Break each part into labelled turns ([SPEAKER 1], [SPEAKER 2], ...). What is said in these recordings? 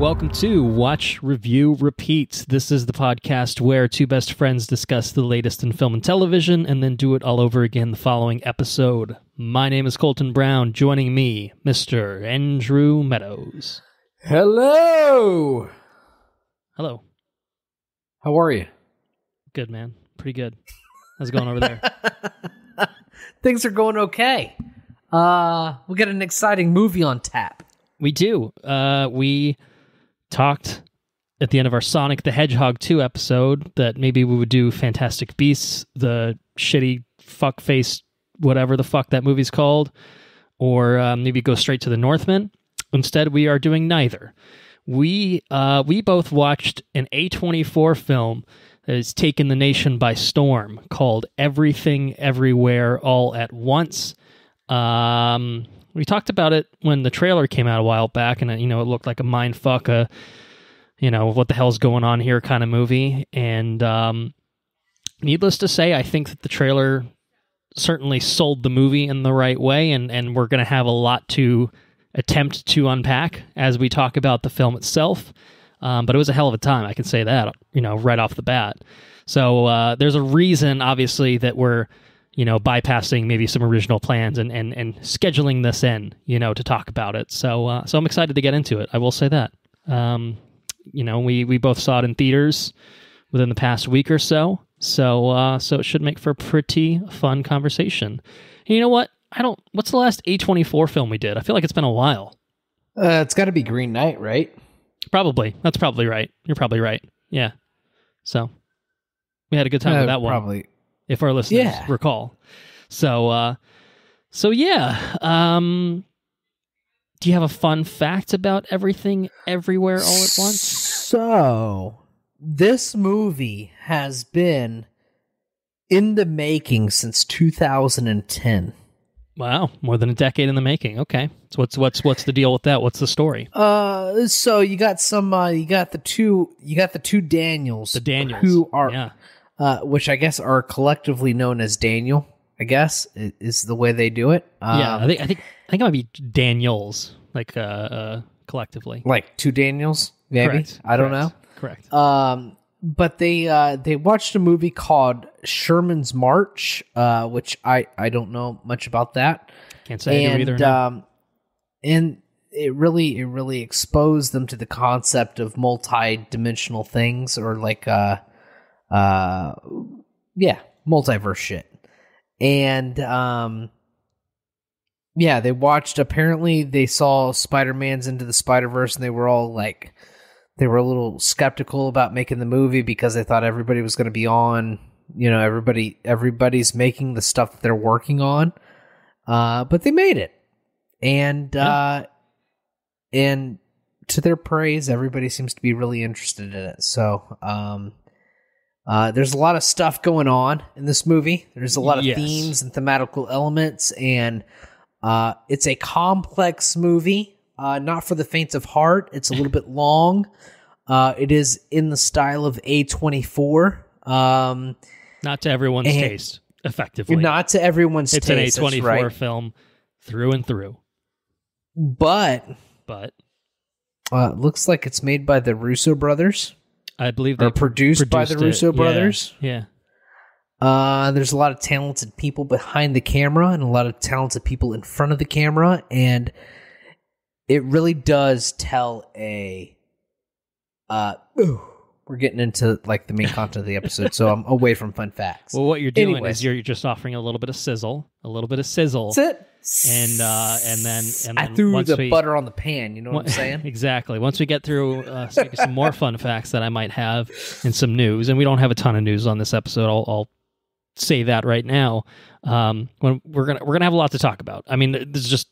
[SPEAKER 1] Welcome to Watch, Review, Repeat. This is the podcast where two best friends discuss the latest in film and television and then do it all over again the following episode. My name is Colton Brown. Joining me, Mr. Andrew Meadows.
[SPEAKER 2] Hello!
[SPEAKER 1] Hello.
[SPEAKER 2] How are you?
[SPEAKER 1] Good, man. Pretty good. How's it going over there?
[SPEAKER 2] Things are going okay. We got an exciting movie on tap.
[SPEAKER 1] We do. We talked at the end of our Sonic the Hedgehog 2 episode that maybe we would do Fantastic Beasts, the shitty fuckface, whatever the fuck that movie's called, or maybe go straight to the Northman. Instead, we are doing neither. We both watched an A24 film that has taken the nation by storm called Everything Everywhere All at Once. We talked about it when the trailer came out a while back, and it looked like a mind fuck, what the hell's going on here kind of movie. And needless to say, I think that the trailer certainly sold the movie in the right way, and we're going to have a lot to attempt to unpack as we talk about the film itself. But it was a hell of a time, I can say that, right off the bat. So there's a reason, obviously, that we're bypassing maybe some original plans and scheduling this in, to talk about it. So I'm excited to get into it. I will say that. We both saw it in theaters within the past week or so. So it should make for a pretty fun conversation. And you know what? What's the last A24 film we did? I feel like it's been a while.
[SPEAKER 2] It's got to be Green Knight, right?
[SPEAKER 1] Probably. That's probably right. You're probably right. Yeah. So we had a good time with that one.
[SPEAKER 2] Probably.
[SPEAKER 1] If our listeners recall. So yeah. Do you have a fun fact about Everything Everywhere All at Once?
[SPEAKER 2] So, this movie has been in the making since 2010.
[SPEAKER 1] Wow, more than a decade in the making. Okay. So what's the deal with that? What's the story?
[SPEAKER 2] So you got the two Daniels.
[SPEAKER 1] The Daniels.
[SPEAKER 2] Who are which I guess are collectively known as Daniel, I guess, is the way they do it.
[SPEAKER 1] I think it might be Daniels, like collectively.
[SPEAKER 2] Like two Daniels, maybe?
[SPEAKER 1] Correct.
[SPEAKER 2] I don't know.
[SPEAKER 1] Correct.
[SPEAKER 2] But they watched a movie called Sherman's March, which I don't know much about that.
[SPEAKER 1] Can't say I do either. No.
[SPEAKER 2] And it really exposed them to the concept of multi-dimensional things, or like multiverse shit. And they saw Spider-Man's Into the Spider-Verse, and they were a little skeptical about making the movie because they thought everybody was going to be on, everybody's making the stuff that they're working on. But they made it. And and to their praise, everybody seems to be really interested in it. So, there's a lot of stuff going on in this movie. There's a lot of themes and thematical elements, and it's a complex movie, not for the faint of heart. It's a little bit long. It is in the style of A24.
[SPEAKER 1] Not to everyone's taste, effectively.
[SPEAKER 2] Not to everyone's
[SPEAKER 1] taste. It's an A24 film through and through.
[SPEAKER 2] But it looks like it's made by the Russo brothers.
[SPEAKER 1] I believe they
[SPEAKER 2] produced by the Russo brothers.
[SPEAKER 1] Yeah.
[SPEAKER 2] There's a lot of talented people behind the camera and a lot of talented people in front of the camera, and it really does tell we're getting into like the main content of the episode, so I'm away from fun facts.
[SPEAKER 1] Well, what you're doing is you're just offering a little bit of sizzle.
[SPEAKER 2] That's it.
[SPEAKER 1] And then
[SPEAKER 2] I threw the butter on the pan. You know what I'm saying?
[SPEAKER 1] Exactly. Once we get through some more fun facts that I might have and some news, and we don't have a ton of news on this episode. I'll say that right now. When we're gonna have a lot to talk about. I mean, there's just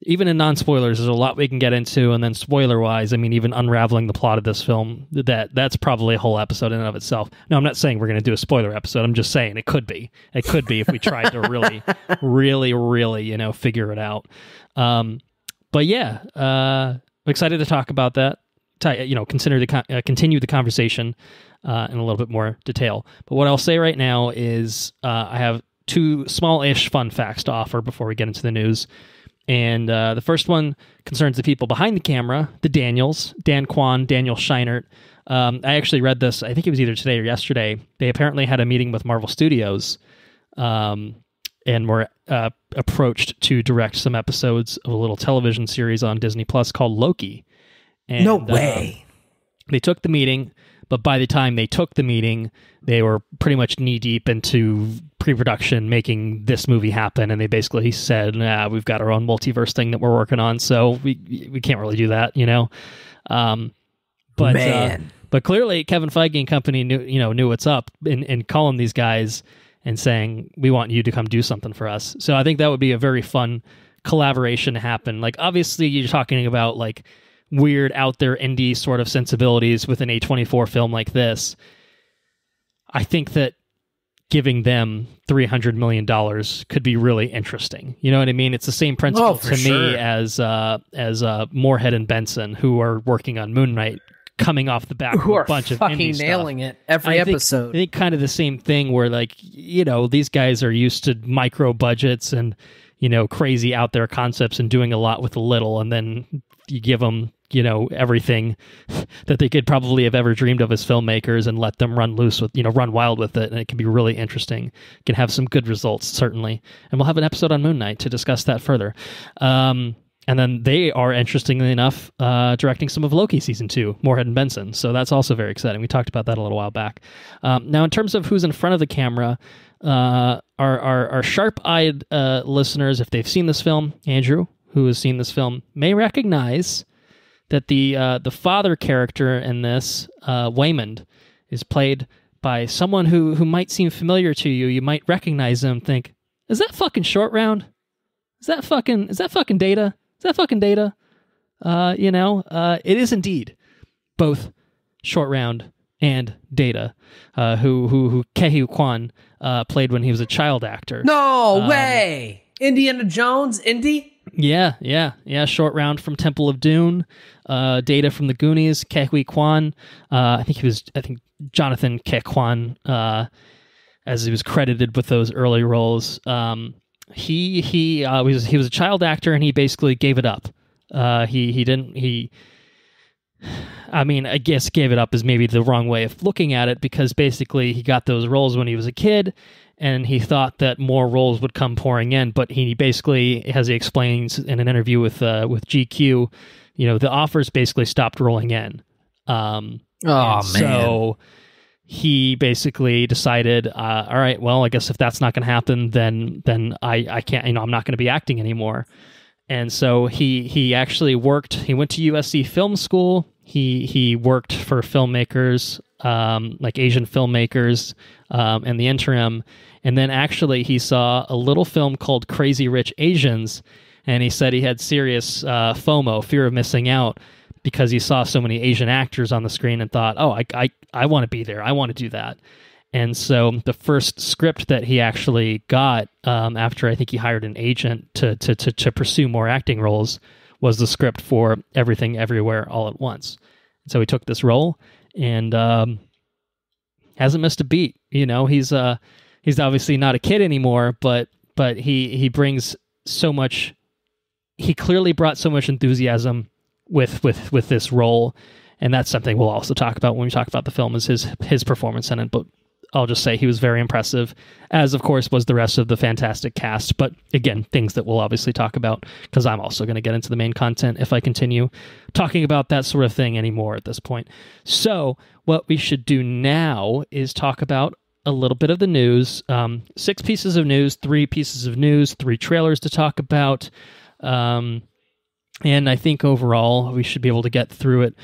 [SPEAKER 1] even in non-spoilers, there's a lot we can get into, and then spoiler-wise, I mean, even unraveling the plot of this film, that's probably a whole episode in and of itself. No, I'm not saying we're going to do a spoiler episode. I'm just saying it could be. It could be if we tried to really, really, figure it out. But yeah, I'm excited to talk about that. Continue the conversation in a little bit more detail. But what I'll say right now is I have two small-ish fun facts to offer before we get into the news. And the first one concerns the people behind the camera, the Daniels, Dan Kwan, Daniel Scheinert. I actually read this, I think it was either today or yesterday. They apparently had a meeting with Marvel Studios and were approached to direct some episodes of a little television series on Disney Plus called Loki. And,
[SPEAKER 2] no way.
[SPEAKER 1] They took the meeting, but by the time they took the meeting, they were pretty much knee-deep into pre-production, making this movie happen, and they basically said, we've got our own multiverse thing that we're working on, so we can't really do that, you know? But clearly Kevin Feige and company knew what's up in calling these guys and saying, we want you to come do something for us. So I think that would be a very fun collaboration to happen. Like, obviously, you're talking about, like, weird, out there, indie sort of sensibilities with an A24 film like this. I think that giving them $300 million could be really interesting. You know what I mean? It's the same principle me as Moorhead and Benson, who are working on Moon Knight, coming off the back of a bunch of indie stuff.
[SPEAKER 2] Nailing it every episode.
[SPEAKER 1] I think kind of the same thing where, like, you know, these guys are used to micro budgets and, you know, crazy out there concepts and doing a lot with a little, and then you give them, you know, everything that they could probably have ever dreamed of as filmmakers and let them run loose with, you know, run wild with it. And it can be really interesting. It can have some good results, certainly. And we'll have an episode on Moon Knight to discuss that further. And then they are, interestingly enough, directing some of Loki Season 2, Moorhead and Benson. So that's also very exciting. We talked about that a little while back. Now, in terms of who's in front of the camera, our sharp-eyed listeners, if they've seen this film, Andrew, who has seen this film, may recognize that the father character in this, Waymond, is played by someone who might seem familiar to you. You might recognize him and think, is that fucking Short Round? Is that fucking Data? Is that fucking Data? It is indeed both Short Round and Data, who Ke-Huy Quan played when he was a child actor.
[SPEAKER 2] No way! Indiana Jones, Indy?
[SPEAKER 1] Yeah. Short Round from Temple of Doom, Data from the Goonies, Ke-Huy Quan. I think Jonathan Ke Quan, as he was credited with those early roles. He was a child actor, and he basically gave it up. I guess gave it up is maybe the wrong way of looking at it, because basically he got those roles when he was a kid, and he thought that more roles would come pouring in. But he basically, as he explains in an interview with GQ, you know, the offers basically stopped rolling in. Man. So he basically decided, all right, well, I guess if that's not going to happen, then I can't, I'm not going to be acting anymore. And so he actually worked. He went to USC Film School. He worked for filmmakers, like Asian filmmakers, in the interim. And then actually he saw a little film called Crazy Rich Asians, and he said he had serious FOMO, fear of missing out, because he saw so many Asian actors on the screen and thought, oh, I want to be there. I want to do that. And so the first script that he actually got, after I think he hired an agent to pursue more acting roles, was the script for Everything Everywhere All at Once. And so he took this role and hasn't missed a beat. You know, he's obviously not a kid anymore, but he brings so much. He clearly brought so much enthusiasm with this role, and that's something we'll also talk about when we talk about the film, is his performance in it. But I'll just say he was very impressive, as of course was the rest of the fantastic cast. But again, things that we'll obviously talk about, because I'm also going to get into the main content if I continue talking about that sort of thing anymore at this point. So what we should do now is talk about a little bit of the news. 6 pieces of news, 3 pieces of news, 3 trailers to talk about. And I think overall we should be able to get through it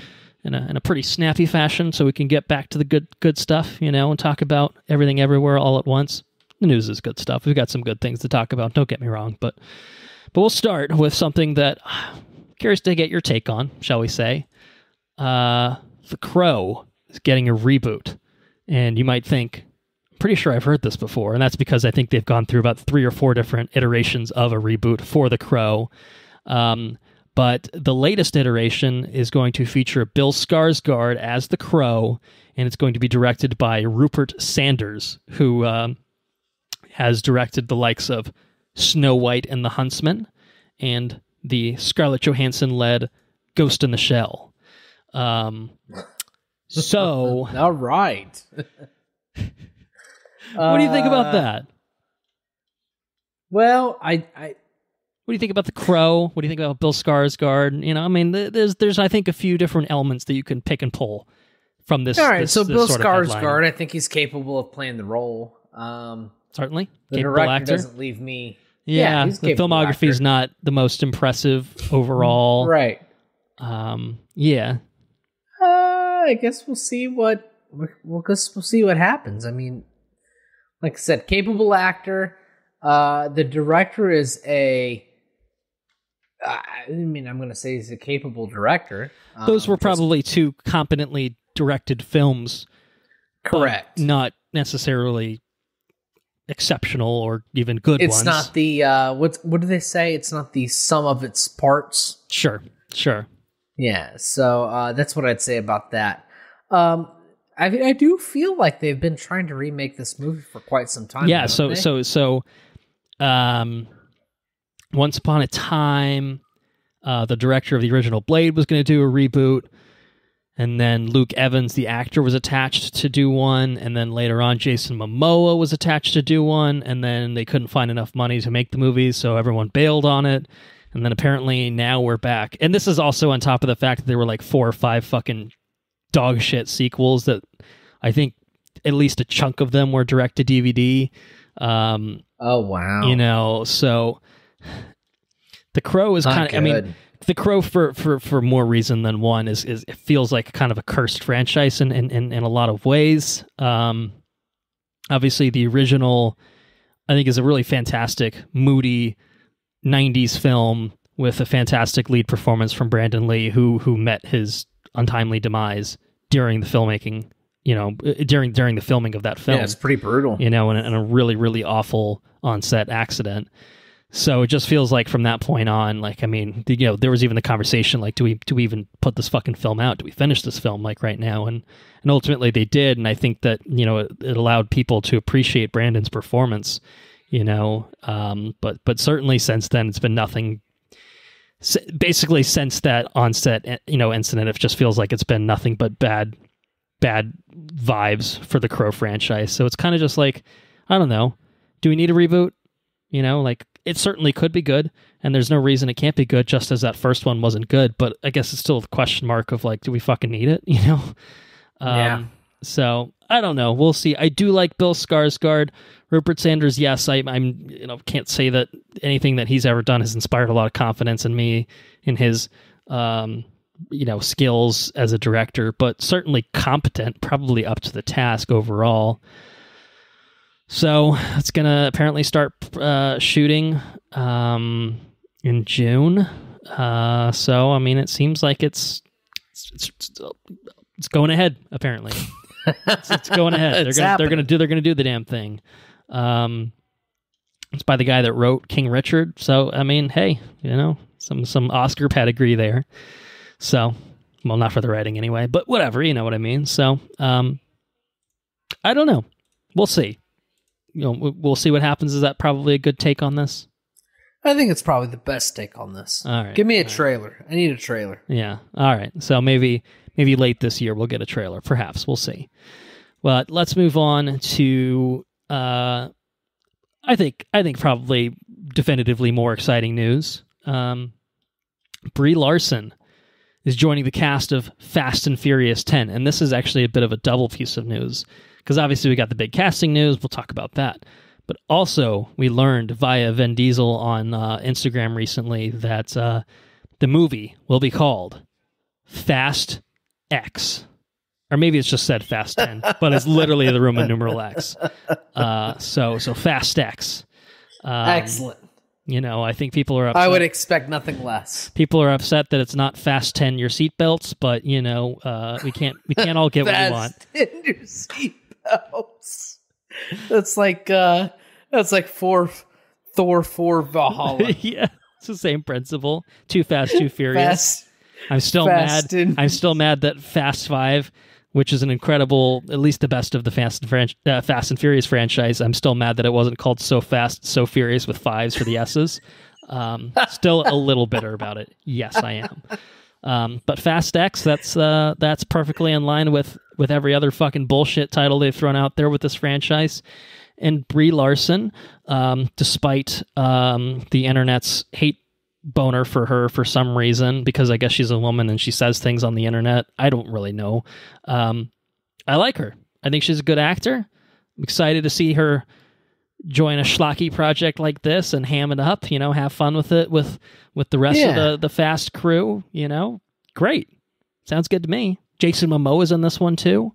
[SPEAKER 1] in a pretty snappy fashion, so we can get back to the good stuff, you know, and talk about Everything Everywhere All at Once. The news is good stuff. We've got some good things to talk about, don't get me wrong, but we'll start with something that I'm curious to get your take on, shall we say. The Crow is getting a reboot, and you might think, I'm pretty sure I've heard this before, and that's because I think they've gone through about 3 or 4 different iterations of a reboot for The Crow. But the latest iteration is going to feature Bill Skarsgard as the Crow, and it's going to be directed by Rupert Sanders, who has directed the likes of Snow White and the Huntsman, and the Scarlett Johansson-led Ghost in the Shell. So,
[SPEAKER 2] all right.
[SPEAKER 1] what do you think about that?
[SPEAKER 2] Well, I
[SPEAKER 1] what do you think about The Crow? What do you think about Bill Skarsgård? You know, I mean, there's I think a few different elements that you can pick and pull from this.
[SPEAKER 2] All right,
[SPEAKER 1] this,
[SPEAKER 2] so
[SPEAKER 1] this
[SPEAKER 2] Bill
[SPEAKER 1] sort of
[SPEAKER 2] Skarsgård, I think he's capable of playing the role.
[SPEAKER 1] Certainly,
[SPEAKER 2] the
[SPEAKER 1] capable
[SPEAKER 2] director
[SPEAKER 1] actor.
[SPEAKER 2] doesn't leave me.
[SPEAKER 1] Yeah,
[SPEAKER 2] he's
[SPEAKER 1] the
[SPEAKER 2] capable
[SPEAKER 1] filmography is
[SPEAKER 2] actor.
[SPEAKER 1] not the most impressive overall.
[SPEAKER 2] Right.
[SPEAKER 1] Yeah.
[SPEAKER 2] I guess we'll see what happens. I mean, like I said, capable actor. The director is I'm going to say he's a capable director.
[SPEAKER 1] Those were probably two competently directed films.
[SPEAKER 2] Correct.
[SPEAKER 1] Not necessarily exceptional or even good
[SPEAKER 2] It's
[SPEAKER 1] ones.
[SPEAKER 2] not the what do they say? It's not the sum of its parts.
[SPEAKER 1] Sure.
[SPEAKER 2] Yeah, so that's what I'd say about that. I do feel like they've been trying to remake this movie for quite some time.
[SPEAKER 1] Yeah,
[SPEAKER 2] haven't
[SPEAKER 1] so once upon a time, the director of the original Blade was going to do a reboot, and then Luke Evans, the actor, was attached to do one, and then later on Jason Momoa was attached to do one, and then they couldn't find enough money to make the movie, so everyone bailed on it. And then apparently now we're back. And this is also on top of the fact that there were like 4 or 5 fucking dog shit sequels that I think at least a chunk of them were direct to DVD.
[SPEAKER 2] Oh, wow.
[SPEAKER 1] You know, so The Crow is kind of, I mean, The Crow for more reason than one is it feels like kind of a cursed franchise in a lot of ways. Obviously the original I think is a really fantastic, moody 90s film with a fantastic lead performance from Brandon Lee, who met his untimely demise during the filmmaking, you know, during the filming of that film.
[SPEAKER 2] Yeah, it's pretty brutal.
[SPEAKER 1] You know, in a really, really awful on-set accident. So it just feels like from that point on, like, I mean, you know, there was even the conversation, like, do we even put this fucking film out? Do we finish this film, like, right now? And ultimately they did, and I think that, you know, it allowed people to appreciate Brandon's performance, you know, but certainly since then it's been nothing. Basically, since that on-set, you know, incident, it just feels like it's been nothing but bad vibes for the Crow franchise. So it's kind of just like, I don't know, do we need a reboot? You know, like, it certainly could be good, and there's no reason it can't be good, just as that first one wasn't good. But I guess it's still a question mark of, like, do we fucking need it? You know?
[SPEAKER 2] Yeah.
[SPEAKER 1] So I don't know. We'll see. I do like Bill Skarsgård. Rupert Sanders, yes, I'm you know, can't say that anything that he's ever done has inspired a lot of confidence in me in his you know, skills as a director, but certainly competent, probably up to the task overall. So it's gonna apparently start shooting in June. So I mean, it seems like it's going ahead. Apparently, it's going ahead. They're gonna do the damn thing. It's by the guy that wrote King Richard. So I mean, hey, you know, some Oscar pedigree there. So, well, not for the writing anyway, but whatever, you know what I mean. So, I don't know. We'll see. You know, we'll see what happens. Is that probably a good take on this?
[SPEAKER 2] I think it's probably the best take on this.
[SPEAKER 1] All right.
[SPEAKER 2] Give me a trailer. I need a trailer.
[SPEAKER 1] Yeah. All right. So maybe late this year we'll get a trailer. Perhaps. We'll see. But let's move on to I think probably definitively more exciting news. Brie Larson is joining the cast of Fast and Furious 10, and this is actually a bit of a double piece of news, because obviously we got the big casting news, we'll talk about that, but also we learned via Vin Diesel on Instagram recently that the movie will be called Fast X, or maybe it's just said Fast 10, but it's literally the Roman numeral X. So Fast X.
[SPEAKER 2] Excellent.
[SPEAKER 1] You know, I think people are upset.
[SPEAKER 2] I would expect nothing less.
[SPEAKER 1] People are upset that it's not Fast 10 your seatbelts, but you know, we can't all get what we want.
[SPEAKER 2] Fast 10 your seatbelts. That's like Thor 4 Valhalla.
[SPEAKER 1] Yeah, it's the same principle. Too Fast, Too Furious. I'm still mad that Fast 5, which is an incredible, at least the best of the Fast and Furious franchise, I'm still mad that it wasn't called So Fast, So Furious with 5s for the S's. Still a little bitter about it. Yes, I am. But Fast X, that's perfectly in line with every other fucking bullshit title they've thrown out there with this franchise. And Brie Larson, despite the internet's hate boner for her for some reason, because I guess she's a woman and she says things on the internet. I don't really know. I like her. I think she's a good actor. I'm excited to see her join a schlocky project like this and ham it up, have fun with it with the rest of the Fast crew, Great. Sounds good to me. Jason Momoa is in this one too.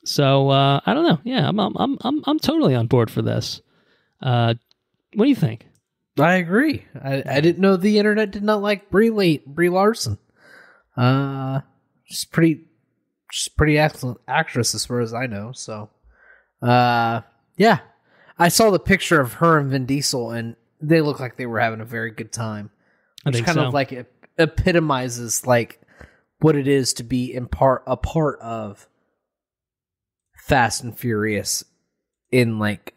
[SPEAKER 1] So I don't know. Yeah, I'm totally on board for this. What do you think?
[SPEAKER 2] I agree. I didn't know the internet did not like Brie Larson. She's pretty excellent actress as far as I know. So, yeah, I saw the picture of her and Vin Diesel, and they look like they were having a very good time. Which kind of like it epitomizes like what it is to be a part of Fast and Furious in like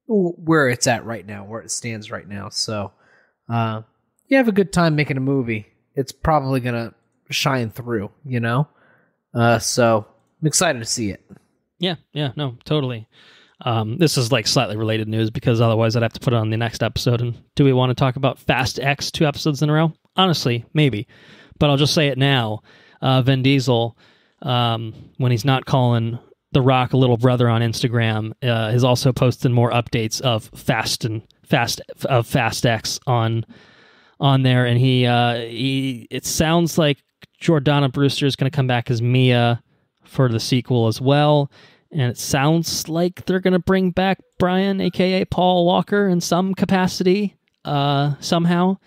[SPEAKER 2] where it's at right now, where it stands right now. So, you have a good time making a movie. It's probably gonna shine through, So I'm excited to see it.
[SPEAKER 1] Yeah, no, totally. This is like slightly related news because otherwise I'd have to put it on the next episode. And do we want to talk about Fast X 2 episodes in a row? Honestly, maybe. But I'll just say it now. Vin Diesel, when he's not calling The Rock a little brother on Instagram, has also posted more updates of Fast X on there. And he it sounds like Jordana Brewster is going to come back as Mia for the sequel as well. And it sounds like they're going to bring back Brian, a.k.a. Paul Walker, in some capacity, somehow.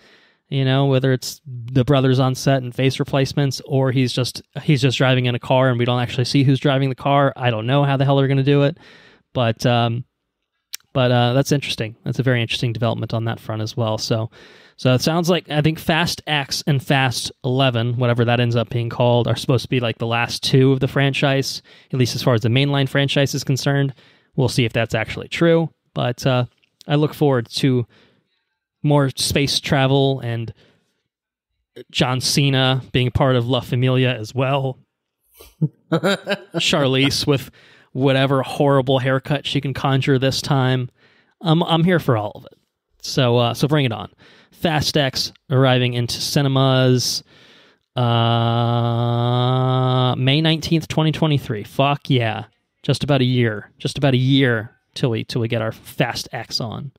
[SPEAKER 1] Whether it's the brothers on set and face replacements, or he's just driving in a car and we don't actually see who's driving the car. I don't know how the hell they're going to do it. But that's interesting. That's a very interesting development on that front as well. So it sounds like, I think Fast X and Fast 11, whatever that ends up being called, are supposed to be like the last two of the franchise, at least as far as the mainline franchise is concerned. We'll see if that's actually true. But I look forward to more space travel and John Cena being part of La Familia as well. Charlize with whatever horrible haircut she can conjure this time. I'm here for all of it. So bring it on. Fast X arriving into cinemas May 19th, 2023. Fuck yeah. Just about a year till we get our Fast X on.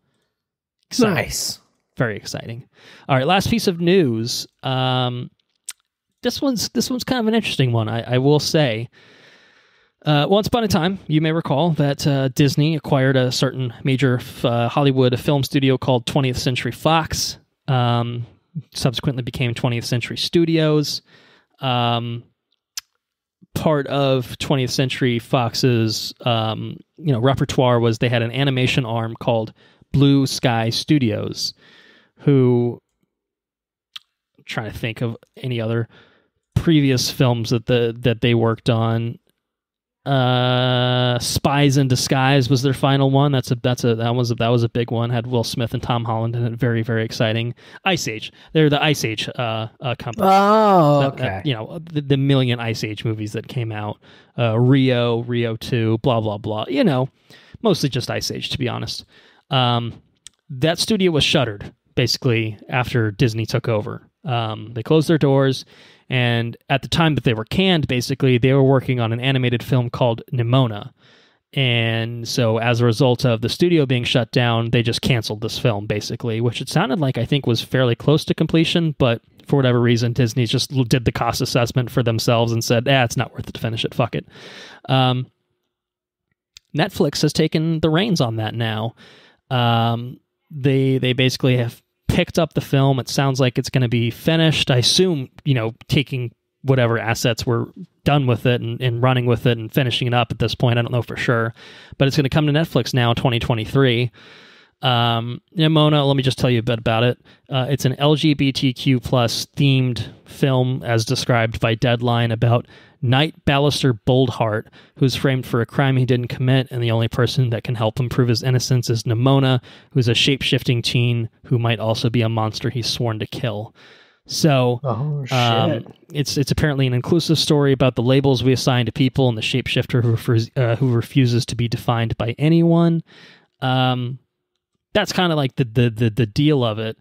[SPEAKER 1] Exciting. Nice. Very exciting. All right, last piece of news. This one's kind of an interesting one, I will say. Once upon a time, you may recall that Disney acquired a certain major Hollywood film studio called 20th Century Fox. Subsequently became 20th Century Studios. Part of 20th Century Fox's repertoire was they had an animation arm called Blue Sky Studios, who, I'm trying to think of any other previous films that they worked on. Spies in Disguise was their final one. That was a big one. Had Will Smith and Tom Holland in it. Very, very exciting. Ice Age. They're the Ice Age company.
[SPEAKER 2] Oh, okay.
[SPEAKER 1] The million Ice Age movies that came out. Rio 2, blah blah blah. Mostly just Ice Age, to be honest. That studio was shuttered basically after Disney took over. They closed their doors. And at the time that they were canned, basically, they were working on an animated film called Nimona. And so as a result of the studio being shut down, they just canceled this film, basically, which it sounded like I think was fairly close to completion. But for whatever reason, Disney just did the cost assessment for themselves and said, it's not worth it to finish it. Fuck it. Netflix has taken the reins on that now. They basically have picked up the film. It sounds like it's going to be finished. I assume, taking whatever assets were done with it and running with it and finishing it up at this point. I don't know for sure, but it's going to come to Netflix now in 2023. Nimona, let me just tell you a bit about it. It's an LGBTQ plus themed film as described by Deadline about Knight Ballister Boldheart, who's framed for a crime he didn't commit, and the only person that can help him prove his innocence is Nimona, who's a shape-shifting teen who might also be a monster he's sworn to kill. So it's apparently an inclusive story about the labels we assign to people and the shapeshifter who refuses to be defined by anyone. That's kind of like the deal of it.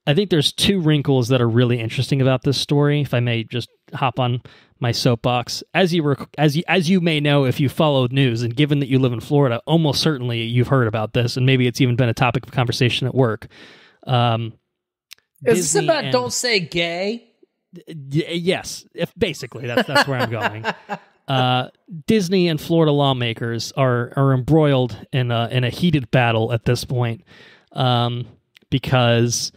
[SPEAKER 1] I think there's two wrinkles that are really interesting about this story. If I may just hop on my soapbox, as you may know if you followed news, and given that you live in Florida, almost certainly you've heard about this, and maybe it's even been a topic of conversation at work.
[SPEAKER 2] Is this about don't say gay?
[SPEAKER 1] Yes, basically that's where I'm going. Disney and Florida lawmakers are embroiled in a heated battle at this point, because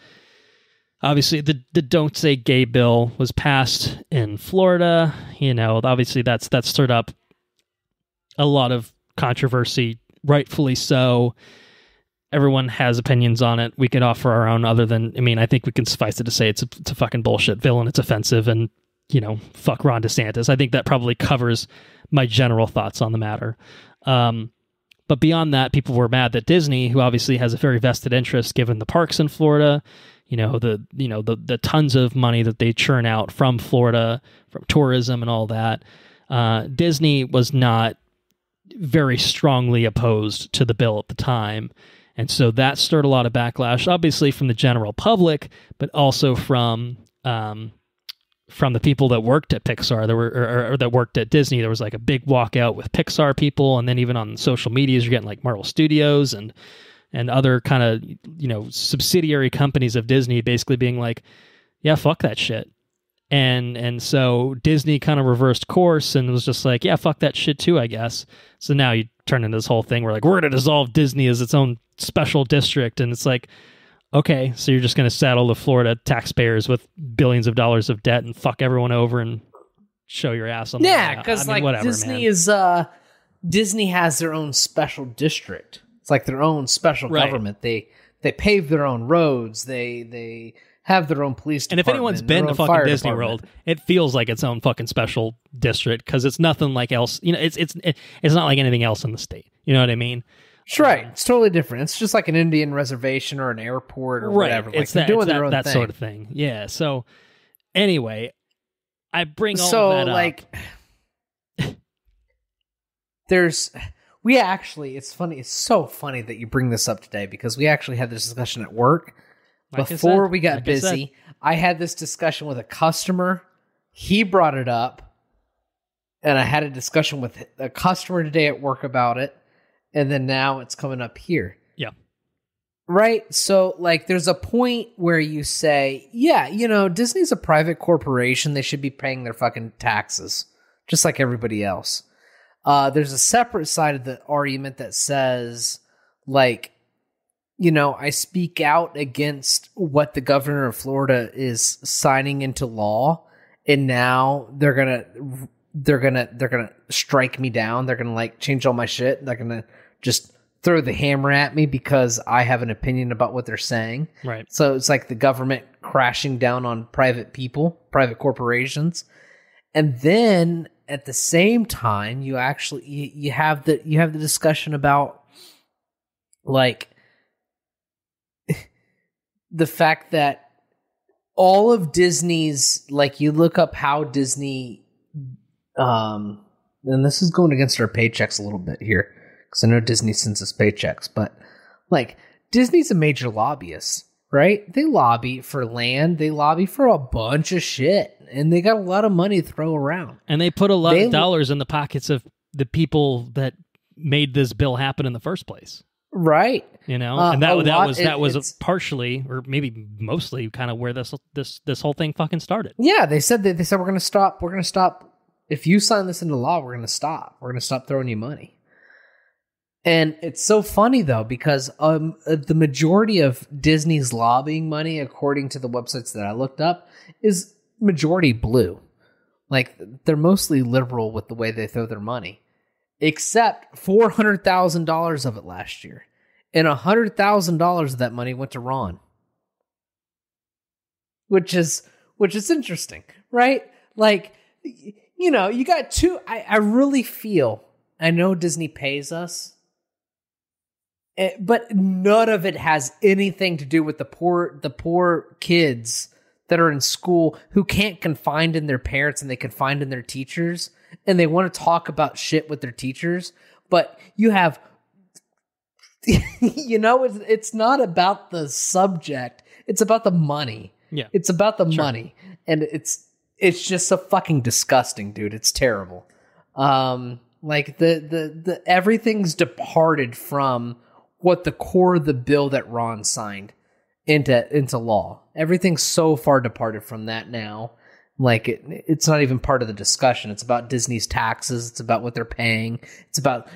[SPEAKER 1] obviously the Don't Say Gay bill was passed in Florida. Obviously that's stirred up a lot of controversy, rightfully so. Everyone has opinions on it. We could offer our own, other than, I think we can suffice it to say it's a fucking bullshit bill and it's offensive, and, fuck Ron DeSantis. I think that probably covers my general thoughts on the matter. But beyond that, people were mad that Disney, who obviously has a very vested interest given the parks in Florida, the tons of money that they churn out from Florida, from tourism and all that, Disney was not very strongly opposed to the bill at the time. And so that stirred a lot of backlash, obviously from the general public, but also from the people that worked at Pixar, or that worked at Disney. There was like a big walkout with Pixar people, and then even on social medias, you're getting like Marvel Studios and other kind of subsidiary companies of Disney basically being like, yeah, fuck that shit. And so Disney kind of reversed course and was just like, yeah, fuck that shit too, I guess. So now you turn into this whole thing where like, we're going to dissolve Disney as its own special district. And it's like, okay, so you're just going to saddle the Florida taxpayers with billions of dollars of debt and fuck everyone over and show your ass on
[SPEAKER 2] yeah, because
[SPEAKER 1] whatever,
[SPEAKER 2] Disney Disney has their own special district. It's like their own special government. They pave their own roads. They have their own police department.
[SPEAKER 1] And if anyone's been to fucking Disney World, it feels like its own fucking special district because it's nothing like else. It's not like anything else in the state. You know what I mean?
[SPEAKER 2] That's right. It's totally different. It's just like an Indian reservation or an airport or whatever. Like they're doing their own thing.
[SPEAKER 1] Sort of thing. Yeah. So anyway, I bring all of that up.
[SPEAKER 2] It's funny. It's so funny that you bring this up today because we actually had this discussion at work. Before we got busy, I had this discussion with a customer. He brought it up, and I had a discussion with a customer today at work about it, and then now it's coming up here.
[SPEAKER 1] Yeah.
[SPEAKER 2] Right? So, like, there's a point where you say, yeah, Disney's a private corporation. They should be paying their fucking taxes, just like everybody else. There's a separate side of the argument that says, like, I speak out against what the governor of Florida is signing into law, and now they're gonna strike me down. They're gonna like change all my shit. They're gonna just throw the hammer at me because I have an opinion about what they're saying.
[SPEAKER 1] Right.
[SPEAKER 2] So it's like the government crashing down on private people, private corporations, and then at the same time, you have the discussion about like the fact that all of Disney's, like, you look up how Disney, and this is going against our paychecks a little bit here, because I know Disney sends us paychecks, but, like, Disney's a major lobbyist, right? They lobby for land, they lobby for a bunch of shit, and they got a lot of money to throw around.
[SPEAKER 1] And they put a lot of dollars in the pockets of the people that made this bill happen in the first place.
[SPEAKER 2] Right.
[SPEAKER 1] And that was partially, or maybe mostly, kind of where this whole thing fucking started.
[SPEAKER 2] Yeah, they said we're going to stop. We're going to stop. If you sign this into law, we're going to stop. We're going to stop throwing you money. And it's so funny though, because the majority of Disney's lobbying money, according to the websites that I looked up, is majority blue. Like, they're mostly liberal with the way they throw their money. Except $400,000 of it last year. And $100,000 of that money went to Ron. Which is interesting, right? Like, you know, you got two. I really feel, I know Disney pays us, but none of it has anything to do with the poor kids that are in school who can't confide in their parents and they confide in their teachers, and they want to talk about shit with their teachers. But you have, you know, it's not about the subject. It's about the money.
[SPEAKER 1] Yeah.
[SPEAKER 2] It's about the money. And it's just so fucking disgusting, dude. It's terrible. Like the everything's departed from what the core of the bill that Ron signed into law. Everything's so far departed from that now. Like it's not even part of the discussion. It's about Disney's taxes. It's about what they're paying. It's about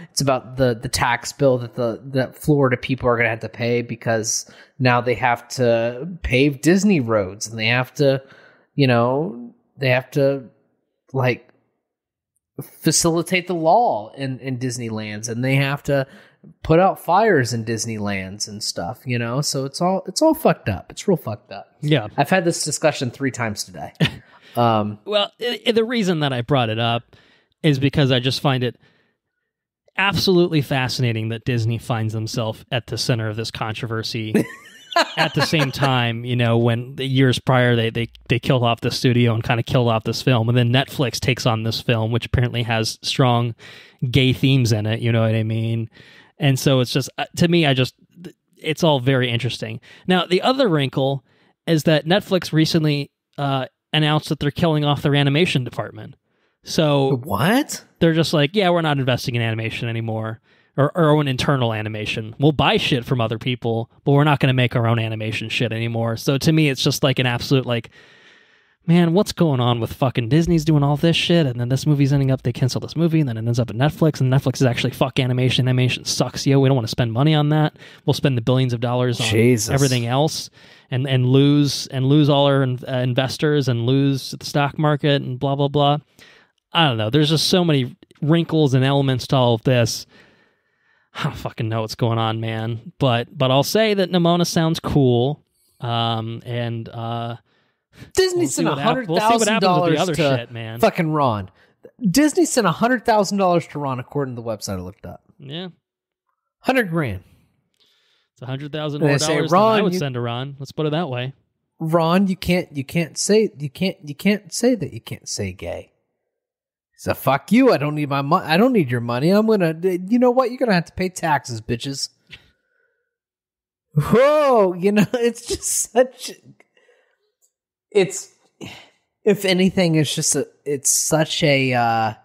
[SPEAKER 2] the tax bill that Florida people are going to have to pay because now they have to pave Disney roads and they have to, you know, like facilitate the law in Disneylands, and they have to put out fires in Disneylands and stuff, you know? So it's all fucked up. It's real fucked up.
[SPEAKER 1] Yeah.
[SPEAKER 2] I've had this discussion 3 times today.
[SPEAKER 1] Well, the reason that I brought it up is because I just find it absolutely fascinating that Disney finds themselves at the center of this controversy. At the same time, you know, when the years prior they killed off the studio and kind of killed off this film, and then Netflix takes on this film, which apparently has strong gay themes in it. You know what I mean? And so it's just, to me, it's all very interesting. Now, the other wrinkle is that Netflix recently announced that they're killing off their animation department. So
[SPEAKER 2] what?
[SPEAKER 1] They're just like, yeah, we're not investing in animation anymore. Or our own internal animation. We'll buy shit from other people, but we're not going to make our own animation shit anymore. So to me, it's just like an absolute, like, man, what's going on with fucking Disney's doing all this shit, and then this movie's ending up, they cancel this movie, and then it ends up at Netflix, and Netflix is actually, fuck animation. Animation sucks, yo. We don't want to spend money on that. We'll spend the billions of dollars on everything else, and lose all our investors, and lose the stock market, and blah, blah, blah. I don't know. There's just so many wrinkles and elements to all of this. I don't fucking know what's going on, man. But I'll say that Nimona sounds cool. And
[SPEAKER 2] Disney sent $100,000 to
[SPEAKER 1] shit, man.
[SPEAKER 2] Fucking Ron. Disney sent $100,000 to Ron, according to the website I looked up.
[SPEAKER 1] Yeah,
[SPEAKER 2] $100,000.
[SPEAKER 1] It's $100,000 more dollars than I would send to Ron. Let's put it that way.
[SPEAKER 2] Ron, you can't say that you can't say gay. So fuck you. I don't need my money. I don't need your money. I'm gonna. You know what? You're gonna have to pay taxes, bitches. Whoa! You know, it's just such. It's, if anything, it's just it's such a.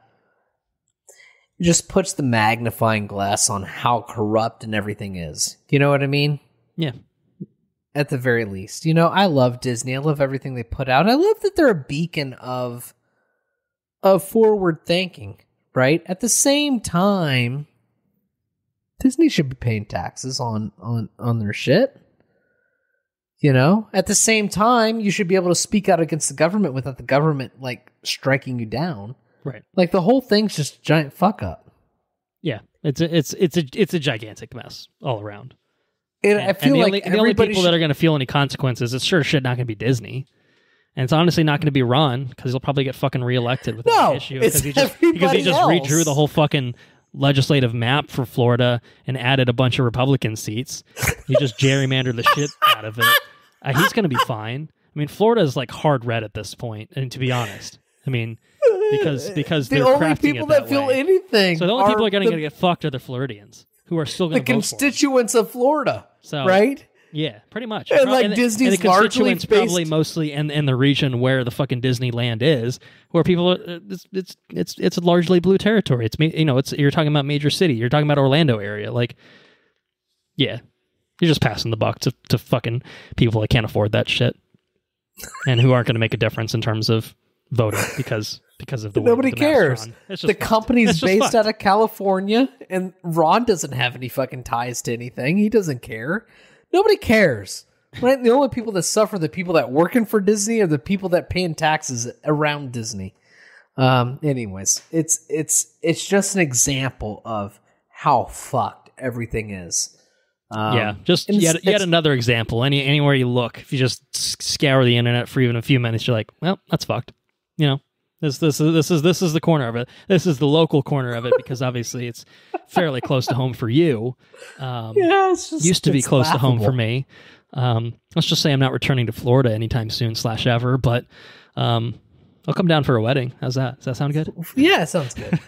[SPEAKER 2] It just puts the magnifying glass on how corrupt and everything is. You know what I mean?
[SPEAKER 1] Yeah.
[SPEAKER 2] At the very least, you know, I love Disney. I love everything they put out. I love that they're a beacon of forward thinking, right? At the same time, Disney should be paying taxes on their shit. You know? At the same time, you should be able to speak out against the government without the government, like, striking you down.
[SPEAKER 1] Right.
[SPEAKER 2] Like, the whole thing's just a giant fuck up.
[SPEAKER 1] Yeah. It's a gigantic mess all around.
[SPEAKER 2] And I feel like
[SPEAKER 1] the only people that are going to feel any consequences, it's sure shit not going to be Disney. And it's honestly not going to be Ron, because he'll probably get fucking reelected with that issue. Because he just redrew the whole fucking legislative map for Florida and added a bunch of Republican seats. He just gerrymandered the shit out of it. He's going to be fine. I mean, Florida is like hard red at this point, and to be honest, I mean, because they're crafting it that way. The only people that feel anything. So the only people that are going to get fucked are the Floridians, who are still going to vote for him.
[SPEAKER 2] The constituents of Florida, right?
[SPEAKER 1] Yeah, pretty much.
[SPEAKER 2] And like Disney's
[SPEAKER 1] and the constituents probably mostly in the region where the fucking Disneyland is, where people are, it's largely blue territory. It's, you know, you're talking about major city. You're talking about Orlando area. Like, yeah, you're just passing the buck to fucking people that can't afford that shit, and who aren't going to make a difference in terms of voting because of the way
[SPEAKER 2] nobody
[SPEAKER 1] the
[SPEAKER 2] cares. The company's based
[SPEAKER 1] fucked.
[SPEAKER 2] out of California, and Ron doesn't have any fucking ties to anything. He doesn't care. Nobody cares, right? The only people that suffer are the people that working for Disney or the people that paying taxes around Disney. Anyways, it's just an example of how fucked everything is.
[SPEAKER 1] Just yet another example. Anywhere you look, if you just scour the internet for even a few minutes, you're like, well, that's fucked. You know, This is the corner of it. This is the local corner of it because obviously it's fairly close to home for you.
[SPEAKER 2] It's just,
[SPEAKER 1] used to be close
[SPEAKER 2] laughable.
[SPEAKER 1] to home for me. Let's just say I'm not returning to Florida anytime soon / ever, but I'll come down for a wedding. How's that? Does that sound good?
[SPEAKER 2] Yeah, it sounds good.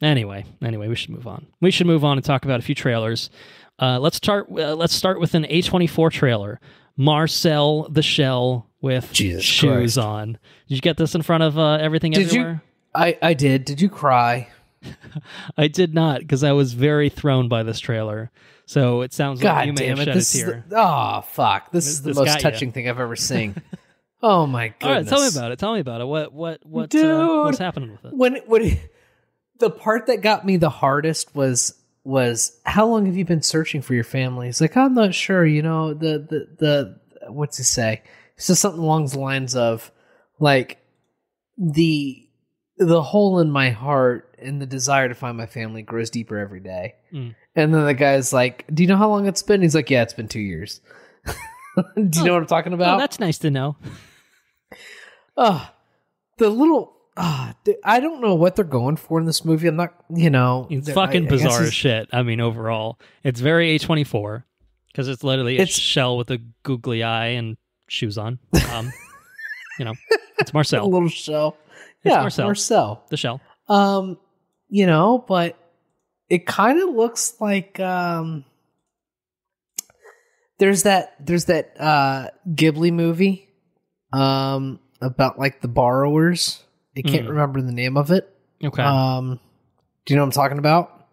[SPEAKER 1] Anyway, we should move on. We should move on and talk about a few trailers. Let's start with an A24 trailer. Marcel the Shell with
[SPEAKER 2] Jesus
[SPEAKER 1] shoes
[SPEAKER 2] Christ.
[SPEAKER 1] on. Did you get this in front of everything everywhere?
[SPEAKER 2] I did. Did you cry?
[SPEAKER 1] I did not, because I was very thrown by this trailer. So it sounds like you may have shed a tear.
[SPEAKER 2] Oh, fuck. This is the most touching thing I've ever seen. Oh, my goodness.
[SPEAKER 1] All right, tell me about it. What's happening with it?
[SPEAKER 2] When the part that got me the hardest was how long have you been searching for your family? He's like, I'm not sure, the what's he say? He says something along the lines of like the hole in my heart and the desire to find my family grows deeper every day. And then the guy's like, do you know how long it's been? He's like, yeah, it's been 2 years. Do you know what I'm talking about?
[SPEAKER 1] Oh, that's nice to know.
[SPEAKER 2] The little I don't know what they're going for in this movie. I'm not,
[SPEAKER 1] it's fucking bizarre as shit. I mean, overall, it's very A24 because it's literally a shell with a googly eye and shoes on. It's Marcel.
[SPEAKER 2] A little shell.
[SPEAKER 1] It's
[SPEAKER 2] yeah,
[SPEAKER 1] Marcel. The shell.
[SPEAKER 2] But it kind of looks like there's that Ghibli movie about like the borrowers. I can't remember the name of it.
[SPEAKER 1] Okay.
[SPEAKER 2] Do you know what I'm talking about?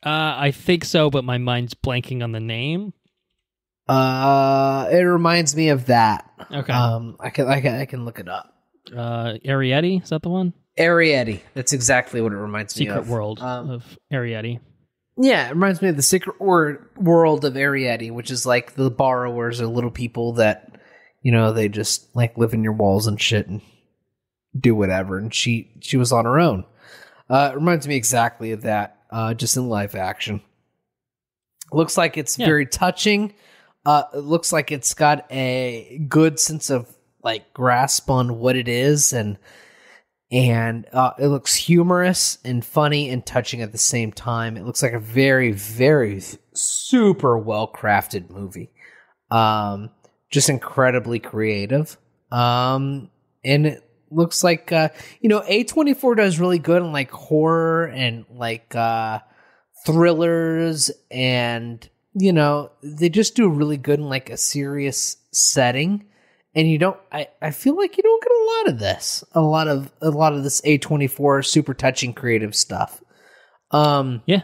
[SPEAKER 1] I think so, but my mind's blanking on the name.
[SPEAKER 2] It reminds me of that.
[SPEAKER 1] Okay.
[SPEAKER 2] I can look it up.
[SPEAKER 1] Arrietty, is that the one?
[SPEAKER 2] Arrietty. That's exactly what it reminds me of.
[SPEAKER 1] Secret World of Arrietty.
[SPEAKER 2] Yeah, it reminds me of the Secret World of Arrietty, which is like the borrowers are little people that, they just like live in your walls and shit and do whatever. And she was on her own. It reminds me exactly of that, just in live action. Looks like it's very touching. It looks like it's got a good sense of like grasp on what it is, and it looks humorous and funny and touching at the same time. It looks like a very, very super well crafted movie. Just incredibly creative. And it looks like A24 does really good in like horror and like thrillers, and they just do really good in like a serious setting. And I feel like you don't get a lot of this. A lot of this A24 super touching creative stuff.
[SPEAKER 1] Yeah.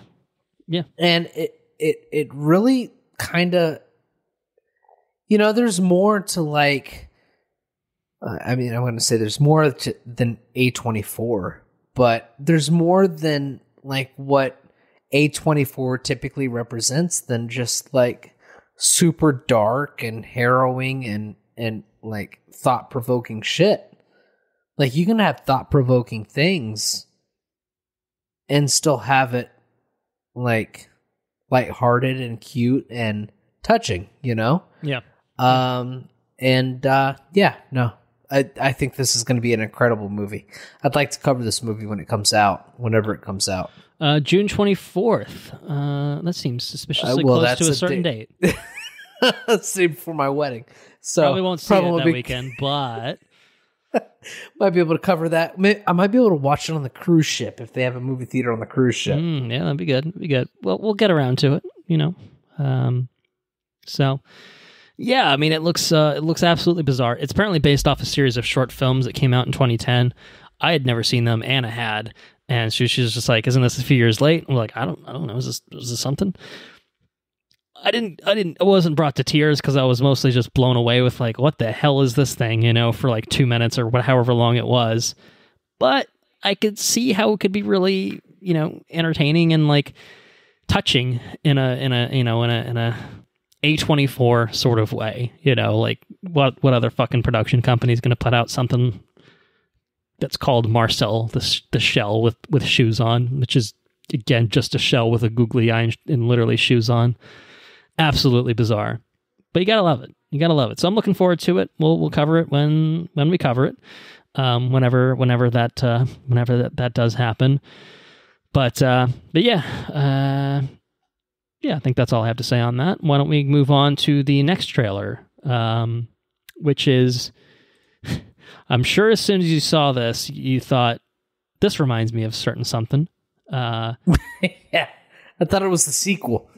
[SPEAKER 2] And it really kind of, there's more to like, I'm going to say there's more than A24, but there's more than like what A24 typically represents than just like super dark and harrowing and like thought-provoking shit. Like you can have thought-provoking things and still have it like lighthearted and cute and touching,
[SPEAKER 1] Yeah.
[SPEAKER 2] I think this is going to be an incredible movie. I'd like to cover this movie when it comes out, whenever it comes out.
[SPEAKER 1] June 24th. That seems suspiciously close to a certain date.
[SPEAKER 2] Let's see, before my wedding. So
[SPEAKER 1] probably won't see it that weekend, but
[SPEAKER 2] might be able to cover that. I might be able to watch it on the cruise ship if they have a movie theater on the cruise ship.
[SPEAKER 1] Yeah, that'd be good. Well, we'll get around to it, So, yeah, I mean, it looks absolutely bizarre. It's apparently based off a series of short films that came out in 2010. I had never seen them. Anna had, and she was just like, "Isn't this a few years late?" I'm like, "I don't know. Was this something?" I wasn't brought to tears because I was mostly just blown away with like, what the hell is this thing, for like 2 minutes or however long it was. But I could see how it could be really, entertaining and like touching in a A24 sort of way, like what other fucking production company is going to put out something that's called Marcel, the shell with shoes on, which is again just a shell with a googly eye and literally shoes on. Absolutely bizarre, but you gotta love it. You gotta love it. So I'm looking forward to it. We'll cover it when we cover it. Whenever that does happen. But yeah. Yeah, I think that's all I have to say on that. Why don't we move on to the next trailer, which is, I'm sure as soon as you saw this, you thought, this reminds me of certain something.
[SPEAKER 2] Yeah, I thought it was the sequel.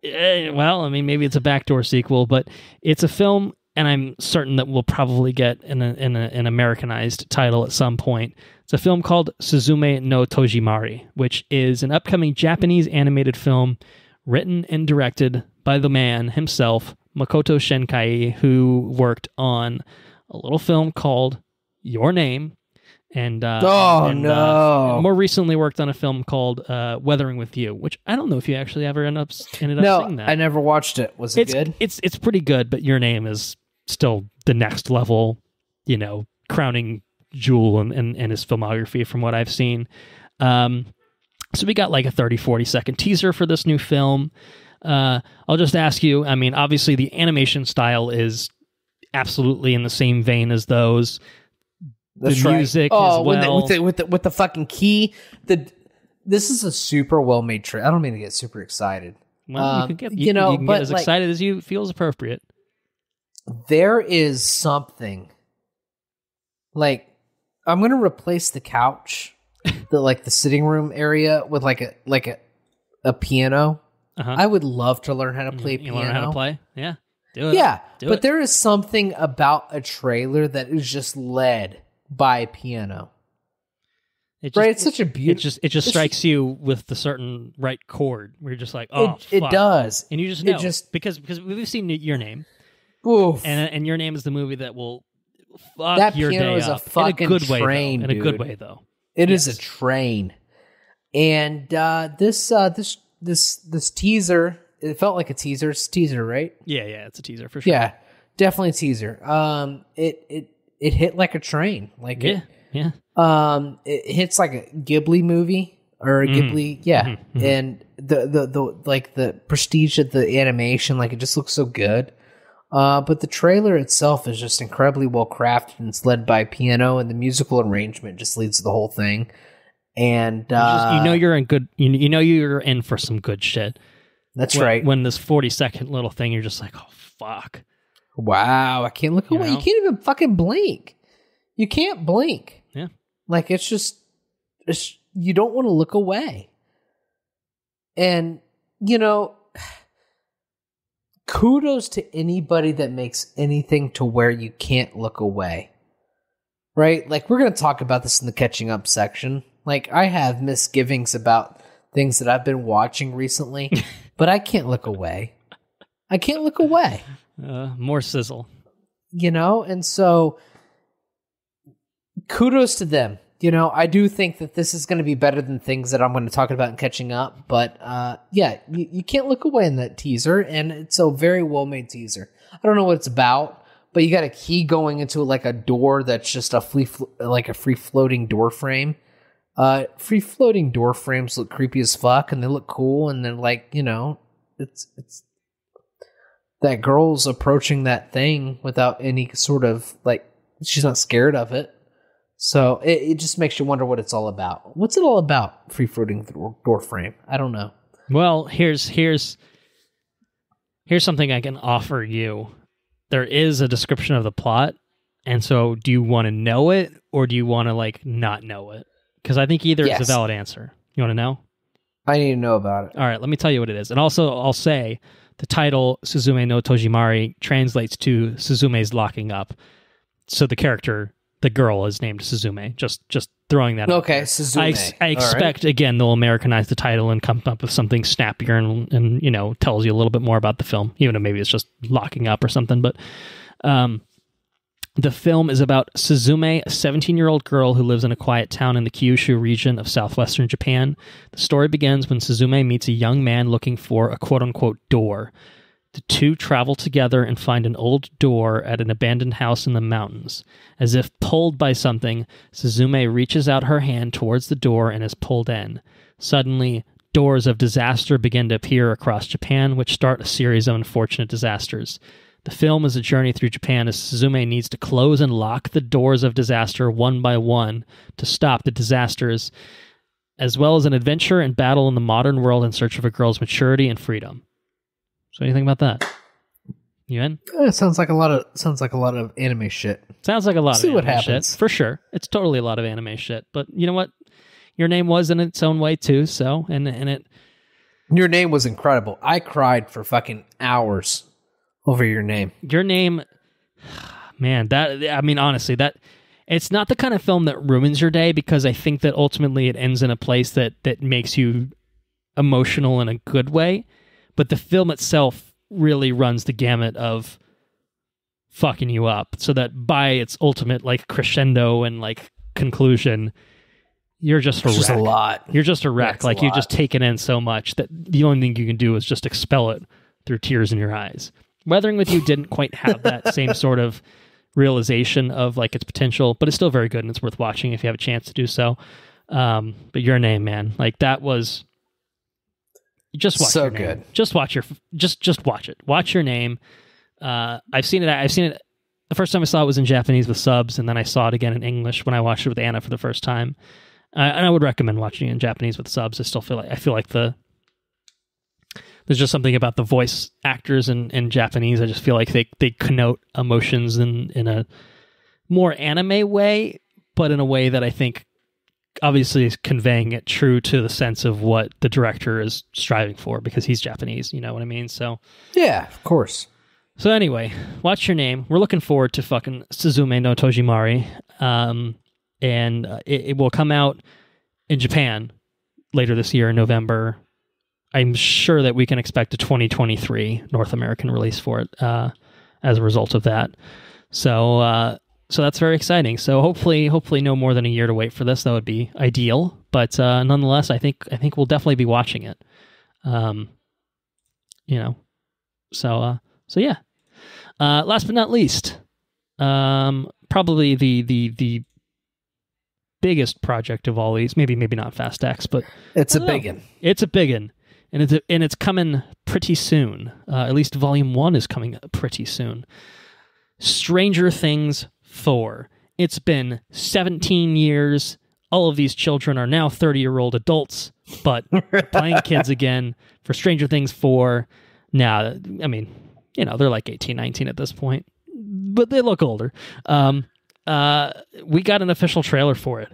[SPEAKER 1] Well, I mean, maybe it's a backdoor sequel, but it's a film, and I'm certain that we'll probably get an Americanized title at some point. It's a film called Suzume no Tojimari, which is an upcoming Japanese animated film written and directed by the man himself, Makoto Shinkai, who worked on a little film called Your Name, and more recently worked on a film called Weathering with You, which I don't know if you actually ever ended up seeing that.
[SPEAKER 2] No, I never watched it. Was it good?
[SPEAKER 1] It's pretty good, but Your Name is still the next level, crowning jewel in his filmography from what I've seen. So we got like a 30-40 second teaser for this new film. I'll just ask you, I mean, obviously the animation style is absolutely in the same vein as those.
[SPEAKER 2] That's
[SPEAKER 1] the music
[SPEAKER 2] right.
[SPEAKER 1] as well.
[SPEAKER 2] With the fucking key. This is a super well-made trailer. I don't mean to get super excited.
[SPEAKER 1] Well, you can get as excited as you feels appropriate.
[SPEAKER 2] There is something like, I'm going to replace the couch, the sitting room area with like a piano.
[SPEAKER 1] Uh-huh.
[SPEAKER 2] I would love to learn how to play piano.
[SPEAKER 1] Learn how to play? Yeah. Do it.
[SPEAKER 2] Yeah.
[SPEAKER 1] Do
[SPEAKER 2] but
[SPEAKER 1] it.
[SPEAKER 2] there is something about a trailer that is just led by piano. It's such a beautiful...
[SPEAKER 1] It just strikes you with the certain right chord where you're just like, oh,
[SPEAKER 2] it does.
[SPEAKER 1] And you just know. Because we've seen Your Name.
[SPEAKER 2] Oof.
[SPEAKER 1] And Your Name is the movie that will fuck
[SPEAKER 2] that
[SPEAKER 1] your
[SPEAKER 2] piano
[SPEAKER 1] day
[SPEAKER 2] is
[SPEAKER 1] up.
[SPEAKER 2] a fucking
[SPEAKER 1] train,
[SPEAKER 2] dude.
[SPEAKER 1] In a good way, though.
[SPEAKER 2] It is a train. And this teaser, it felt like a teaser. It's a teaser, right?
[SPEAKER 1] Yeah, it's a teaser for sure.
[SPEAKER 2] Yeah, definitely a teaser. It hit like a train. Like
[SPEAKER 1] yeah.
[SPEAKER 2] It hits like a Ghibli movie or a Ghibli, and the prestige of the animation, like it just looks so good. But the trailer itself is just incredibly well crafted, and it's led by piano, and the musical arrangement just leads to the whole thing. And
[SPEAKER 1] you're in good. You know you're in for some good shit.
[SPEAKER 2] That's right.
[SPEAKER 1] When this 40-second little thing, you're just like, oh fuck!
[SPEAKER 2] Wow, I can't look away. You can't even fucking blink. You can't blink.
[SPEAKER 1] Yeah,
[SPEAKER 2] like it's you don't want to look away. And kudos to anybody that makes anything to where you can't look away. Right? Like, we're going to talk about this in the catching up section. Like, I have misgivings about things that I've been watching recently, but I can't look away. I can't look away.
[SPEAKER 1] More sizzle.
[SPEAKER 2] And so kudos to them. I do think that this is going to be better than things that I'm going to talk about in catching up. But you can't look away in that teaser, and it's a very well-made teaser. I don't know what it's about, but you got a key going into like a door that's just a free-floating door frame. Free-floating door frames look creepy as fuck, and they look cool, and they're like, it's that girl's approaching that thing without any sort of, like, she's not scared of it. So it just makes you wonder what it's all about. What's it all about, free-floating door frame? I don't know.
[SPEAKER 1] Well, here's something I can offer you. There is a description of the plot, and so do you want to know it, or do you want to, like, not know it? Because I think either is a valid answer. You want to know?
[SPEAKER 2] I need to know about it.
[SPEAKER 1] All right, let me tell you what it is. And also, I'll say the title, Suzume no Tojimari, translates to Suzume's locking up. So the girl is named Suzume. Just throwing that out.
[SPEAKER 2] Okay, Suzume.
[SPEAKER 1] I expect, again, they'll Americanize the title and come up with something snappier and tells you a little bit more about the film, even though maybe it's just locking up or something. But the film is about Suzume, a 17-year-old girl who lives in a quiet town in the Kyushu region of southwestern Japan. The story begins when Suzume meets a young man looking for a quote-unquote door. The two travel together and find an old door at an abandoned house in the mountains. As if pulled by something, Suzume reaches out her hand towards the door and is pulled in. Suddenly, doors of disaster begin to appear across Japan, which start a series of unfortunate disasters. The film is a journey through Japan as Suzume needs to close and lock the doors of disaster one by one to stop the disasters, as well as an adventure and battle in the modern world in search of a girl's maturity and freedom. So anything about that? You in?
[SPEAKER 2] It sounds like a lot of anime shit.
[SPEAKER 1] Sounds like a lot
[SPEAKER 2] See
[SPEAKER 1] of
[SPEAKER 2] what
[SPEAKER 1] anime
[SPEAKER 2] happens.
[SPEAKER 1] shit. For sure. It's totally a lot of anime shit. But you know what? Your Name was in its own way too, so and it
[SPEAKER 2] Your Name was incredible. I cried for fucking hours over Your Name.
[SPEAKER 1] Your Name, man, honestly, that it's not the kind of film that ruins your day, because I think that ultimately it ends in a place that makes you emotional in a good way. But the film itself really runs the gamut of fucking you up, so that by its ultimate like crescendo and like conclusion, you're just a wreck.
[SPEAKER 2] Just a lot.
[SPEAKER 1] You're just a wreck.
[SPEAKER 2] That's
[SPEAKER 1] like you've just taken in so much that the only thing you can do is just expel it through tears in your eyes. Weathering with You didn't quite have that same sort of realization of like its potential, but it's still very good and it's worth watching if you have a chance to do so. But Your Name, man, like that was just watch.
[SPEAKER 2] So
[SPEAKER 1] Your Name.
[SPEAKER 2] good.
[SPEAKER 1] Just watch just watch it. Watch Your Name. I've seen it. The first time I saw it was in Japanese with subs, and then I saw it again in English when I watched it with Anna for the first time. And I would recommend watching it in Japanese with subs. I feel like there's just something about the voice actors in Japanese. I just feel like they connote emotions in a more anime way, but in a way that I think obviously is conveying it true to the sense of what the director is striving for, because he's Japanese. You know what I mean? So
[SPEAKER 2] yeah, of course.
[SPEAKER 1] So anyway, watch Your Name. We're looking forward to fucking Suzume no Tojimari. And it will come out in Japan later this year in November. I'm sure that we can expect a 2023 North American release for it as a result of that. So that's very exciting. So hopefully no more than a year to wait for this. That would be ideal. But nonetheless, I think we'll definitely be watching it. So yeah. Last but not least, probably the biggest project of all these, maybe not Fast X, but
[SPEAKER 2] it's a big one.
[SPEAKER 1] It's a big one, and it's coming pretty soon. At least Volume 1 is coming pretty soon. Stranger Things 4. It's been 17 years. All of these children are now 30-year-old adults, but playing kids again for Stranger Things 4. Now, I mean, they're like 18, 19 at this point, but they look older. We got an official trailer for it,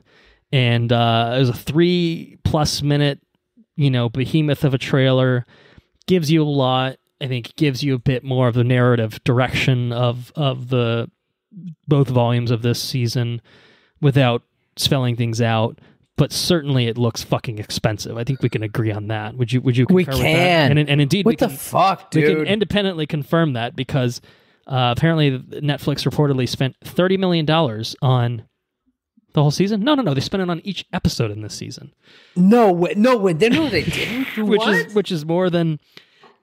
[SPEAKER 1] and it was a 3+ minute, behemoth of a trailer. Gives you a lot. I think gives you a bit more of the narrative direction of the both volumes of this season without spelling things out. But certainly it looks fucking expensive. I think we can agree on that. Would you concur
[SPEAKER 2] we
[SPEAKER 1] with
[SPEAKER 2] can.
[SPEAKER 1] that? And indeed,
[SPEAKER 2] what the fuck, dude?
[SPEAKER 1] We can independently confirm that because apparently Netflix reportedly spent $30 million on the whole season. No, they spent it on each episode in this season.
[SPEAKER 2] No way, they didn't.
[SPEAKER 1] which is more than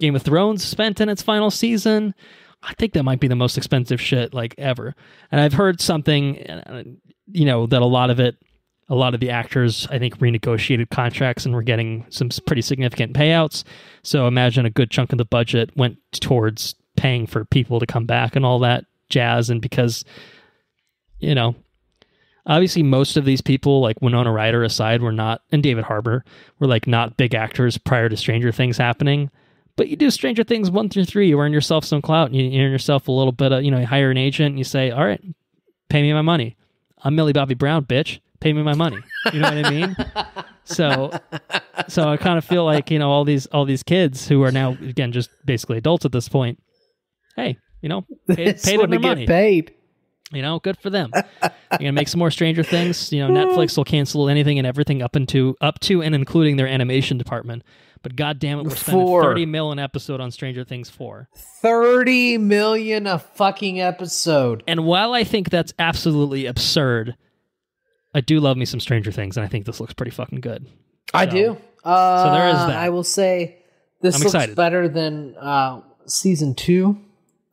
[SPEAKER 1] Game of Thrones spent in its final season. I think that might be the most expensive shit like ever. And I've heard something, that a lot of the actors, I think, renegotiated contracts and were getting some pretty significant payouts. So imagine a good chunk of the budget went towards paying for people to come back and all that jazz. And because, obviously most of these people, like Winona Ryder aside, and David Harbour, were like not big actors prior to Stranger Things happening. But you do Stranger Things 1 through 3, you earn yourself some clout, and you earn yourself a little bit of, you hire an agent, and you say, all right, pay me my money. I'm Millie Bobby Brown, bitch. Pay me my money. You know what I mean? So I kind of feel like, all these kids who are now, again, just basically adults at this point, hey, pay them their money.
[SPEAKER 2] Paid.
[SPEAKER 1] Good for them. You're gonna make some more Stranger Things. Netflix will cancel anything and everything up to and including their animation department. But God damn it, we're spending $30 million an episode on Stranger Things 4.
[SPEAKER 2] $30 million a fucking episode.
[SPEAKER 1] And while I think that's absolutely absurd, I do love me some Stranger Things, and I think this looks pretty fucking good.
[SPEAKER 2] I do.
[SPEAKER 1] So there is that.
[SPEAKER 2] I will say this looks
[SPEAKER 1] excited.
[SPEAKER 2] Better than season 2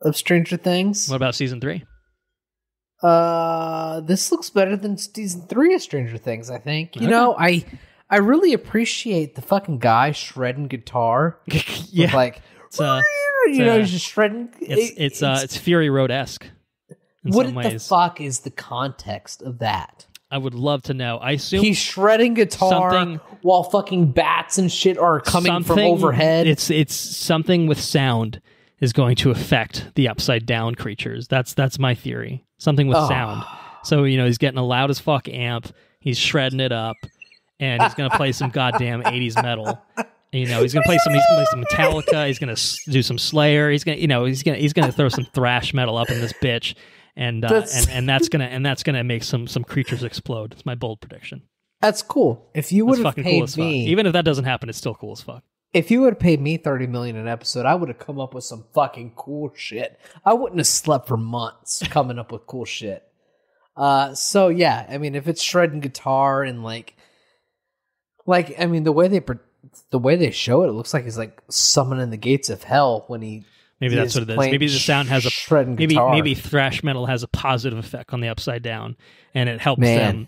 [SPEAKER 2] of Stranger Things.
[SPEAKER 1] What about season 3?
[SPEAKER 2] This looks better than season 3 of Stranger Things, I think. Okay. I really appreciate the fucking guy shredding guitar.
[SPEAKER 1] Yeah.
[SPEAKER 2] Like, he's just shredding.
[SPEAKER 1] It's Fury Road-esque in some ways.
[SPEAKER 2] What the fuck is the context of that?
[SPEAKER 1] I would love to know. I assume
[SPEAKER 2] he's shredding guitar while fucking bats and shit are coming from overhead.
[SPEAKER 1] It's something with sound is going to affect the upside down creatures. That's my theory. Something with sound. So he's getting a loud as fuck amp. He's shredding it up, and he's gonna play some goddamn 80s metal. He's gonna play some Metallica. He's gonna do some Slayer. He's gonna throw some thrash metal up in this bitch. And that's gonna make some creatures explode. It's my bold prediction.
[SPEAKER 2] That's cool. If you would have paid me,
[SPEAKER 1] even if that doesn't happen, it's still cool as fuck.
[SPEAKER 2] If you would have paid me $30 million an episode, I would have come up with some fucking cool shit. I wouldn't have slept for months coming up with cool shit. So yeah, I mean, if it's shredding guitar and like I mean, the way they show it, it looks like he's like summoning the gates of hell when he.
[SPEAKER 1] Maybe that's what it is. Maybe the sound has maybe thrash metal has a positive effect on the upside down, and it helps them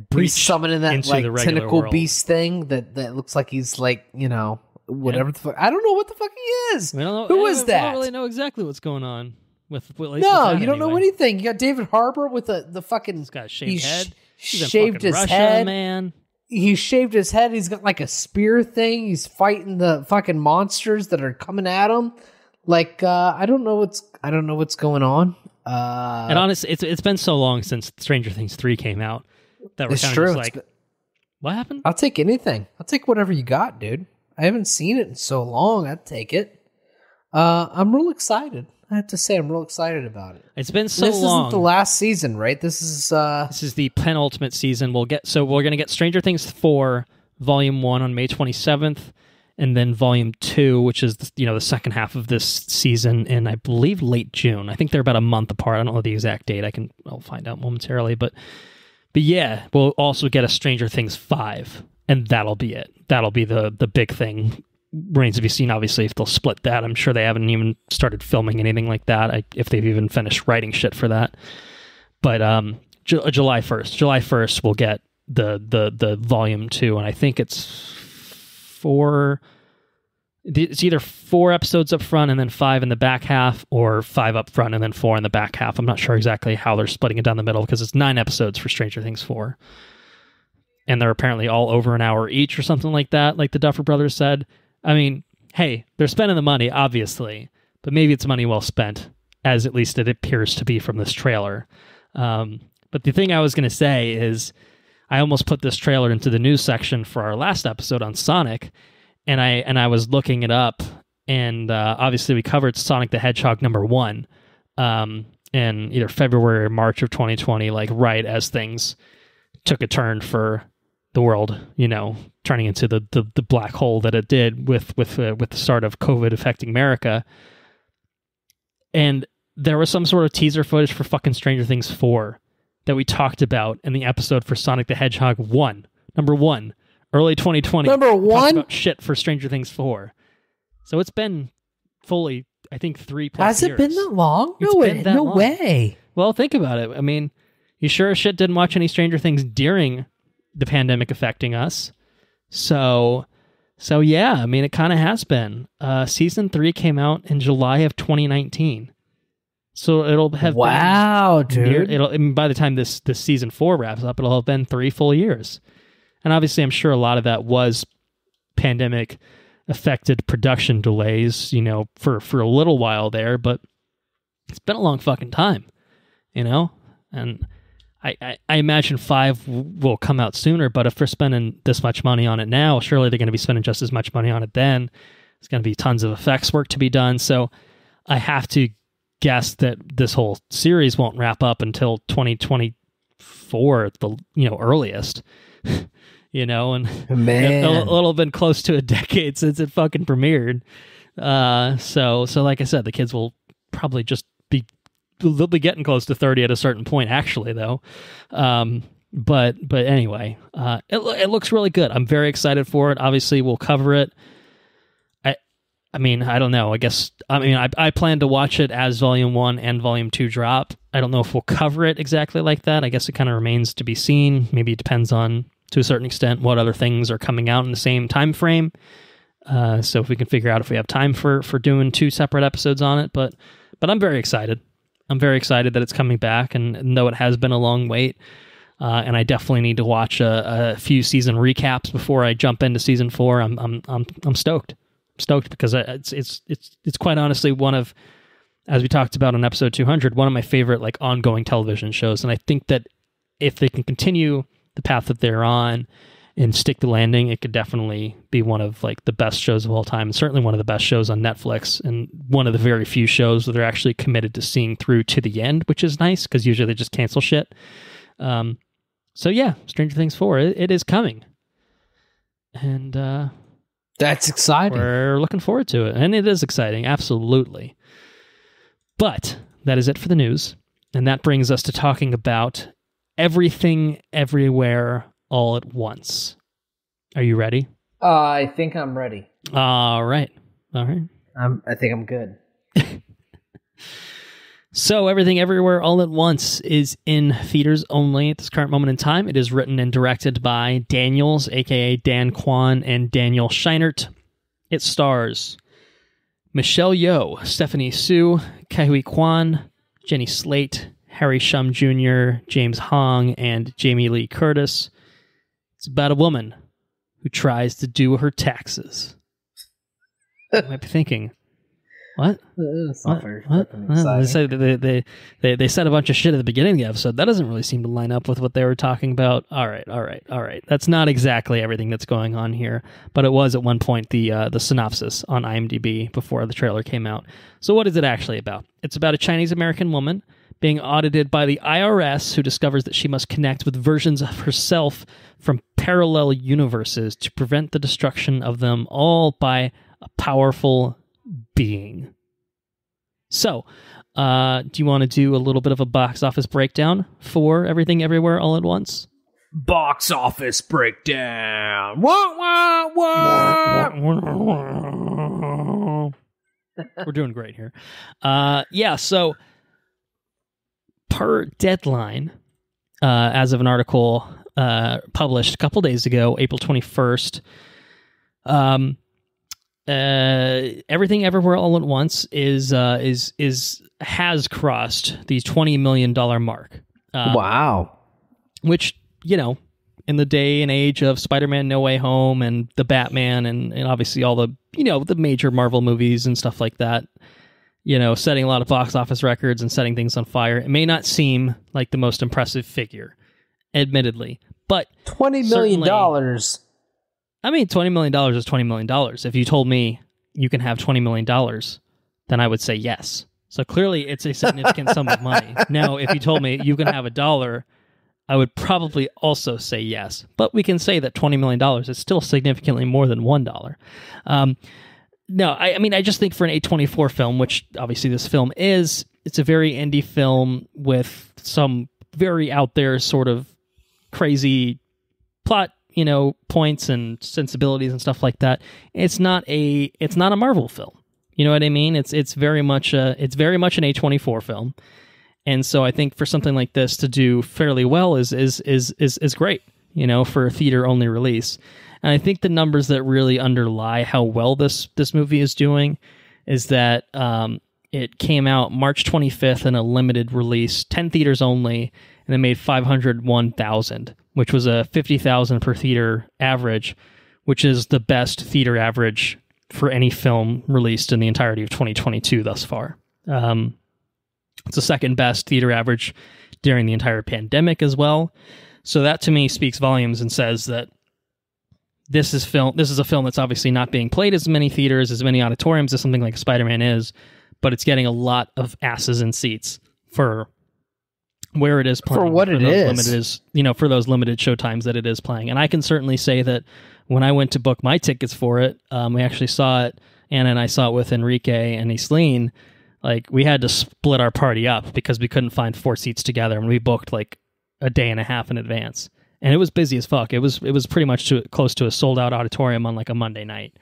[SPEAKER 1] breach
[SPEAKER 2] he's summoning that
[SPEAKER 1] into
[SPEAKER 2] like
[SPEAKER 1] the regular
[SPEAKER 2] tentacle
[SPEAKER 1] world.
[SPEAKER 2] Beast thing that looks like he's like whatever the fuck. I don't know what the fuck he is.
[SPEAKER 1] We don't know,
[SPEAKER 2] Who is that?
[SPEAKER 1] We don't really know exactly what's going on with
[SPEAKER 2] No, you don't know anything. You got David Harbour with the fucking.
[SPEAKER 1] He's got a shaved head.
[SPEAKER 2] He's shaved his
[SPEAKER 1] Russia,
[SPEAKER 2] head,
[SPEAKER 1] man.
[SPEAKER 2] He shaved his head. He's got like a spear thing. He's fighting the fucking monsters that are coming at him. Like I don't know what's going on.
[SPEAKER 1] And honestly, it's been so long since Stranger Things 3 came out that we're kind of just like, what happened?
[SPEAKER 2] I'll take anything. I'll take whatever you got, dude. I haven't seen it in so long. I'd take it. I'm real excited. I have to say, I'm real excited about it.
[SPEAKER 1] It's been so
[SPEAKER 2] long.
[SPEAKER 1] This
[SPEAKER 2] isn't the last season, right? This is
[SPEAKER 1] the penultimate season. We're going to get Stranger Things 4 Volume 1 on May 27th. And then Volume 2, which is the second half of this season, in I believe late June. I think they're about a month apart. I don't know the exact date. I'll find out momentarily. But yeah, we'll also get a Stranger Things 5, and that'll be it. That'll be the big thing. Remains to be seen, obviously, if they'll split that. I'm sure they haven't even started filming anything like that. If they've even finished writing shit for that. But July 1st, we'll get the Volume 2, and I think it's it's either 4 episodes up front and then 5 in the back half, or 5 up front and then 4 in the back half. I'm not sure exactly how they're splitting it down the middle, because it's 9 episodes for Stranger Things 4. And they're apparently all over an hour each or something like that, like the Duffer Brothers said. I mean, hey, they're spending the money, obviously, but maybe it's money well spent, as at least it appears to be from this trailer. But the thing I was going to say is, I almost put this trailer into the news section for our last episode on Sonic, and I was looking it up, and obviously we covered Sonic the Hedgehog #1 in either February or March of 2020, like right as things took a turn for the world, turning into the black hole that it did with the start of COVID affecting America. And there was some sort of teaser footage for fucking Stranger Things 4 that we talked about in the episode for Sonic the Hedgehog #1, early 2020.
[SPEAKER 2] #1?
[SPEAKER 1] About shit for Stranger Things 4. So it's been fully, I think, 3+
[SPEAKER 2] Has
[SPEAKER 1] years.
[SPEAKER 2] it been that long?
[SPEAKER 1] No
[SPEAKER 2] way.
[SPEAKER 1] Well, think about it. I mean, you sure as shit didn't watch any Stranger Things during the pandemic affecting us. So yeah, I mean, it kind of has been. Season 3 came out in July of 2019. So it'll have dude. By the time this season 4 wraps up, it'll have been 3 full years. And obviously, I'm sure a lot of that was pandemic affected production delays, for a little while there, but it's been a long fucking time, and I imagine 5 will come out sooner, but if they're spending this much money on it now, surely they're going to be spending just as much money on it then. There's going to be tons of effects work to be done. So I have to guess that this whole series won't wrap up until 2024 at the earliest. And
[SPEAKER 2] Man.
[SPEAKER 1] it'll have been close to a decade since it fucking premiered. So like I said, the kids will probably they'll be getting close to 30 at a certain point, actually, though. But anyway, it looks really good. I'm very excited for it. Obviously, we'll cover it. I mean, I don't know. I plan to watch it as Volume 1 and Volume 2 drop. I don't know if we'll cover it exactly like that. I guess it kind of remains to be seen. Maybe it depends on, to a certain extent, what other things are coming out in the same time frame. So if we can figure out if we have time for doing 2 separate episodes on it, but I'm very excited. I'm very excited that it's coming back, and though it has been a long wait, and I definitely need to watch a few season recaps before I jump into season 4. I'm stoked. Stoked because it's quite honestly one of, as we talked about on episode 200, one of my favorite like ongoing television shows, and I think that if they can continue the path that they're on and stick the landing, it could definitely be one of like the best shows of all time, and certainly one of the best shows on Netflix, and one of the very few shows that they're actually committed to seeing through to the end, which is nice because usually they just cancel shit. So yeah, Stranger Things 4, it is coming, and
[SPEAKER 2] that's exciting.
[SPEAKER 1] We're looking forward to it, and it is exciting, absolutely. But that is it for the news, and that brings us to talking about Everything Everywhere All at Once. Are you ready?
[SPEAKER 2] I think I'm ready.
[SPEAKER 1] All right.
[SPEAKER 2] I think I'm good.
[SPEAKER 1] So, Everything Everywhere All at Once is in theaters only at this current moment in time. It is written and directed by Daniels, a.k.a. Dan Kwan, and Daniel Scheinert. It stars Michelle Yeoh, Stephanie Su, Ke-Huy Kwan, Jenny Slate, Harry Shum Jr., James Hong, and Jamie Lee Curtis. It's about a woman who tries to do her taxes. You might be thinking, what?
[SPEAKER 2] It's not very
[SPEAKER 1] what?
[SPEAKER 2] exciting.
[SPEAKER 1] They said a bunch of shit at the beginning of the episode. That doesn't really seem to line up with what they were talking about. All right. That's not exactly everything that's going on here, but it was at one point the synopsis on IMDb before the trailer came out. So what is it actually about? It's about a Chinese-American woman being audited by the IRS, who discovers that she must connect with versions of herself from parallel universes to prevent the destruction of them all by a powerful being. So, do you want to do a little bit of a box office breakdown for Everything Everywhere All at Once?
[SPEAKER 2] Box office breakdown. What?
[SPEAKER 1] We're doing great here. So per Deadline, as of an article published a couple days ago, April 21st, Everything Everywhere All at Once has crossed the $20 million mark.
[SPEAKER 2] Wow.
[SPEAKER 1] Which, in the day and age of Spider-Man No Way Home and the Batman and obviously all the, the major Marvel movies and stuff like that, setting a lot of box office records and setting things on fire, it may not seem like the most impressive figure, admittedly, but
[SPEAKER 2] $20 million.
[SPEAKER 1] I mean, $20 million is $20 million. If you told me you can have $20 million, then I would say yes. So clearly it's a significant sum of money. Now, if you told me you can have $1, I would probably also say yes. But we can say that $20 million is still significantly more than $1. No, I just think for an A24 film, which obviously this film is, it's a very indie film with some very out there sort of crazy plot, points and sensibilities and stuff like that. It's not a Marvel film. You know what I mean? It's very much an A24 film. And so I think for something like this to do fairly well is great, for a theater only release. And I think the numbers that really underlie how well this movie is doing is that it came out March 25th in a limited release, 10 theaters only, and it made $501,000, which was a $50,000 per theater average, which is the best theater average for any film released in the entirety of 2022 thus far. It's the second best theater average during the entire pandemic as well. So that to me speaks volumes and says that this is a film that's obviously not being played as many theaters, as many auditoriums as something like Spider-Man is, but it's getting a lot of asses in seats for where it is playing.
[SPEAKER 2] For what it is.
[SPEAKER 1] For those limited showtimes that it is playing. And I can certainly say that when I went to book my tickets for it, we actually saw it, Anna and I saw it with Enrique and Isleen. Like, we had to split our party up because we couldn't find 4 seats together, and we booked like a day and a half in advance. And it was busy as fuck. It was pretty much close to a sold-out auditorium on like a Monday night.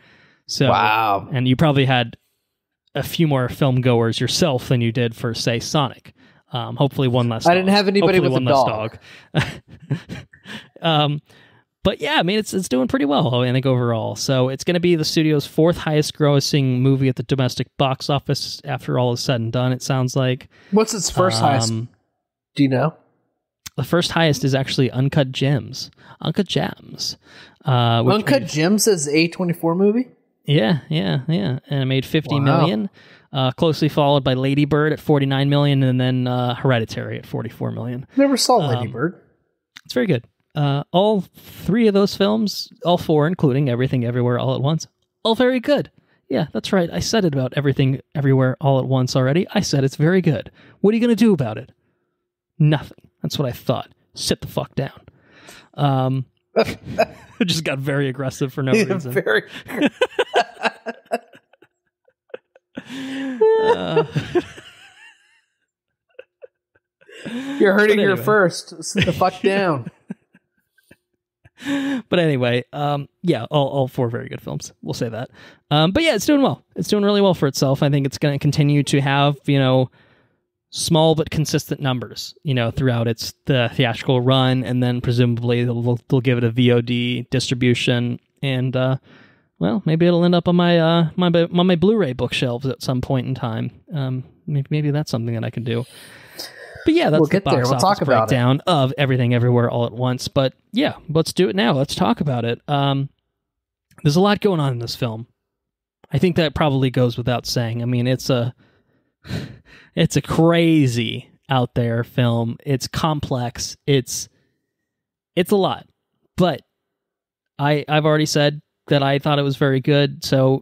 [SPEAKER 1] So,
[SPEAKER 2] wow.
[SPEAKER 1] And you probably had a few more film goers yourself than you did for, say, Sonic. Hopefully one less dog.
[SPEAKER 2] I didn't have anybody with a dog.
[SPEAKER 1] But yeah, I mean, it's doing pretty well, I think, overall. So it's going to be the studio's 4th highest grossing movie at the domestic box office after all is said and done, it sounds like.
[SPEAKER 2] What's its first highest? Do you know?
[SPEAKER 1] The first highest is actually Uncut Gems. Uncut Gems.
[SPEAKER 2] Uncut Gems is a A24 movie?
[SPEAKER 1] Yeah. And it made $50 million. Closely followed by Lady Bird at $49 million, and then Hereditary at $44 million.
[SPEAKER 2] Never saw Lady Bird.
[SPEAKER 1] It's very good. All 3 of those films, all 4, including Everything Everywhere All at Once, all very good. Yeah, that's right. I said it about Everything Everywhere All at Once already. I said it's very good. What are you going to do about it? Nothing. That's what I thought. Sit the fuck down. I just got very aggressive for no reason.
[SPEAKER 2] Very. You're hurting your first. Sit the fuck down.
[SPEAKER 1] But anyway, all 4 very good films. We'll say that. But yeah, it's doing well. It's doing really well for itself. I think it's going to continue to have, small but consistent numbers, throughout the theatrical run, and then presumably they'll give it a VOD distribution, and maybe it'll end up on my my Blu-ray bookshelves at some point in time. Maybe that's something that I can do. But yeah, that's the box office breakdown of Everything Everywhere All at Once. But yeah, let's do it now. Let's talk about it. There's a lot going on in this film. I think that probably goes without saying. I mean, it's a crazy out there film. It's complex. It's a lot. But I've already said that I thought it was very good. So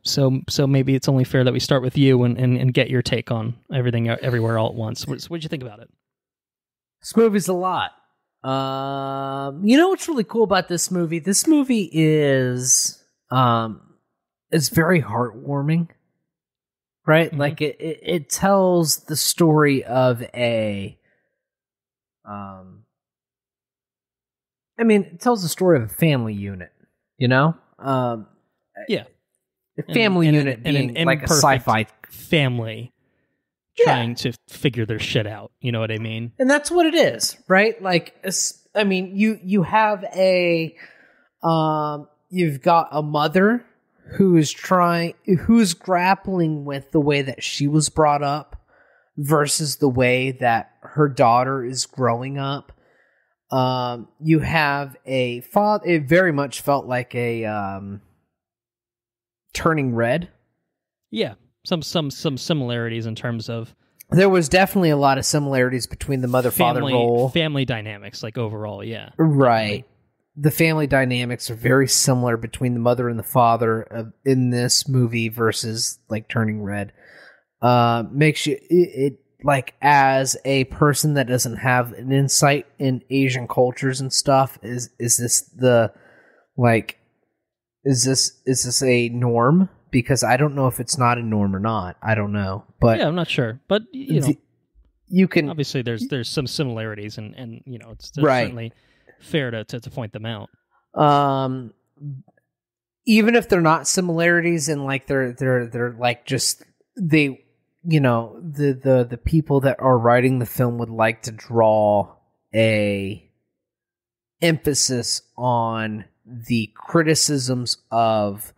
[SPEAKER 1] maybe it's only fair that we start with you and get your take on Everything Everywhere All at Once. What did you think about it?
[SPEAKER 2] This movie's a lot. You know what's really cool about this movie? This movie is very heartwarming, right? Mm-hmm. Like it tells the story of it tells the story of a family unit, yeah,
[SPEAKER 1] a
[SPEAKER 2] family unit being
[SPEAKER 1] an
[SPEAKER 2] like a sci-fi
[SPEAKER 1] family trying to figure their shit out. You know what I mean? And
[SPEAKER 2] that's what it is, right? Like, you have you've got a mother who's grappling with the way that she was brought up versus the way that her daughter is growing up. You have a father. It very much felt like a Turning Red.
[SPEAKER 1] Yeah. Some similarities in terms of...
[SPEAKER 2] There was definitely a lot of similarities between the mother-father role.
[SPEAKER 1] Family dynamics, like overall, yeah.
[SPEAKER 2] Right. The family dynamics are very similar between the mother and the father in this movie versus, like, Turning Red. Makes you... It like, as a person that doesn't have an insight in Asian cultures and stuff, is this a norm? Because I don't know if it's not a norm or not. I don't know, but
[SPEAKER 1] yeah, I'm not sure. But
[SPEAKER 2] you can
[SPEAKER 1] obviously there's some similarities, and it's
[SPEAKER 2] right.
[SPEAKER 1] Certainly fair to point them out.
[SPEAKER 2] Even if they're not similarities, and like they're like just the people that are writing the film would like to draw a emphasis on the criticisms of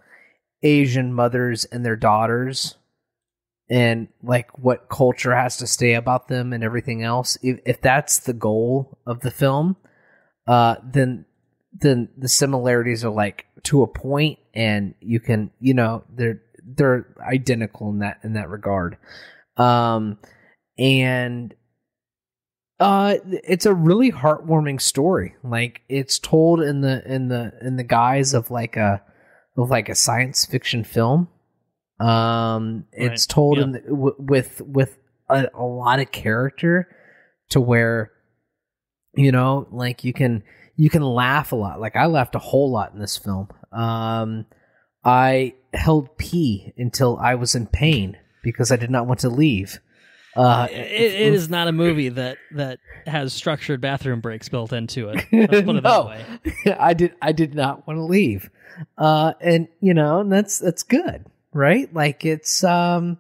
[SPEAKER 2] Asian mothers and their daughters, and like what culture has to say about them and everything else. If that's the goal of the film, then the similarities are like to a point, and you can they're identical in that regard. And it's a really heartwarming story. Like, it's told in the guise of like a science fiction film. It's told with a lot of character, to where like you can laugh a lot. Like, I laughed a whole lot in this film. I held pee until I was in pain because I did not want to leave.
[SPEAKER 1] It is not a movie that has structured bathroom breaks built into it. Let's put it that way.
[SPEAKER 2] I did not want to leave. And that's good, right? Like, it's a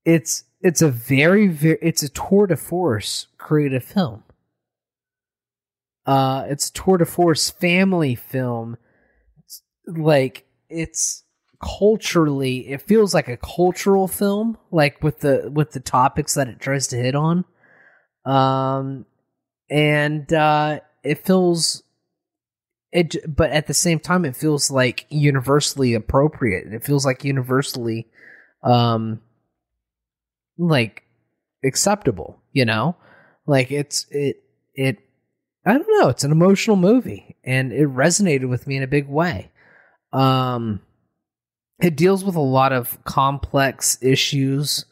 [SPEAKER 2] very, very, it's a tour de force creative film. It's a tour de force family film. Like, it's culturally, it feels like a cultural film, like with the topics that it tries to hit on. It feels it, but at the same time, it feels like universally appropriate. It feels like universally, like acceptable. You know, like it. I don't know. It's an emotional movie, and it resonated with me in a big way. It deals with a lot of complex issues,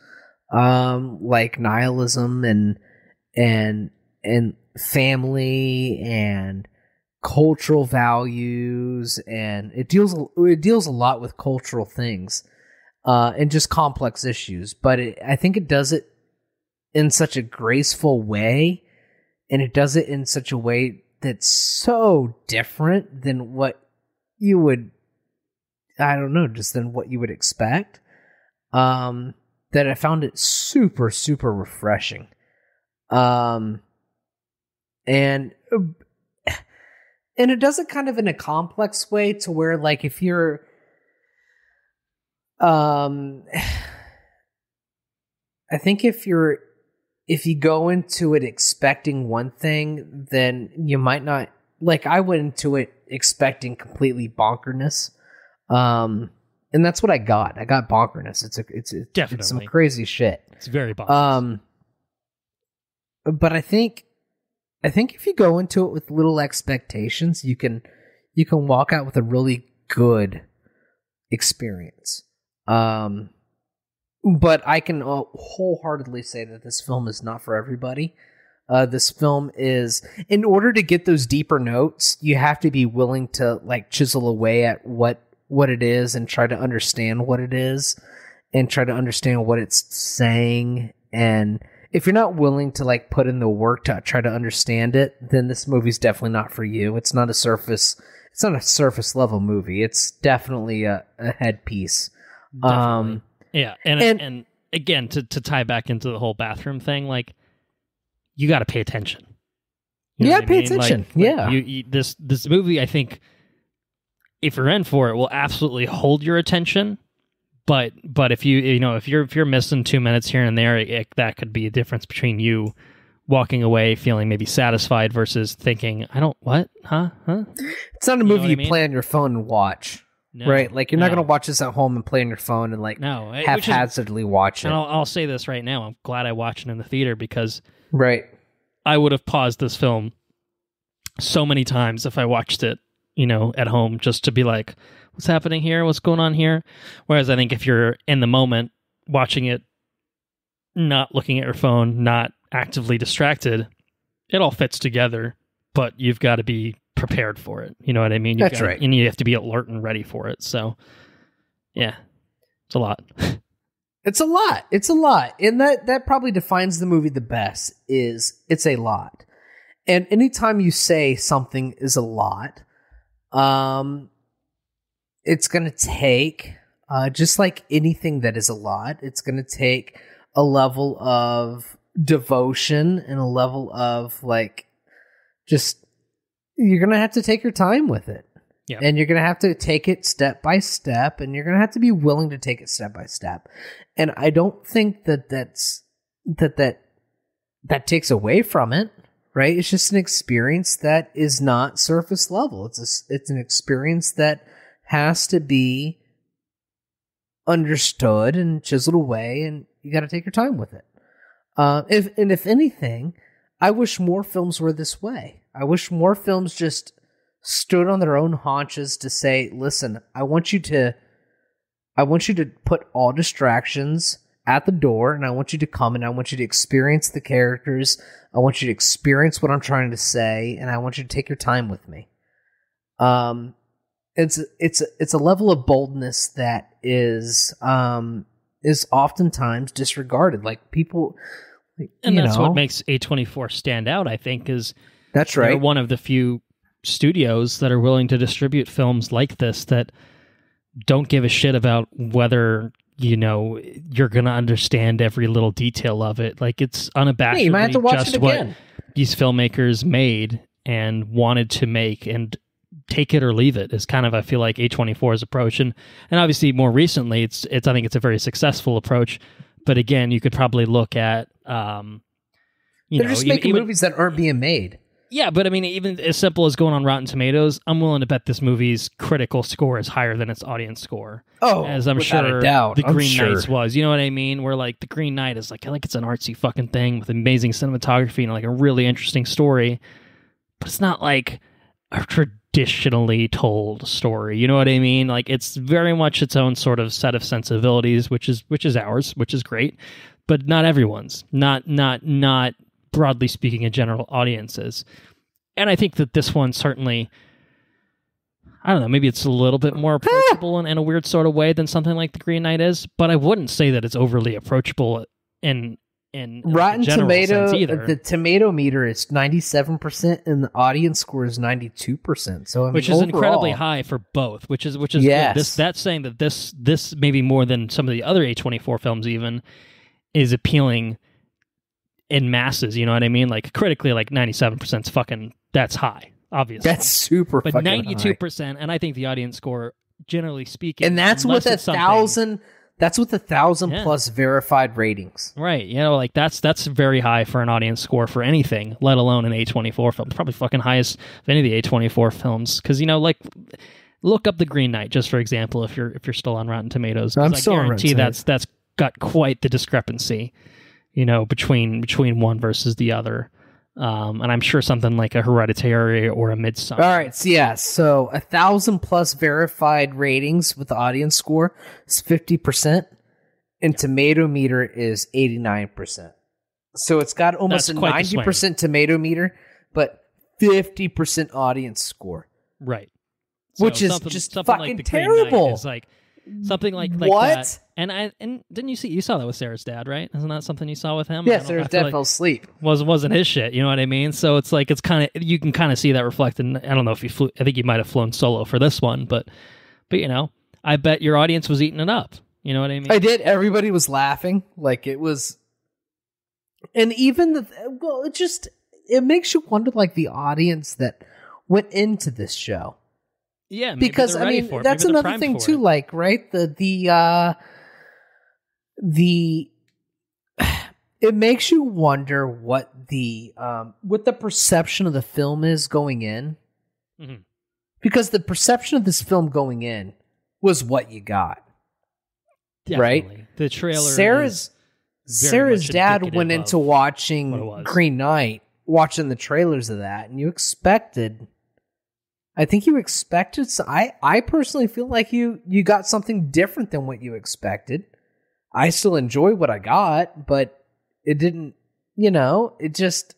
[SPEAKER 2] like nihilism and family and cultural values, and it deals a lot with cultural things, and just complex issues. But I think it does it in such a graceful way, and it does it in such a way that's so different than what you would, I don't know, just than what you would expect, that I found it super, super refreshing. And it does it kind of in a complex way to where, like, if you're, I think if you go into it expecting one thing, then you might not, like, I went into it expecting completely bonkerness. And that's what I got. I got bonkerness. It's some crazy shit.
[SPEAKER 1] It's very bonkers.
[SPEAKER 2] But I think if you go into it with little expectations, you can walk out with a really good experience. But I can wholeheartedly say that this film is not for everybody. This film is, in order to get those deeper notes, you have to be willing to, like, chisel away at what it is and try to understand what it is and try to understand what it's saying. And if you're not willing to, like, put in the work to try to understand it, then this movie's definitely not for you. It's not a surface level movie. It's definitely a headpiece.
[SPEAKER 1] Definitely. Yeah. And again, to tie back into the whole bathroom thing, like, you got to pay attention. You know
[SPEAKER 2] pay attention.
[SPEAKER 1] Like, this movie, I think, if you're in for it, will absolutely hold your attention. But if you're missing 2 minutes here and there, that could be a difference between you walking away feeling maybe satisfied versus thinking, what? Huh?
[SPEAKER 2] It's not a movie you play on your phone and watch. No, right? Like, you're not going to watch this at home and play on your phone and, like, haphazardly watch it.
[SPEAKER 1] And I'll say this right now. I'm glad I watched it in the theater, because
[SPEAKER 2] right,
[SPEAKER 1] I would have paused this film so many times if I watched it, at home, just to be like, what's happening here? What's going on here? Whereas I think if you're in the moment watching it, not looking at your phone, not actively distracted, it all fits together, but you've got to be prepared for it. You know what I mean?
[SPEAKER 2] That's right.
[SPEAKER 1] And you have to be alert and ready for it. So, yeah, it's a lot.
[SPEAKER 2] It's a lot. It's a lot. And that probably defines the movie the best, is it's a lot. And anytime you say something is a lot, it's going to take, just like anything that is a lot, it's going to take a level of devotion and a level of, like, just, you're going to have to take your time with it.
[SPEAKER 1] Yeah.
[SPEAKER 2] And you're going to have to take it step by step, and you're going to have to be willing to take it step by step. And I don't think that takes away from it, right? It's just an experience that is not surface level. It's an experience that has to be understood and chiseled away, and you got to take your time with it. If anything, I wish more films were this way. I wish more films just stood on their own haunches to say, listen, I want you to put all distractions at the door, and I want you to come and I want you to experience the characters. I want you to experience what I'm trying to say, and I want you to take your time with me. It's a level of boldness that is oftentimes disregarded. Like, people,
[SPEAKER 1] and that's what makes A24 stand out, I think, is
[SPEAKER 2] that's right.
[SPEAKER 1] They're one of the few studios that are willing to distribute films like this that don't give a shit about whether, you're going to understand every little detail of it. Like, it's unabashedly
[SPEAKER 2] you might have to watch
[SPEAKER 1] just
[SPEAKER 2] it again.
[SPEAKER 1] What these filmmakers made, and wanted to make, and take it or leave it is kind of, I feel like, A24's approach. And obviously more recently, it's I think it's a very successful approach. But again, you could probably look at,
[SPEAKER 2] they're just making movies that aren't being made.
[SPEAKER 1] Yeah, but I mean, even as simple as going on Rotten Tomatoes, I'm willing to bet this movie's critical score is higher than its audience score.
[SPEAKER 2] Oh,
[SPEAKER 1] as I'm sure the Green Knight's was. You know what I mean? Where like the Green Knight is like it's an artsy fucking thing with amazing cinematography and like a really interesting story, but it's not like a traditionally told story. You know what I mean? Like it's very much its own sort of set of sensibilities, which is ours, which is great, but not everyone's. Not broadly speaking, in general audiences. And I think that this one certainly, I don't know, maybe it's a little bit more approachable in a weird sort of way than something like The Green Knight is, but I wouldn't say that it's overly approachable in
[SPEAKER 2] Rotten Tomato
[SPEAKER 1] sense either.
[SPEAKER 2] The tomato meter is 97% and the audience score is 92%. So I mean,
[SPEAKER 1] which is
[SPEAKER 2] overall,
[SPEAKER 1] incredibly high for both, which is
[SPEAKER 2] yes.
[SPEAKER 1] good. That's saying that this maybe more than some of the other A24 films even is appealing in masses, you know what I mean? Like critically, like 97% is fucking, that's high, obviously.
[SPEAKER 2] That's super
[SPEAKER 1] but
[SPEAKER 2] fucking
[SPEAKER 1] 92%,
[SPEAKER 2] high.
[SPEAKER 1] And I think the audience score, generally speaking,
[SPEAKER 2] and that's with 1,000. That's with 1,000 plus verified ratings.
[SPEAKER 1] Right. You know, like that's very high for an audience score for anything, let alone an A24 film. Probably fucking highest of any of the A24 films. Because, you know, like, look up The Green Knight, just for example, if you're still on Rotten Tomatoes.
[SPEAKER 2] I'm still on Rotten Tomatoes.
[SPEAKER 1] That's got quite the discrepancy, you know, between one versus the other. And I'm sure something like a Hereditary or a Midsommar.
[SPEAKER 2] All right, so 1,000 plus verified ratings with the audience score is 50%, and tomato meter is 89%. So it's got almost a 90% tomato meter, but 50% audience score.
[SPEAKER 1] Right.
[SPEAKER 2] Which is just fucking like terrible.
[SPEAKER 1] Is like something like
[SPEAKER 2] what?
[SPEAKER 1] That. And didn't you saw that with Sarah's dad, right? Isn't that something you saw with him?
[SPEAKER 2] Yeah, Sarah's dad fell asleep.
[SPEAKER 1] Wasn't his shit, you know what I mean? So it's like, it's kind of, you can kind of see that reflected. I don't know if you flew, I think you might have flown solo for this one, but you know, I bet your audience was eating it up. You know what I mean?
[SPEAKER 2] I did. Everybody was laughing. Like it was, and even it makes you wonder, like the audience that went into this show.
[SPEAKER 1] Yeah,
[SPEAKER 2] because I mean that's another thing too. Like, right, it makes you wonder what the perception of the film is going in, because the perception of this film going in was what you got.
[SPEAKER 1] Definitely.
[SPEAKER 2] Right?
[SPEAKER 1] The trailer.
[SPEAKER 2] Sarah's dad went into watching Green Knight, watching the trailers of that, and you expected. I think you expected. So I personally feel like you got something different than what you expected. I still enjoy what I got, but it didn't. You know, it just.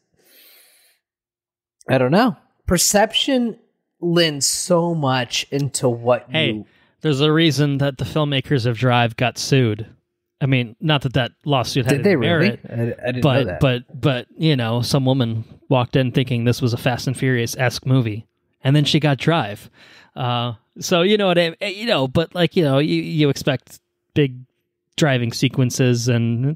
[SPEAKER 2] I don't know. Perception lends so much into what.
[SPEAKER 1] Hey, there's a reason that the filmmakers of Drive got sued. I mean, not that lawsuit had any merit,
[SPEAKER 2] really? I didn't know that.
[SPEAKER 1] But you know, some woman walked in thinking this was a Fast and Furious-esque movie. And then she got Drive. So, you know what I mean? You know, but like, you know, you expect big driving sequences, and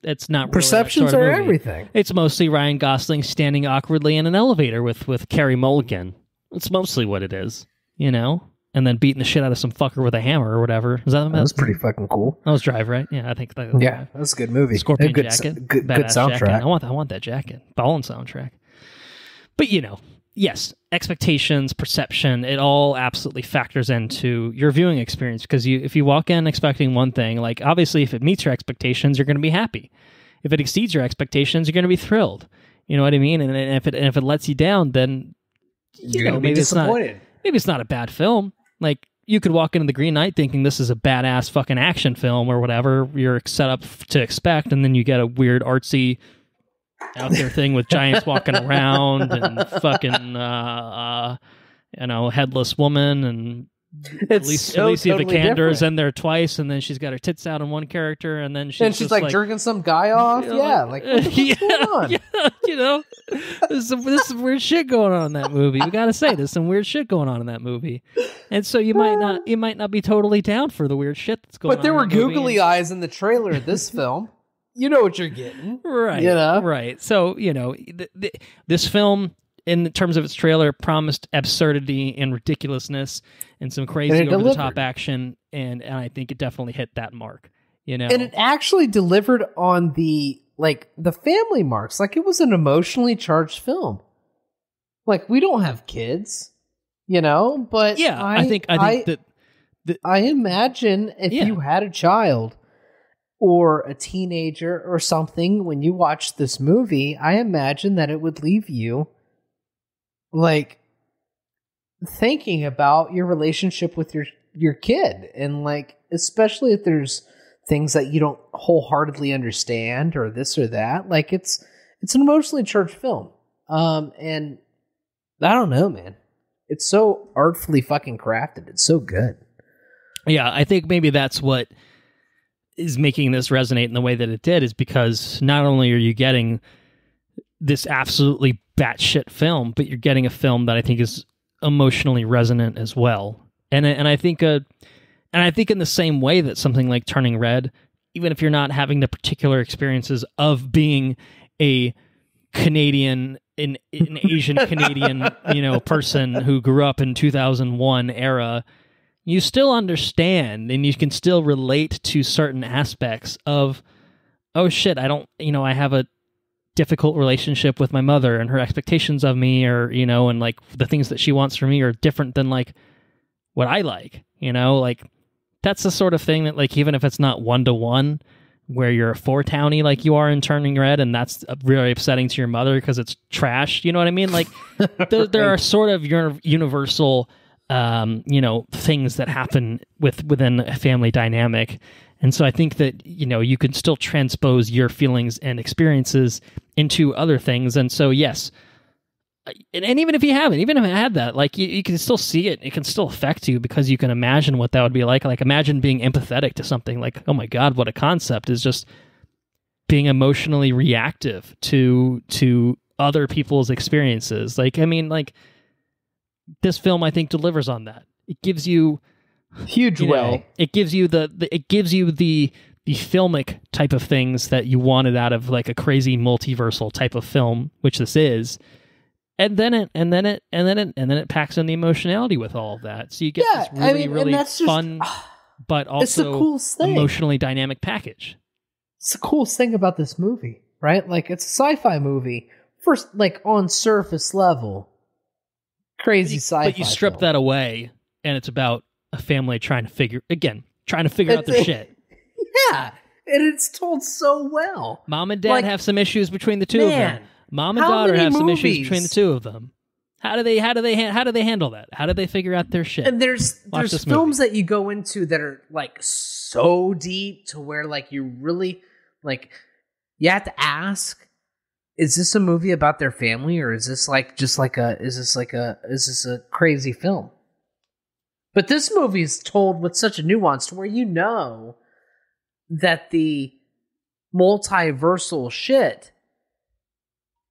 [SPEAKER 1] it's not really
[SPEAKER 2] perceptions
[SPEAKER 1] sort of
[SPEAKER 2] are
[SPEAKER 1] movie.
[SPEAKER 2] Everything.
[SPEAKER 1] It's mostly Ryan Gosling standing awkwardly in an elevator with Carey Mulligan. It's mostly what it is, you know? And then beating the shit out of some fucker with a hammer or whatever. That
[SPEAKER 2] was pretty fucking cool.
[SPEAKER 1] That was Drive, right? Yeah, I think that was
[SPEAKER 2] that was a good movie.
[SPEAKER 1] Scorpion jacket.
[SPEAKER 2] Good soundtrack.
[SPEAKER 1] Jacket. I want that jacket. Ballin' soundtrack. But, you know, yes, expectations, perception, it all absolutely factors into your viewing experience, because if you walk in expecting one thing, like obviously if it meets your expectations, you're going to be happy. If it exceeds your expectations, you're going to be thrilled. You know what I mean? And if it lets you down, then
[SPEAKER 2] you're going to be disappointed.
[SPEAKER 1] Maybe it's not a bad film. Like you could walk into The Green Knight thinking this is a badass fucking action film or whatever you're set up to expect, and then you get a weird artsy out there thing with giants walking around and fucking headless woman, and Alicia Vikander's in there twice, and then she's got her tits out in one character, and then she's
[SPEAKER 2] like jerking some guy off. Yeah, like what the fuck's going on?
[SPEAKER 1] Yeah, you know, there's some weird shit going on in that movie. We gotta say, there's some weird shit going on in that movie, and so you might not be totally down for the weird shit that's going on.
[SPEAKER 2] But there were googly eyes in the trailer of this film. You know what you're getting,
[SPEAKER 1] right?
[SPEAKER 2] You know,
[SPEAKER 1] right. So you know, this film in terms of its trailer, promised absurdity and ridiculousness and some crazy over-the-top action, and I think it definitely hit that mark. You know,
[SPEAKER 2] and it actually delivered on the family marks. Like, it was an emotionally charged film. Like, we don't have kids, you know, but
[SPEAKER 1] yeah, I think that
[SPEAKER 2] I imagine if you had a child or a teenager or something when you watch this movie, I imagine that it would leave you like thinking about your relationship with your kid, and like, especially if there's things that you don't wholeheartedly understand or this or that. Like, it's an emotionally charged film. And I don't know, man. It's so artfully fucking crafted. It's so good.
[SPEAKER 1] Yeah, I think maybe that's what is making this resonate in the way that it did, is because not only are you getting this absolutely batshit film, but you're getting a film that I think is emotionally resonant as well. And I think in the same way that something like Turning Red, even if you're not having the particular experiences of being a Canadian, an Asian Canadian, you know, person who grew up in 2001 era, you still understand and you can still relate to certain aspects of, oh shit, I have a difficult relationship with my mother, and her expectations of me, or, you know, and like the things that she wants from me are different than like what I like, you know, like that's the sort of thing that, like, even if it's not 1-to-1, where you're a 4-townie like you are in Turning Red, and that's really upsetting to your mother because it's trash, you know what I mean? Like, there are sort of universal, you know, things that happen within a family dynamic. And so I think that, you know, you can still transpose your feelings and experiences into other things. And so, yes, and even if you haven't, even if I had that, like, you can still see it. It can still affect you because you can imagine what that would be like. Like, imagine being empathetic to something. Like, oh my God, what a concept, is just being emotionally reactive to other people's experiences. Like, I mean, like, this film, I think, delivers on that. It gives you
[SPEAKER 2] huge way.
[SPEAKER 1] It gives you the filmic type of things that you wanted out of like a crazy multiversal type of film, which this is. And then it packs in the emotionality with all of that. So you get this really fun, but also emotionally dynamic package.
[SPEAKER 2] It's the coolest thing about this movie, right? Like, it's a sci-fi movie, first, like, on surface level, crazy sci-fi.
[SPEAKER 1] But you strip that away, and it's about a family trying to figure out their shit.
[SPEAKER 2] Yeah, and it's told so well.
[SPEAKER 1] Mom and dad have some issues between the two of them. Mom and daughter have some issues between the two of them. How do they handle that? How do they figure out their shit?
[SPEAKER 2] And there's films that you go into that are like so deep to where, like, you really, like, you have to ask, is this a movie about their family, or is this a crazy film? But this movie is told with such a nuance to where you know that the multiversal shit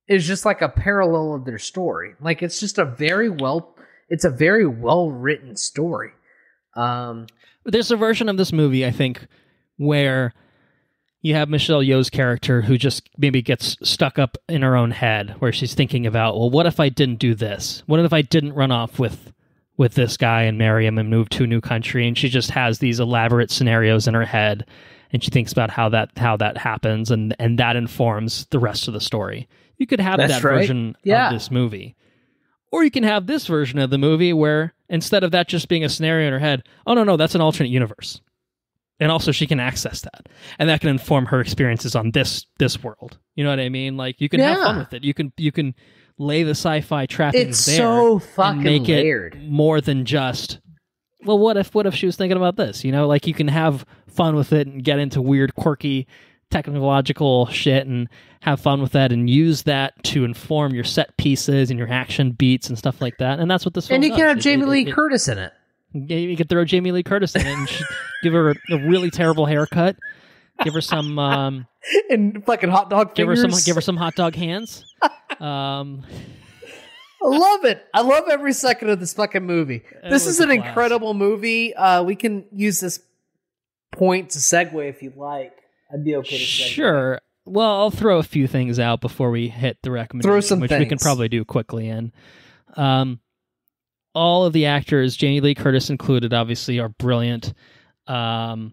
[SPEAKER 2] is just like a parallel of their story. Like, it's just a very well written story.
[SPEAKER 1] There's a version of this movie, I think, where you have Michelle Yeoh's character who just maybe gets stuck up in her own head, where she's thinking about, well, what if I didn't do this? What if I didn't run off with this guy and marry him and move to a new country? And she just has these elaborate scenarios in her head, and she thinks about how that happens, and that informs the rest of the story. You could have that version of this movie. Or you can have this version of the movie where, instead of that just being a scenario in her head, oh no, that's an alternate universe. And also she can access that. And that can inform her experiences on this world. You know what I mean? Like, you can have fun with it. You can lay the sci-fi trappings there. It's
[SPEAKER 2] so fucking
[SPEAKER 1] make
[SPEAKER 2] layered.
[SPEAKER 1] It more than just, well, what if she was thinking about this? You know, like, you can have fun with it and get into weird, quirky, technological shit and have fun with that and use that to inform your set pieces and your action beats and stuff like that. And that's what this film does.
[SPEAKER 2] And you can have Jamie Lee Curtis in it.
[SPEAKER 1] Yeah, you could throw Jamie Lee Curtis in it and give her a really terrible haircut. Give her some
[SPEAKER 2] and fucking hot dog fingers.
[SPEAKER 1] Give her some hot dog hands.
[SPEAKER 2] I love it. I love every second of this fucking movie. This is an incredible movie. We can use this point to segue if you like. I'd be okay to segue.
[SPEAKER 1] Sure. Well, I'll throw a few things out before we hit the recommendation, which we can probably do quickly. And all of the actors, Jamie Lee Curtis included, obviously are brilliant. I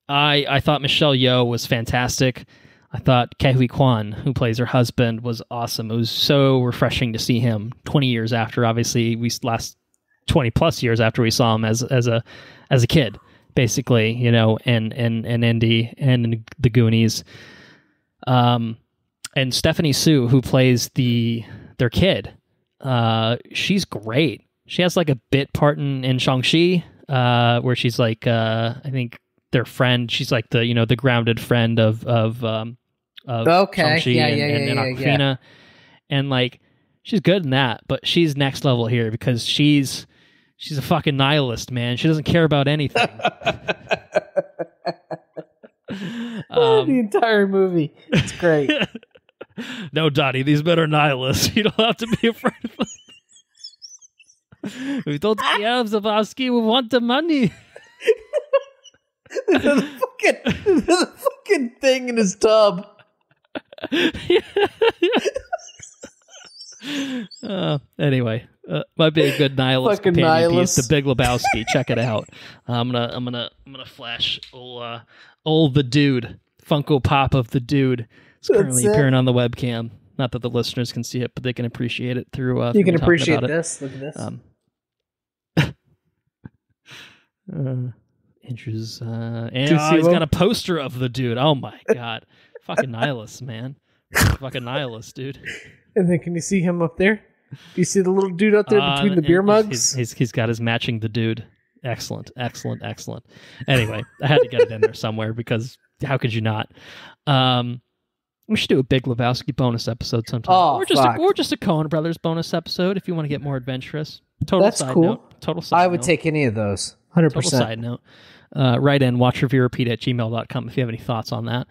[SPEAKER 1] thought Michelle Yeoh was fantastic. I thought Ke Kwan, who plays her husband, was awesome. It was so refreshing to see him 20 years after. Obviously, we last 20 plus years after we saw him as a kid, basically, you know, and Indy and the Goonies. And Stephanie Sue, who plays their kid, she's great. She has like a bit part in Shang-Chi, where she's like, I think their friend. She's like the grounded friend of Shang-Chi and Awkwafina. And like, she's good in that, but she's next level here because she's a fucking nihilist, man. She doesn't care about anything.
[SPEAKER 2] The entire movie. It's great.
[SPEAKER 1] No, Donnie, these men are nihilists. You don't have to be afraid of them. We don't care, Zabowski. We want the money.
[SPEAKER 2] the fucking thing in his tub.
[SPEAKER 1] Anyway, might be a good nihilist
[SPEAKER 2] fucking
[SPEAKER 1] companion
[SPEAKER 2] nihilist.
[SPEAKER 1] piece. The Big Lebowski. Check it out. I'm gonna flash old the dude, Funko Pop of the dude. It's currently appearing on the webcam. Not that the listeners can see it, but they can appreciate it through.
[SPEAKER 2] You can appreciate this. Look at this.
[SPEAKER 1] Andrew's he's got a poster of the dude. Oh my god, fucking nihilist, man. Fucking nihilist, dude.
[SPEAKER 2] And then can you see him up there? Do you see the little dude out there between the beer mugs?
[SPEAKER 1] He's got his matching the dude. Excellent. Anyway, I had to get it in there somewhere because how could you not? We should do a Big Lebowski bonus episode sometime. Or just a Coen Brothers bonus episode if you want to get more adventurous.
[SPEAKER 2] That's cool. I would take any of those. 100%.
[SPEAKER 1] Total side note. Write in watchreviewrepeat@gmail.com if you have any thoughts on that.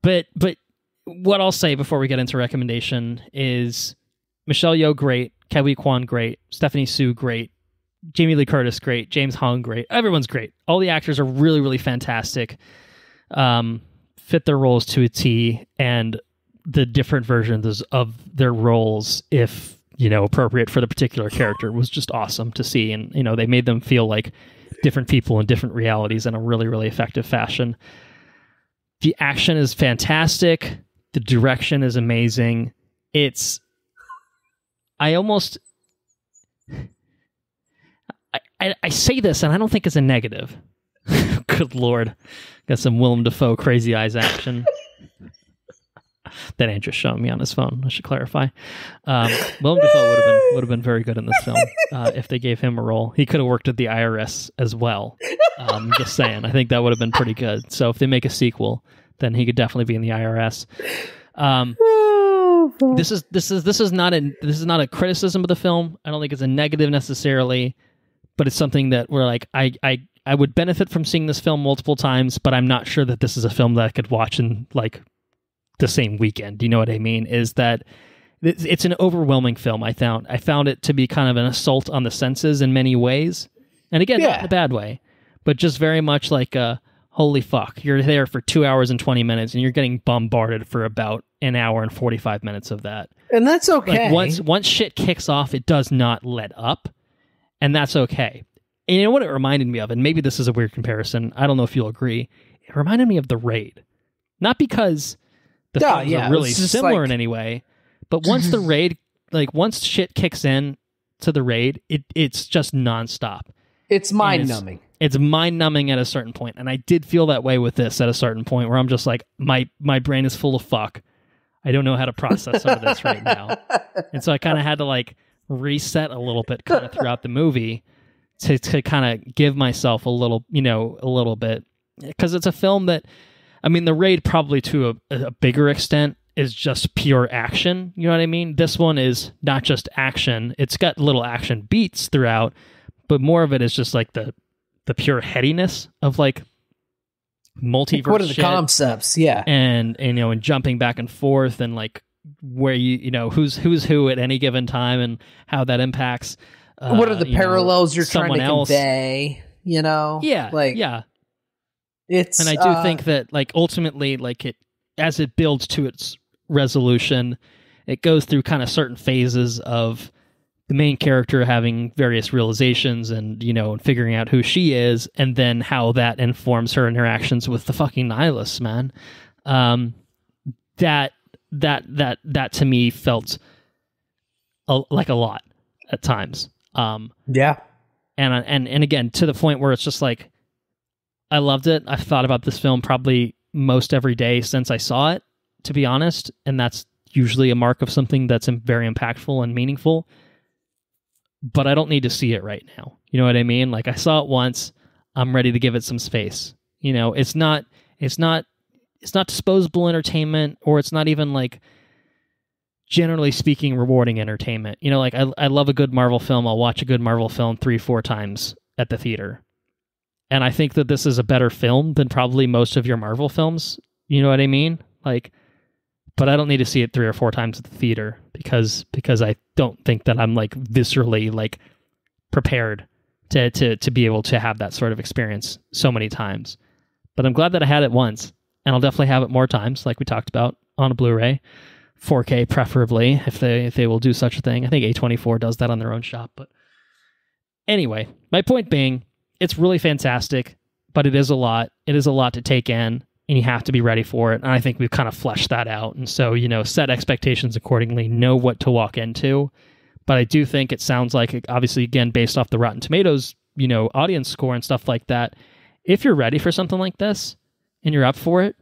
[SPEAKER 1] But what I'll say before we get into recommendation is Michelle Yeoh, great. Ke Kwan, great. Stephanie Sue, great. Jamie Lee Curtis, great. James Hong, great. Everyone's great. All the actors are really, really fantastic. Fit their roles to a T, and the different versions of their roles, if appropriate for the particular character, was just awesome to see. And they made them feel like different people in different realities in a really, really effective fashion. The action is fantastic. The direction is amazing. I say this, and I don't think it's a negative. Good Lord. Got some Willem Dafoe crazy eyes action. That Andrew's showing me on his phone, I should clarify. Willem Dafoe would have been very good in this film if they gave him a role. He could have worked at the IRS as well. Just saying. I think that would have been pretty good. So if they make a sequel, then he could definitely be in the IRS. This is not a criticism of the film. I don't think it's a negative necessarily, but it's something that we're like, I would benefit from seeing this film multiple times, but I'm not sure that this is a film that I could watch in like the same weekend. Do you know what I mean? Is that it's an overwhelming film. I found it to be kind of an assault on the senses in many ways, and again, not in a bad way, but just very much like a holy fuck. You're there for 2 hours and 20 minutes, and you're getting bombarded for about an hour and 45 minutes of that,
[SPEAKER 2] and that's okay.
[SPEAKER 1] Like once shit kicks off, it does not let up, and that's okay. And you know what it reminded me of, and maybe this is a weird comparison, I don't know if you'll agree, it reminded me of The Raid. Not because the films are really similar in any way, but once The Raid, like once shit kicks in to The Raid, it's just nonstop.
[SPEAKER 2] It's mind-numbing.
[SPEAKER 1] It's mind-numbing at a certain point, and I did feel that way with this at a certain point, where I'm just like, my brain is full of fuck. I don't know how to process some of this right now. And so I kind of had to like reset a little bit kind of throughout the movie, to kind of give myself a little bit, because it's a film that, I mean, The Raid probably to a bigger extent is just pure action. You know what I mean? This one is not just action. It's got little action beats throughout, but more of it is just like the pure headiness of like multiverse.
[SPEAKER 2] What are the concepts? Yeah.
[SPEAKER 1] And jumping back and forth, and like where who's who at any given time, and how that impacts
[SPEAKER 2] what are the parallels you're trying to convey?
[SPEAKER 1] Yeah.
[SPEAKER 2] Like,
[SPEAKER 1] yeah. And I do think that, like, ultimately, like, as it builds to its resolution, it goes through kind of certain phases of the main character having various realizations and, and figuring out who she is, and then how that informs her interactions with the fucking nihilists, man. That to me felt like a lot at times.
[SPEAKER 2] Yeah.
[SPEAKER 1] And again, to the point where it's just like, I loved it. I've thought about this film probably most every day since I saw it, to be honest. And that's usually a mark of something that's very impactful and meaningful. But I don't need to see it right now. You know what I mean? Like, I saw it once. I'm ready to give it some space. It's not disposable entertainment, or it's not even, like, generally speaking, rewarding entertainment. Like, I love a good Marvel film. I'll watch a good Marvel film 3-4 times at the theater. And I think that this is a better film than probably most of your Marvel films. You know what I mean? Like, but I don't need to see it 3 or 4 times at the theater because I don't think that I'm, like, viscerally, like, prepared to be able to have that sort of experience so many times. But I'm glad that I had it once, and I'll definitely have it more times, like we talked about, on a Blu-ray, 4K preferably, if they will do such a thing. I think A24 does that on their own shop. But anyway, my point being, it's really fantastic, but it is a lot. It is a lot to take in, and you have to be ready for it. And I think we've kind of fleshed that out. And so, set expectations accordingly, know what to walk into. But I do think it sounds like, obviously, again, based off the Rotten Tomatoes, audience score and stuff like that, if you're ready for something like this and you're up for it,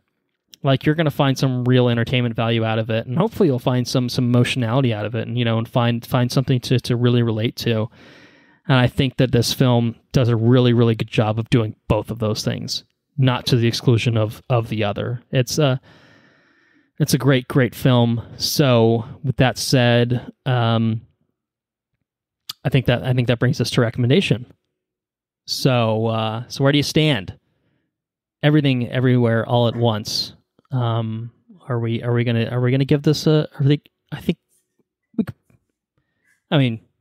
[SPEAKER 1] like, you're going to find some real entertainment value out of it. And hopefully you'll find some emotionality out of it, and, and find something to really relate to. And I think that this film does a really, really good job of doing both of those things, not to the exclusion of the other. It's a great, great film. So with that said, I think that brings us to recommendation. So where do you stand? Everything, everywhere, all at once. Are we gonna give this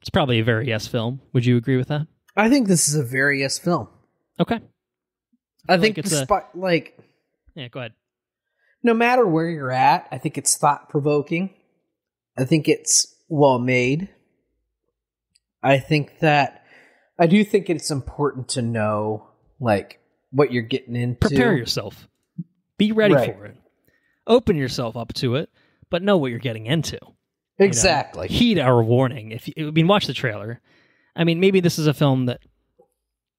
[SPEAKER 1] it's probably a very yes film. Would you agree with that?
[SPEAKER 2] I think this is a very yes film.
[SPEAKER 1] Okay.
[SPEAKER 2] I think
[SPEAKER 1] it's yeah, go ahead.
[SPEAKER 2] No matter where you're at, I think it's thought-provoking. I think it's well made. I do think it's important to know, like, what you're getting into.
[SPEAKER 1] Prepare yourself. Be ready for it. Open yourself up to it, but know what you're getting into.
[SPEAKER 2] Exactly.
[SPEAKER 1] Heed our warning. Watch the trailer. Maybe this is a film that,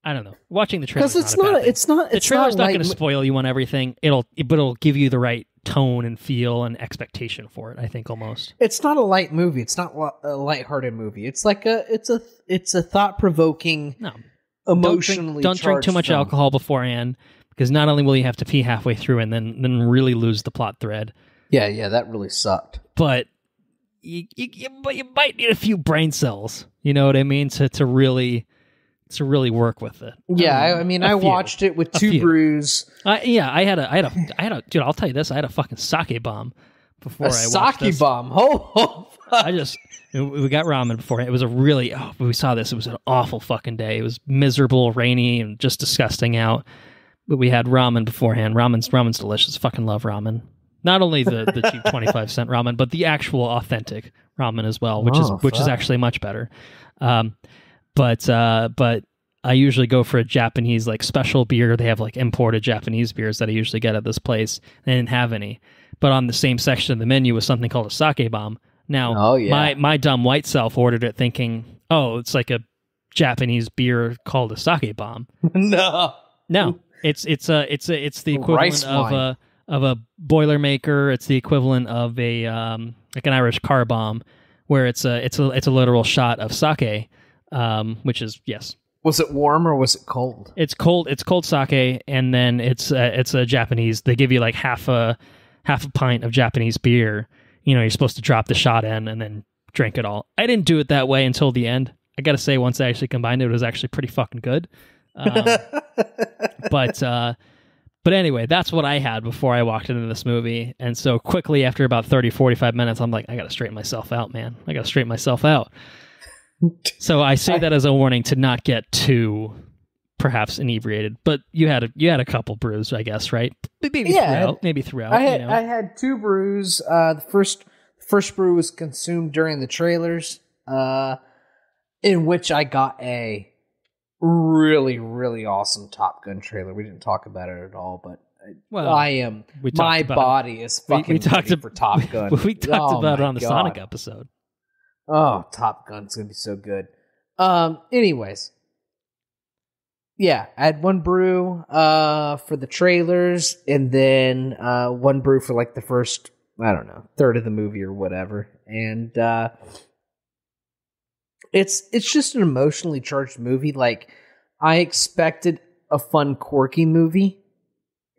[SPEAKER 1] I don't know. Watching the trailer, because the trailer's not going to spoil you on everything. It'll give you the right tone and feel and expectation for it, I think, almost.
[SPEAKER 2] It's not a light movie. It's not a lighthearted movie. It's like it's a thought-provoking, emotionally
[SPEAKER 1] don't drink too much
[SPEAKER 2] film.
[SPEAKER 1] alcohol beforehand, because not only will you have to pee halfway through and then really lose the plot thread.
[SPEAKER 2] Yeah, that really sucked.
[SPEAKER 1] But you might need a few brain cells, you know what I mean, to really work with it.
[SPEAKER 2] Yeah, I watched it with 2 brews.
[SPEAKER 1] I had a dude. I'll tell you this: I had a fucking sake bomb before I watched this.
[SPEAKER 2] Sake bomb. Oh,
[SPEAKER 1] we got ramen before. It was we saw this. It was an awful fucking day. It was miserable, rainy, and just disgusting out. But we had ramen beforehand. Ramen's delicious. Fucking love ramen. Not only the cheap 25-cent ramen, but the actual authentic ramen as well, which is actually much better. But I usually go for a Japanese, like, special beer. They have, like, imported Japanese beers that I usually get at this place. They didn't have any. But on the same section of the menu was something called a sake bomb. Now, my dumb white self ordered it thinking, oh, it's like a Japanese beer called a sake bomb.
[SPEAKER 2] No,
[SPEAKER 1] it's the equivalent of a Boilermaker. It's the equivalent of a like an Irish car bomb, where it's a literal shot of sake, which is, yes.
[SPEAKER 2] Was it warm or was it cold?
[SPEAKER 1] It's cold. It's cold sake, and then it's a Japanese. They give you like half a pint of Japanese beer. You're supposed to drop the shot in and then drink it all. I didn't do it that way until the end. I got to say, once I actually combined it, it was actually pretty fucking good. But anyway, that's what I had before I walked into this movie. And so quickly, after about 30, 45 minutes, I'm like, I got to straighten myself out, man. I got to straighten myself out. So I say that as a warning to not get too perhaps inebriated, but you had a couple brews, I guess, right? Maybe throughout.
[SPEAKER 2] I had 2 brews. The first brew was consumed during the trailers, in which I got a really, really awesome Top Gun trailer. We didn't talk about it at all, but my body is fucking ready for Top Gun.
[SPEAKER 1] We talked about it on the Sonic episode.
[SPEAKER 2] Oh, Top Gun's gonna be so good. Anyways, yeah, I had 1 brew for the trailers, and then 1 brew for like the first, I don't know, third of the movie or whatever. And it's just an emotionally charged movie. Like, I expected a fun, quirky movie,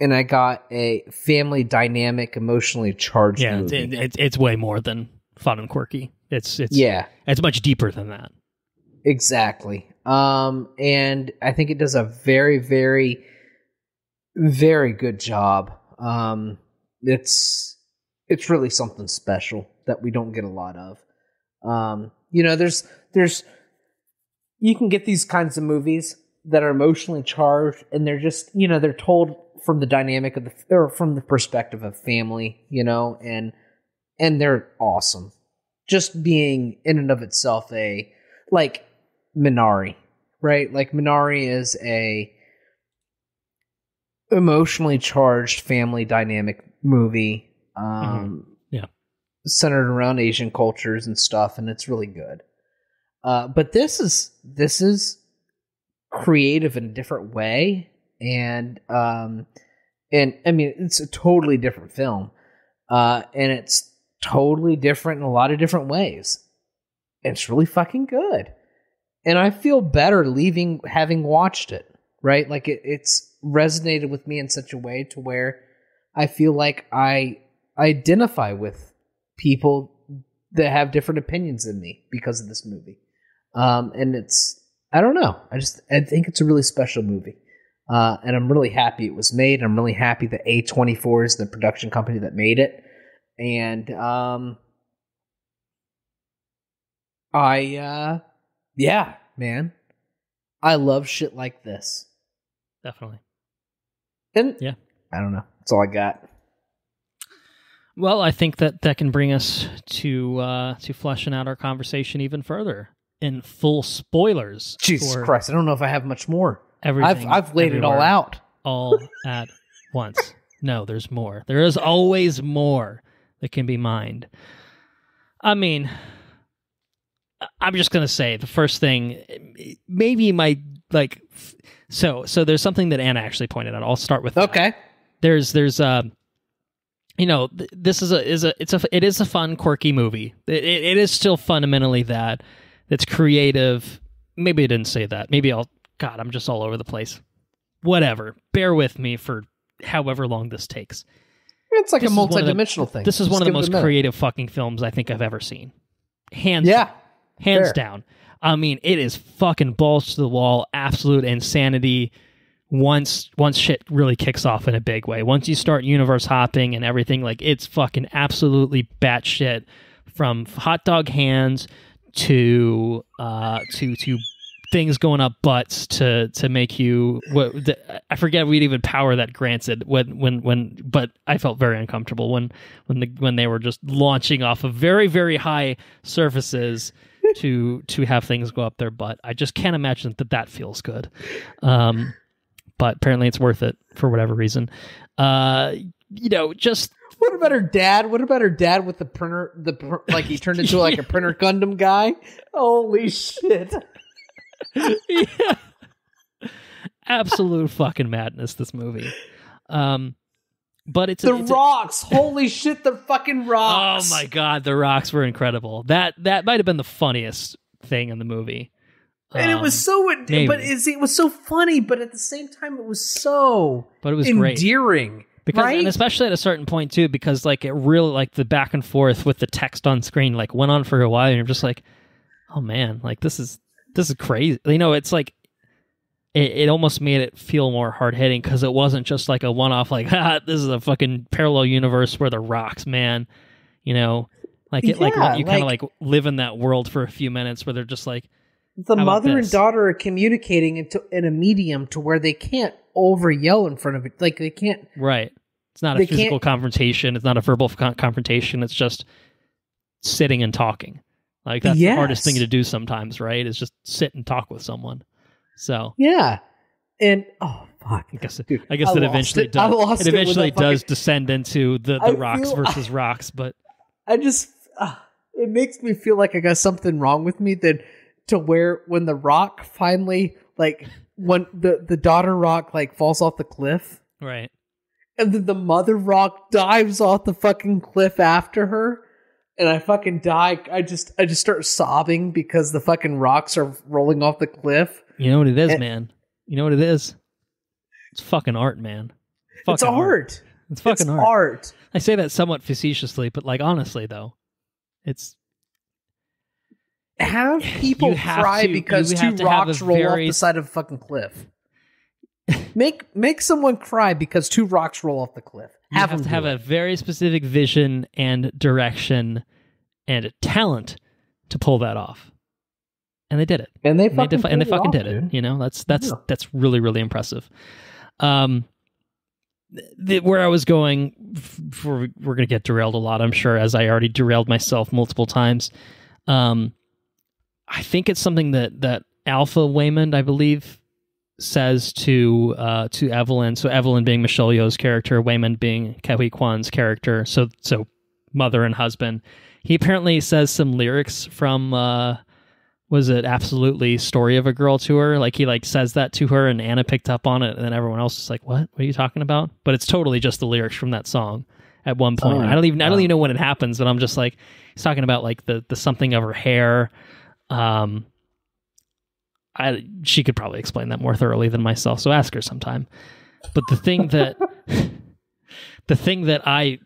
[SPEAKER 2] and I got a family dynamic, emotionally charged movie.
[SPEAKER 1] It's way more than fun and quirky. It's much deeper than that.
[SPEAKER 2] Exactly. And I think it does a very, very, very good job. It's really something special that we don't get a lot of. There's you can get these kinds of movies that are emotionally charged, and they're just, they're told from the dynamic of or from the perspective of family, and they're awesome. Just being in and of itself like Minari, right? Like, Minari is a emotionally charged family dynamic movie, centered around Asian cultures and stuff, and it's really good. But this is creative in a different way, and I mean, it's a totally different film, and it's totally different in a lot of different ways. It's really fucking good. And I feel better having watched it, right? Like, it's resonated with me in such a way to where I feel like I identify with people that have different opinions than me because of this movie. And I don't know. I think it's a really special movie. And I'm really happy it was made. I'm really happy that A24 is the production company that made it. And, yeah, man, I love shit like this.
[SPEAKER 1] Definitely.
[SPEAKER 2] And yeah, I don't know. That's all I got.
[SPEAKER 1] Well, I think that can bring us to fleshing out our conversation even further in full spoilers.
[SPEAKER 2] Jesus Christ, I don't know if I have much more.
[SPEAKER 1] Everything,
[SPEAKER 2] I've laid it all out.
[SPEAKER 1] All at once. No, there's more. There is always more that can be mined. I mean, I'm just going to say the first thing, maybe my, like, so there's something that Anna actually pointed out. I'll start with that.
[SPEAKER 2] Okay.
[SPEAKER 1] There's this it is a fun, quirky movie. It is still fundamentally that. It's creative. Maybe I didn't say that. Maybe I'm just all over the place. Whatever. Bear with me for however long this takes.
[SPEAKER 2] It's like a multi-dimensional thing.
[SPEAKER 1] This is one of the most creative fucking films I think I've ever seen. Hands down. I mean, it is fucking balls to the wall, absolute insanity. Once shit really kicks off in a big way, once you start universe hopping and everything, like, it's fucking absolutely batshit, from hot dog hands to things going up butts to make you. I forget we'd even power that granted but I felt very uncomfortable when they were just launching off of very, very high surfaces to have things go up their butt. I just can't imagine that feels good. But apparently it's worth it for whatever reason. Just...
[SPEAKER 2] What about her dad? What about her dad with the printer? Like, he turned into like a printer Gundam guy? Holy shit.
[SPEAKER 1] Yeah. Absolute fucking madness, this movie. But it's
[SPEAKER 2] rocks. Holy shit, the fucking rocks.
[SPEAKER 1] Oh my god, the rocks were incredible. That might have been the funniest thing in the movie.
[SPEAKER 2] And it was so, it was so funny, but at the same time, it was so endearing.
[SPEAKER 1] Great. Because, right? And especially at a certain point too, because like it really, like, the back and forth with the text on screen, like, went on for a while, and you're just like, oh man, like, this is crazy. It's like it almost made it feel more hard hitting, because it wasn't just like a one off, like, this is a fucking parallel universe where the rocks, man. Like you kind of like live in that world for a few minutes where they're just like,
[SPEAKER 2] the mother and daughter are communicating in a medium to where they can't over yell in front of it. Like they can't.
[SPEAKER 1] Right. It's not a physical confrontation. It's not a verbal confrontation. It's just sitting and talking. Like that's the hardest thing to do sometimes, right? Is just sit and talk with someone. So
[SPEAKER 2] yeah, and oh fuck,
[SPEAKER 1] I guess it eventually does. It eventually does descend into the rocks versus rocks, but
[SPEAKER 2] I just it makes me feel like I got something wrong with me that to where when the rock finally like when the daughter rock like falls off the cliff,
[SPEAKER 1] right,
[SPEAKER 2] and then the mother rock dives off the fucking cliff after her. And I fucking die. I just start sobbing because the fucking rocks are rolling off the cliff.
[SPEAKER 1] You know what it is, man? You know what it is? It's fucking art, man.
[SPEAKER 2] It's art.
[SPEAKER 1] It's fucking art. I say that somewhat facetiously, but like honestly though, it's
[SPEAKER 2] have people cry because two rocks roll off the side of a fucking cliff. Make someone cry because two rocks roll off the cliff.
[SPEAKER 1] You have to have a very specific vision and direction and a talent to pull that off, and they did it.
[SPEAKER 2] And they fucking
[SPEAKER 1] did it. You know, that's really, really impressive. Where I was going, we're going to get derailed a lot, I'm sure, as I already derailed myself multiple times. I think it's something that Alpha Waymond, I believe, says to Evelyn. So Evelyn being Michelle Yeoh's character, Waymond being Ke Kwan's character. So mother and husband. He apparently says some lyrics from was it Absolutely Story of a Girl to her? Like he like says that to her, and Anna picked up on it, and then everyone else is like, "What? What are you talking about?" But it's totally just the lyrics from that song. At one point, I don't even know when it happens, but I'm just like, he's talking about like the something of her hair. She could probably explain that more thoroughly than myself, so ask her sometime. But the thing that I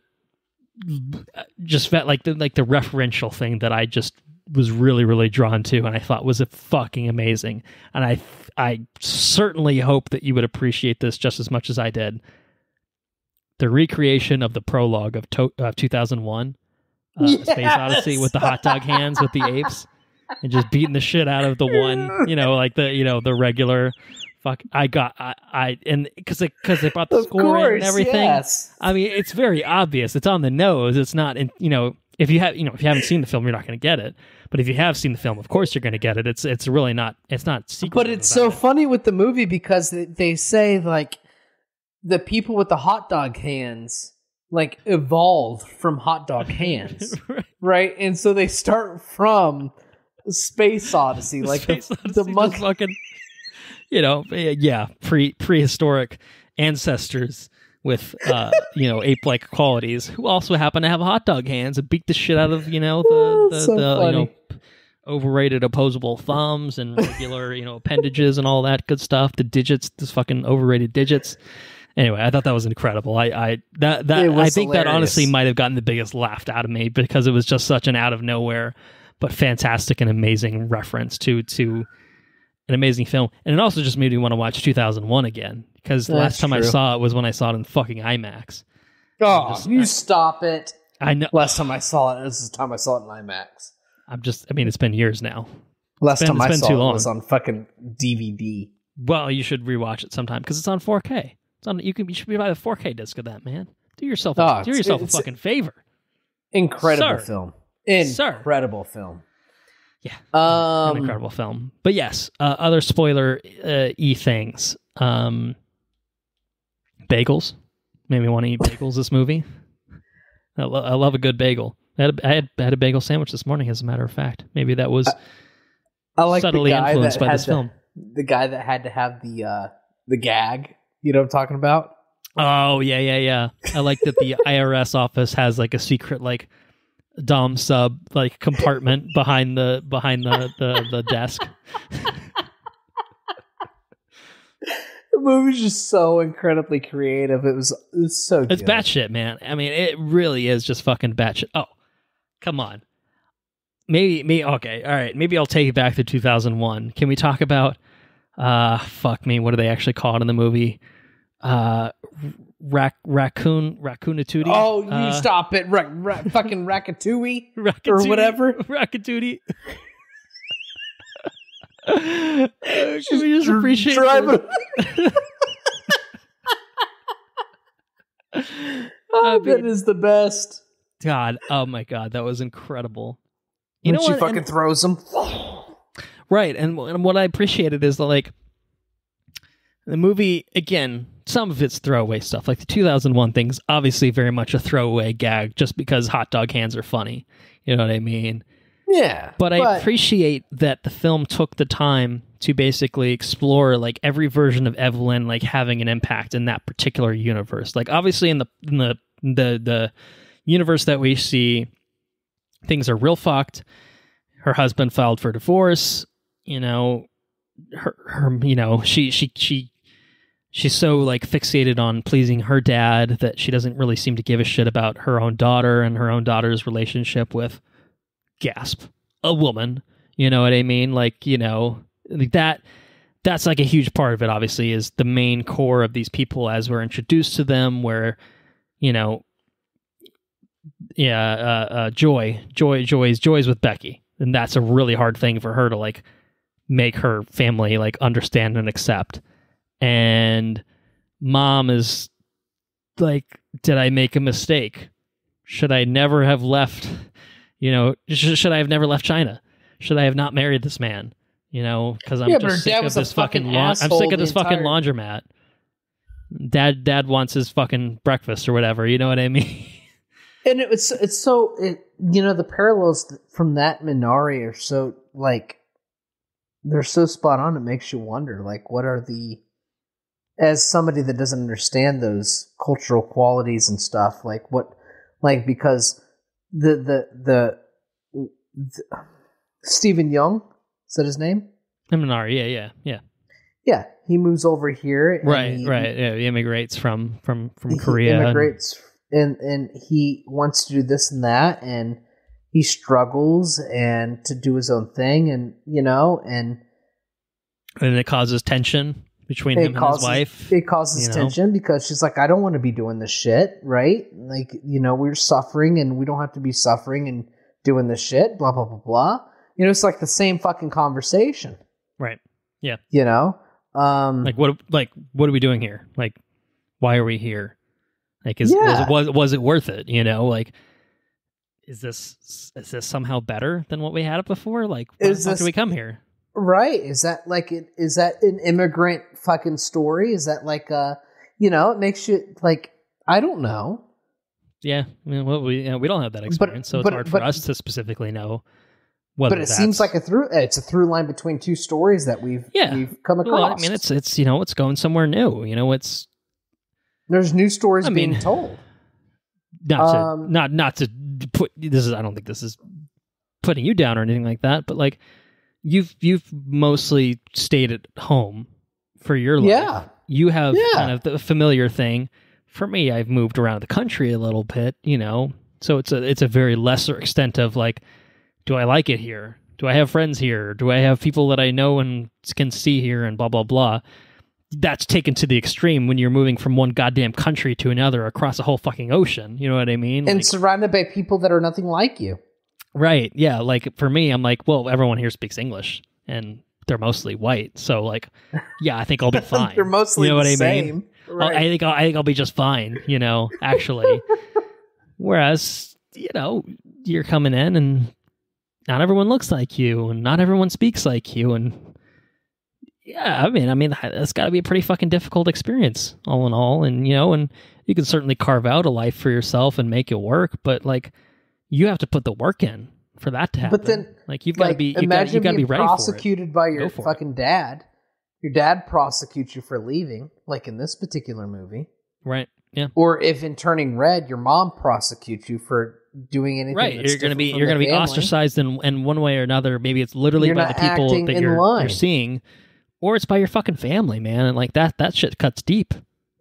[SPEAKER 1] just felt like the referential thing that I just was really, really drawn to, and I thought was fucking amazing. And I certainly hope that you would appreciate this just as much as I did. The recreation of the prologue of 2001, Space Odyssey, with the hot dog hands with the apes. And just beating the shit out of the one, like the regular fuck. And because they brought the score in and everything. Yes. I mean, it's very obvious. It's on the nose. It's not, if you haven't seen the film, you're not going to get it. But if you have seen the film, of course you're going to get it. It's really not. It's not secret.
[SPEAKER 2] But it's so funny with the movie because they say like the people with the hot dog hands like evolved from hot dog hands, right? And so they start from Space Odyssey, like the monkey, fucking,
[SPEAKER 1] prehistoric ancestors with ape-like qualities who also happen to have hot dog hands and beat the shit out of the overrated opposable thumbs and regular appendages and all that good stuff. The digits, this fucking overrated digits. Anyway, I thought that was incredible. I think that honestly might have gotten the biggest laugh out of me because it was just such an out of nowhere but fantastic and amazing reference to an amazing film. And it also just made me want to watch 2001 again, because the last time I saw it was when I saw it in fucking IMAX.
[SPEAKER 2] Oh, stop it.
[SPEAKER 1] I know.
[SPEAKER 2] Last time I saw it, this is the time I saw it in IMAX.
[SPEAKER 1] It's been years now.
[SPEAKER 2] Last time I saw it was on fucking DVD.
[SPEAKER 1] Well, you should rewatch it sometime, because it's on 4K. You should buy the 4K disc of that, man. Do yourself a fucking favor.
[SPEAKER 2] Incredible film. Incredible film.
[SPEAKER 1] Yeah, an incredible film. But yes, other spoiler-y things. Bagels. Made me want to eat bagels this movie. I love a good bagel. I had a bagel sandwich this morning, as a matter of fact. Maybe that was subtly influenced by this film.
[SPEAKER 2] The guy that had to have the gag. You know what I'm talking about?
[SPEAKER 1] Oh, yeah. I like that the IRS office has like a secret like dom sub like compartment behind the desk.
[SPEAKER 2] The movie's just so incredibly creative. It's so good.
[SPEAKER 1] It's batshit, man. I mean, it really is just fucking batshit. Oh, come on. Maybe okay, all right. Maybe I'll take it back to 2001. Can we talk about fuck me, what do they actually call it in the movie? Raccoonatootie.
[SPEAKER 2] Oh, you stop it. Fucking Ratatouille or whatever.
[SPEAKER 1] Ratatouille. Can we just appreciate
[SPEAKER 2] driving. That is the best.
[SPEAKER 1] God, oh my God, that was incredible.
[SPEAKER 2] You know, she fucking throws him.
[SPEAKER 1] Right, and what I appreciated is the movie, again, some of it's throwaway stuff. Like the 2001 thing's obviously very much a throwaway gag just because hot dog hands are funny. You know what I mean?
[SPEAKER 2] Yeah.
[SPEAKER 1] But I appreciate that the film took the time to basically explore like every version of Evelyn like having an impact in that particular universe. Like obviously in the universe that we see, things are real fucked. Her husband filed for divorce. You know, her you know, she's so like fixated on pleasing her dad that she doesn't really seem to give a shit about her own daughter and her own daughter's relationship with a woman. You know what I mean? Like, you know, that's like a huge part of it, obviously, is the main core of these people as we're introduced to them, where, you know, Joy's with Becky. And that's a really hard thing for her to like make her family like understand and accept. And mom is like, did I make a mistake? Should I never have left, you know, should I have never left China? Should I have not married this man? You know, because I'm just sick of this fucking I'm sick of this fucking laundromat. Dad wants his fucking breakfast or whatever, you know what I mean?
[SPEAKER 2] And it's so, you know, the parallels from that Minari are so, like, they're so spot on, it makes you wonder, like, what are the, as somebody that doesn't understand those cultural qualities and stuff, like, what, like, because the Stephen Young, is that his name?
[SPEAKER 1] Minari, yeah.
[SPEAKER 2] Yeah, he moves over here. And
[SPEAKER 1] right. Yeah, he immigrates from Korea.
[SPEAKER 2] He immigrates and he wants to do this and that, and he struggles and to do his own thing, and you know, and
[SPEAKER 1] it causes tension between him and his wife.
[SPEAKER 2] It causes tension because she's like, I don't want to be doing this shit, right? Like, you know, we're suffering and we don't have to be suffering and doing this shit, blah, blah, blah, blah. You know, it's like the same fucking conversation.
[SPEAKER 1] Right. Yeah.
[SPEAKER 2] You know?
[SPEAKER 1] Like what are we doing here? Like, why are we here? Like, was it worth it? You know, like, is this somehow better than what we had before? Like, why did we come here?
[SPEAKER 2] Right. Is that an immigrant fucking story? Is that like you know, it makes you like, I don't know. Yeah.
[SPEAKER 1] I mean, well, we don't have that experience, so it's hard for us to specifically know whether.
[SPEAKER 2] But it seems like it's a through line between two stories that we've come across.
[SPEAKER 1] Well, I mean, it's you know, it's going somewhere new. You know,
[SPEAKER 2] there's new stories being told.
[SPEAKER 1] Not to put this is. I don't think this is putting you down or anything like that. But like, you've mostly stayed at home for your life.
[SPEAKER 2] Yeah,
[SPEAKER 1] you have kind of the familiar thing. For me, I've moved around the country a little bit. You know, so it's a very lesser extent of like, do I like it here? Do I have friends here? Do I have people that I know and can see here? And blah blah blah. That's taken to the extreme when you're moving from one goddamn country to another across a whole fucking ocean. You know what I mean?
[SPEAKER 2] And like, surrounded by people that are nothing like you. Right.
[SPEAKER 1] Yeah. Like for me, I'm like, well, everyone here speaks English and they're mostly white. So like, yeah, I think I'll be fine.
[SPEAKER 2] They're mostly,
[SPEAKER 1] you know what I
[SPEAKER 2] same.
[SPEAKER 1] mean?
[SPEAKER 2] Right.
[SPEAKER 1] I think I'll be just fine, you know, actually. Whereas, you know, you're coming in and not everyone looks like you and not everyone speaks like you. And yeah, I mean, that's got to be a pretty fucking difficult experience, all in all. And, you know, and you can certainly carve out a life for yourself and make it work, but like, you have to put the work in for that to happen.
[SPEAKER 2] But then,
[SPEAKER 1] like, you've got to be, you got to be ready
[SPEAKER 2] prosecuted
[SPEAKER 1] for it.
[SPEAKER 2] by your fucking dad. Your dad prosecutes you for leaving, like in this particular movie.
[SPEAKER 1] Right. Yeah.
[SPEAKER 2] Or if in Turning Red, your mom prosecutes you for doing anything.
[SPEAKER 1] Right. You're going to be ostracized in one way or another. Maybe it's literally by the people that you're seeing. Or it's by your fucking family, man. And like that shit cuts deep,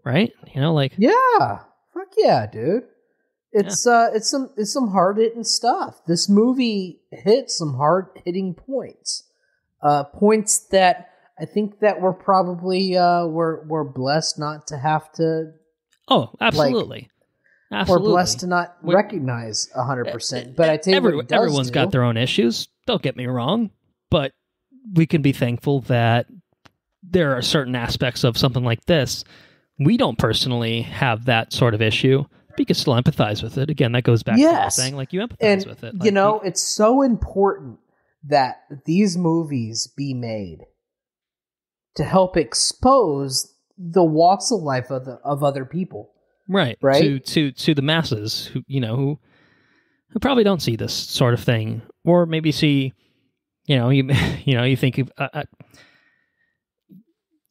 [SPEAKER 1] right? You know, like,
[SPEAKER 2] yeah, fuck yeah, dude. It's some hard hitting stuff. This movie hits some hard hitting points, points that I think that we're probably we're blessed not to have to.
[SPEAKER 1] Oh, absolutely, absolutely.
[SPEAKER 2] We're blessed to not recognize 100%. But I tell you,
[SPEAKER 1] everyone's got their own issues. Don't get me wrong, but we can be thankful that there are certain aspects of something like this. We don't personally have that sort of issue. But you can still empathize with it. Again, that goes back to saying, like, you empathize with it. Like,
[SPEAKER 2] it's so important that these movies be made to help expose the walks of life of other people.
[SPEAKER 1] Right. To the masses who probably don't see this sort of thing, or maybe see, you think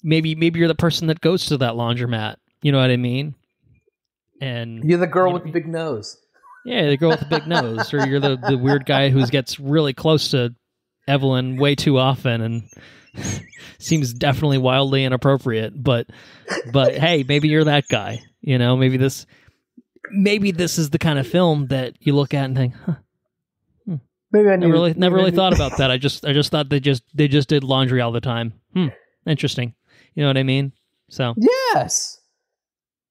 [SPEAKER 1] maybe you're the person that goes to that laundromat. You know what I mean? And
[SPEAKER 2] you're the girl with the big nose.
[SPEAKER 1] Yeah, the girl with the big nose, or you're the weird guy who gets really close to Evelyn way too often and seems definitely wildly inappropriate. But hey, maybe you're that guy. Maybe this is the kind of film that you look at and think, huh.
[SPEAKER 2] Maybe I
[SPEAKER 1] never really thought about that. I just thought they just did laundry all the time. Interesting. You know what I mean? So
[SPEAKER 2] yes,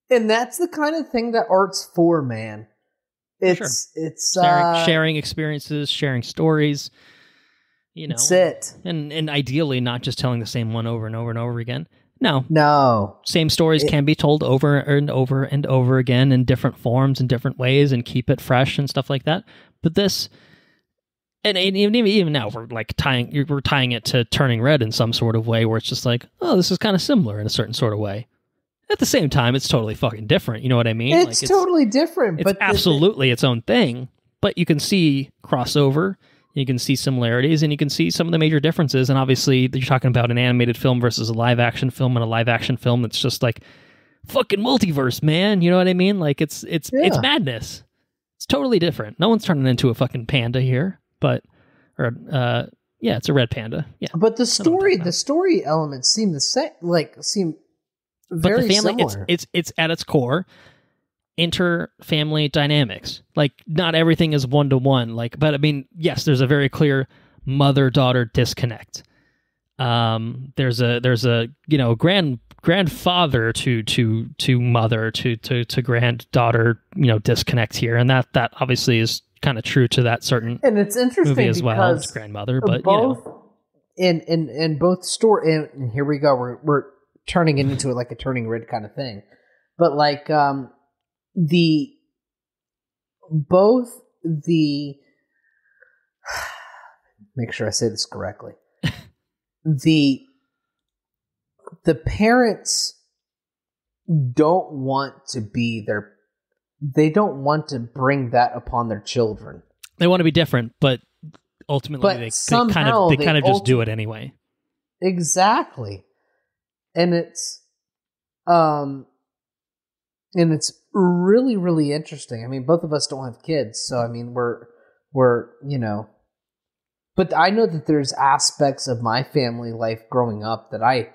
[SPEAKER 2] and that's the kind of thing that art's for, man. It's
[SPEAKER 1] sharing experiences, sharing stories.
[SPEAKER 2] That's it.
[SPEAKER 1] And ideally, not just telling the same one over and over and over again.
[SPEAKER 2] No.
[SPEAKER 1] Same stories can be told over and over and over again in different forms and different ways, and keep it fresh and stuff like that. But this. And even now, we're tying it to Turning Red in some sort of way, where it's just like, oh, this is kind of similar in a certain sort of way. At the same time, it's totally fucking different. You know what I mean?
[SPEAKER 2] It's totally different.
[SPEAKER 1] It's absolutely its own thing. But you can see crossover, you can see similarities, and you can see some of the major differences. And obviously, you're talking about an animated film versus a live action film, and a live action film that's just like fucking multiverse, man. You know what I mean? Like it's madness. It's totally different. No one's turning into a fucking panda here. It's a red panda. Yeah,
[SPEAKER 2] but the story elements seem the same. Very
[SPEAKER 1] but the family,
[SPEAKER 2] similar.
[SPEAKER 1] It's at its core inter-family dynamics. Like, not everything is 1-to-1. But I mean, yes, there's a very clear mother-daughter disconnect. There's a grandfather to mother to granddaughter disconnect here, and that obviously is kind of true to that certain
[SPEAKER 2] and it's interesting
[SPEAKER 1] movie as well. It's grandmother, but
[SPEAKER 2] both in both story. And here we go. We're turning it into like a Turning Red kind of thing, but make sure I say this correctly. the parents don't want to be they don't want to bring that upon their children.
[SPEAKER 1] They want to be different, but ultimately they kind of just do it anyway.
[SPEAKER 2] Exactly. And it's really, really interesting. I mean, both of us don't have kids, so I mean, we're but I know that there's aspects of my family life growing up that I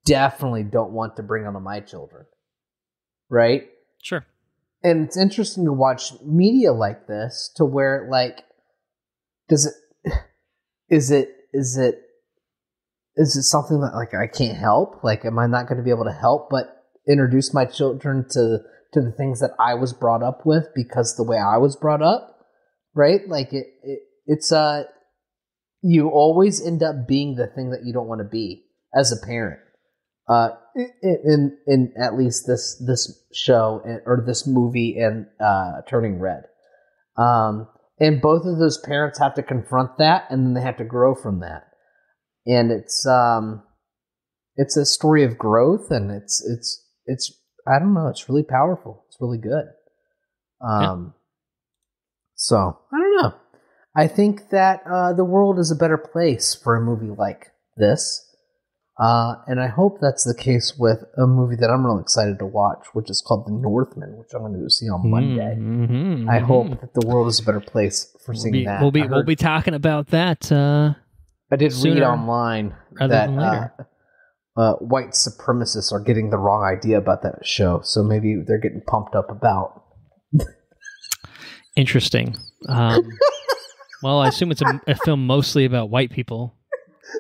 [SPEAKER 2] definitely don't want to bring onto my children. Right?
[SPEAKER 1] Sure.
[SPEAKER 2] And it's interesting to watch media like this, to where is it something that I can't help? Am I not going to be able to help but introduce my children to the things that I was brought up with because the way I was brought up, right? It's you always end up being the thing that you don't want to be as a parent. In at least this show or this movie and Turning Red, and both of those parents have to confront that, and then they have to grow from that. And it's a story of growth, and it's I don't know, it's really powerful. It's really good. So I don't know. I think that the world is a better place for a movie like this. And I hope that's the case with a movie that I'm really excited to watch, which is called The Northman, which I'm going to go see on Monday. I hope that the world is a better place for seeing that.
[SPEAKER 1] We'll be talking about that.
[SPEAKER 2] I did read online that white supremacists are getting the wrong idea about that show, so maybe they're getting pumped up about.
[SPEAKER 1] Interesting. Well, I assume it's a film mostly about white people,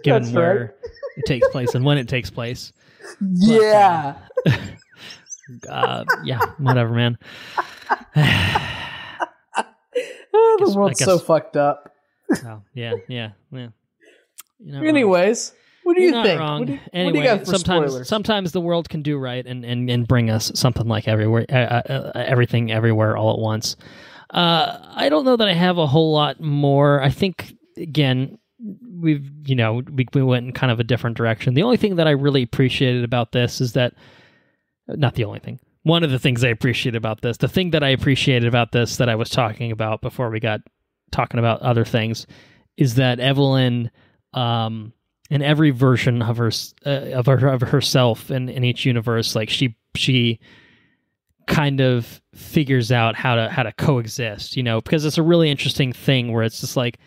[SPEAKER 1] given
[SPEAKER 2] That's
[SPEAKER 1] where
[SPEAKER 2] right.
[SPEAKER 1] it takes place and when it takes place.
[SPEAKER 2] Yeah.
[SPEAKER 1] Yeah, whatever, man.
[SPEAKER 2] The world's so fucked up.
[SPEAKER 1] Oh, yeah.
[SPEAKER 2] Anyways, what do you think?
[SPEAKER 1] Wrong.
[SPEAKER 2] What do you got for
[SPEAKER 1] sometimes sometimes the world can do right and bring us something like everything everywhere all at once. I don't know that I have a whole lot more. I think again we went in kind of a different direction. The only thing that I really appreciated about this is that not the only thing. One of the things I appreciated about this, the thing that I appreciated about this that I was talking about before we got talking about other things, is that Evelyn, in every version of herself in each universe, like she kind of figures out how to coexist, because it's a really interesting thing where it's just like,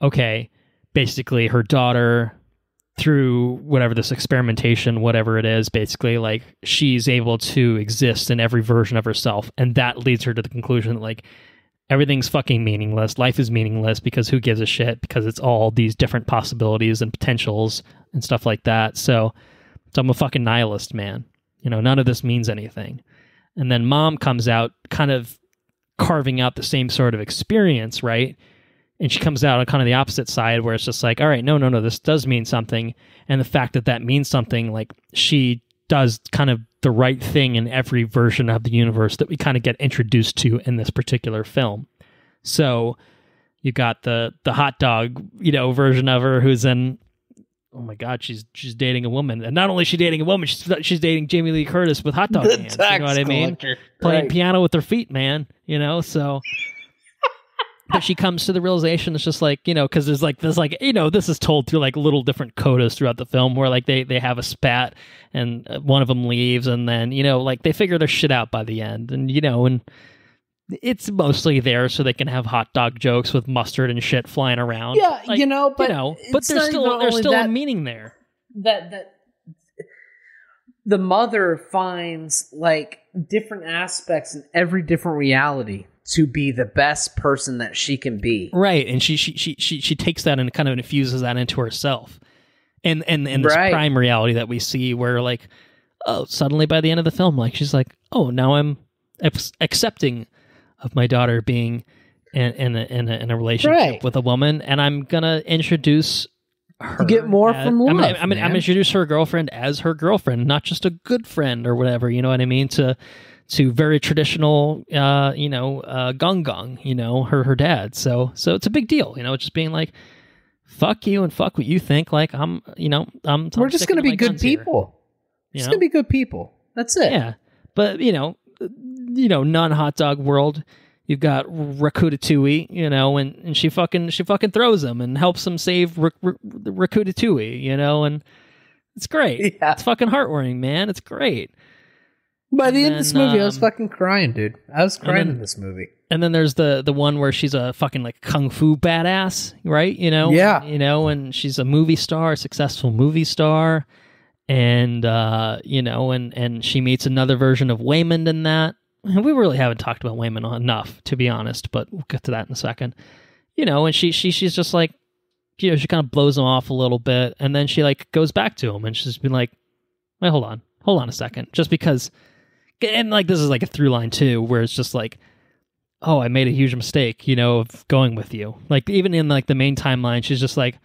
[SPEAKER 1] okay, basically her daughter, through whatever this experimentation, whatever it is, basically like she's able to exist in every version of herself. And that leads her to the conclusion that like everything's fucking meaningless. Life is meaningless because who gives a shit? Because it's all these different possibilities and potentials and stuff like that. So I'm a fucking nihilist, man. None of this means anything. And then mom comes out kind of carving out the same sort of experience, right? And she comes out on kind of the opposite side where it's just like, all right, no, this does mean something. And the fact that means something, like she does kind of the right thing in every version of the universe that we kind of get introduced to in this particular film. So you got the hot dog, version of her who's in, oh my God, she's dating a woman. And not only is she dating a woman, she's dating Jamie Lee Curtis with hot dog hands. You know what I mean? Playing piano with her feet, man. So... But she comes to the realization, it's just like, because there's like this, like, this is told through like little different codas throughout the film where like they have a spat and one of them leaves and then, like they figure their shit out by the end. And, and it's mostly there so they can have hot dog jokes with mustard and shit flying around.
[SPEAKER 2] Yeah,
[SPEAKER 1] like, but there's still a meaning there.
[SPEAKER 2] That the mother finds like different aspects in every different reality to be the best person that she can be.
[SPEAKER 1] Right. And she takes that and kind of infuses that into herself. And this prime reality that we see where like, oh, suddenly by the end of the film, like she's like, oh, now I'm accepting of my daughter being in a relationship with a woman, and I'm going to introduce her.
[SPEAKER 2] You get more from love.
[SPEAKER 1] I'm going to introduce her girlfriend as her girlfriend, not just a good friend or whatever, you know what I mean? To very traditional, Gong Gong, her dad. So it's a big deal, just being like, fuck you and fuck what you think. Like we're just going to be good people. Just going to be good people. That's it. Yeah. But, non-hot dog world, you've got Rakutatui, and she fucking throws him and helps him save Rakutatui, and it's great. Yeah. It's fucking heartwarming, man. It's great.
[SPEAKER 2] By the end of this movie, I was fucking crying, dude. I was crying in this movie.
[SPEAKER 1] And then there's the one where she's a fucking like kung fu badass, right?
[SPEAKER 2] Yeah.
[SPEAKER 1] And she's a movie star, a successful movie star, and and she meets another version of Waymond in that. And we really haven't talked about Waymond enough, to be honest, but we'll get to that in a second. And she's just like, she kind of blows him off a little bit, and then she like goes back to him, and she's been like, wait, hold on a second, just because. And like this is like a through line too, where it's just like, oh, I made a huge mistake, of going with you. Like even in like the main timeline, she's just like,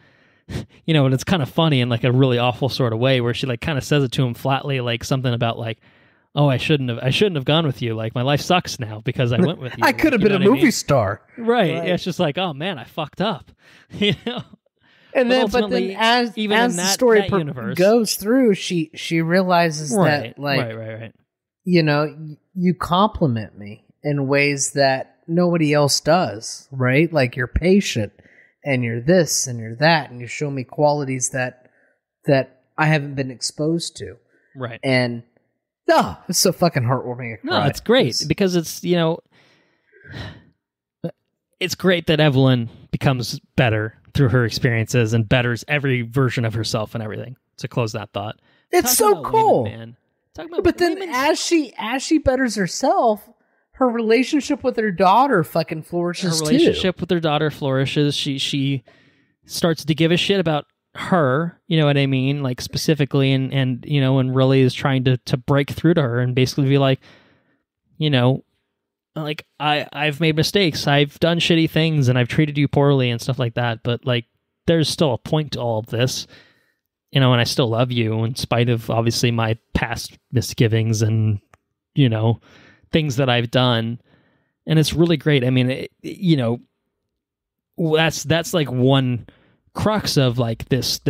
[SPEAKER 1] and it's kind of funny in like a really awful sort of way, where she like kind of says it to him flatly, like something about like, oh, I shouldn't have gone with you. Like my life sucks now because I went with you.
[SPEAKER 2] I could have been a movie star.
[SPEAKER 1] Right. Yeah, it's just like, oh man, I fucked up.
[SPEAKER 2] And then, but then, as the story goes through, she realizes that, like,
[SPEAKER 1] right.
[SPEAKER 2] You compliment me in ways that nobody else does, right? Like you're patient, and you're this, and you're that, and you show me qualities that I haven't been exposed to,
[SPEAKER 1] right?
[SPEAKER 2] And it's so fucking heartwarming.
[SPEAKER 1] No, it's great because it's it's great that Evelyn becomes better through her experiences and betters every version of herself and everything. To close that thought,
[SPEAKER 2] it's so cool, man. But then, as she betters herself, her relationship with her daughter fucking flourishes too. Her relationship
[SPEAKER 1] with her daughter flourishes. She starts to give a shit about her. You know what I mean? Like specifically, and really is trying to break through to her and basically be like, like I've made mistakes. I've done shitty things and I've treated you poorly and stuff like that. But like, there's still a point to all of this, you know, and I still love you in spite of obviously my past misgivings and, you know, things that I've done. And it's really great. I mean, you know, that's like one crux of like this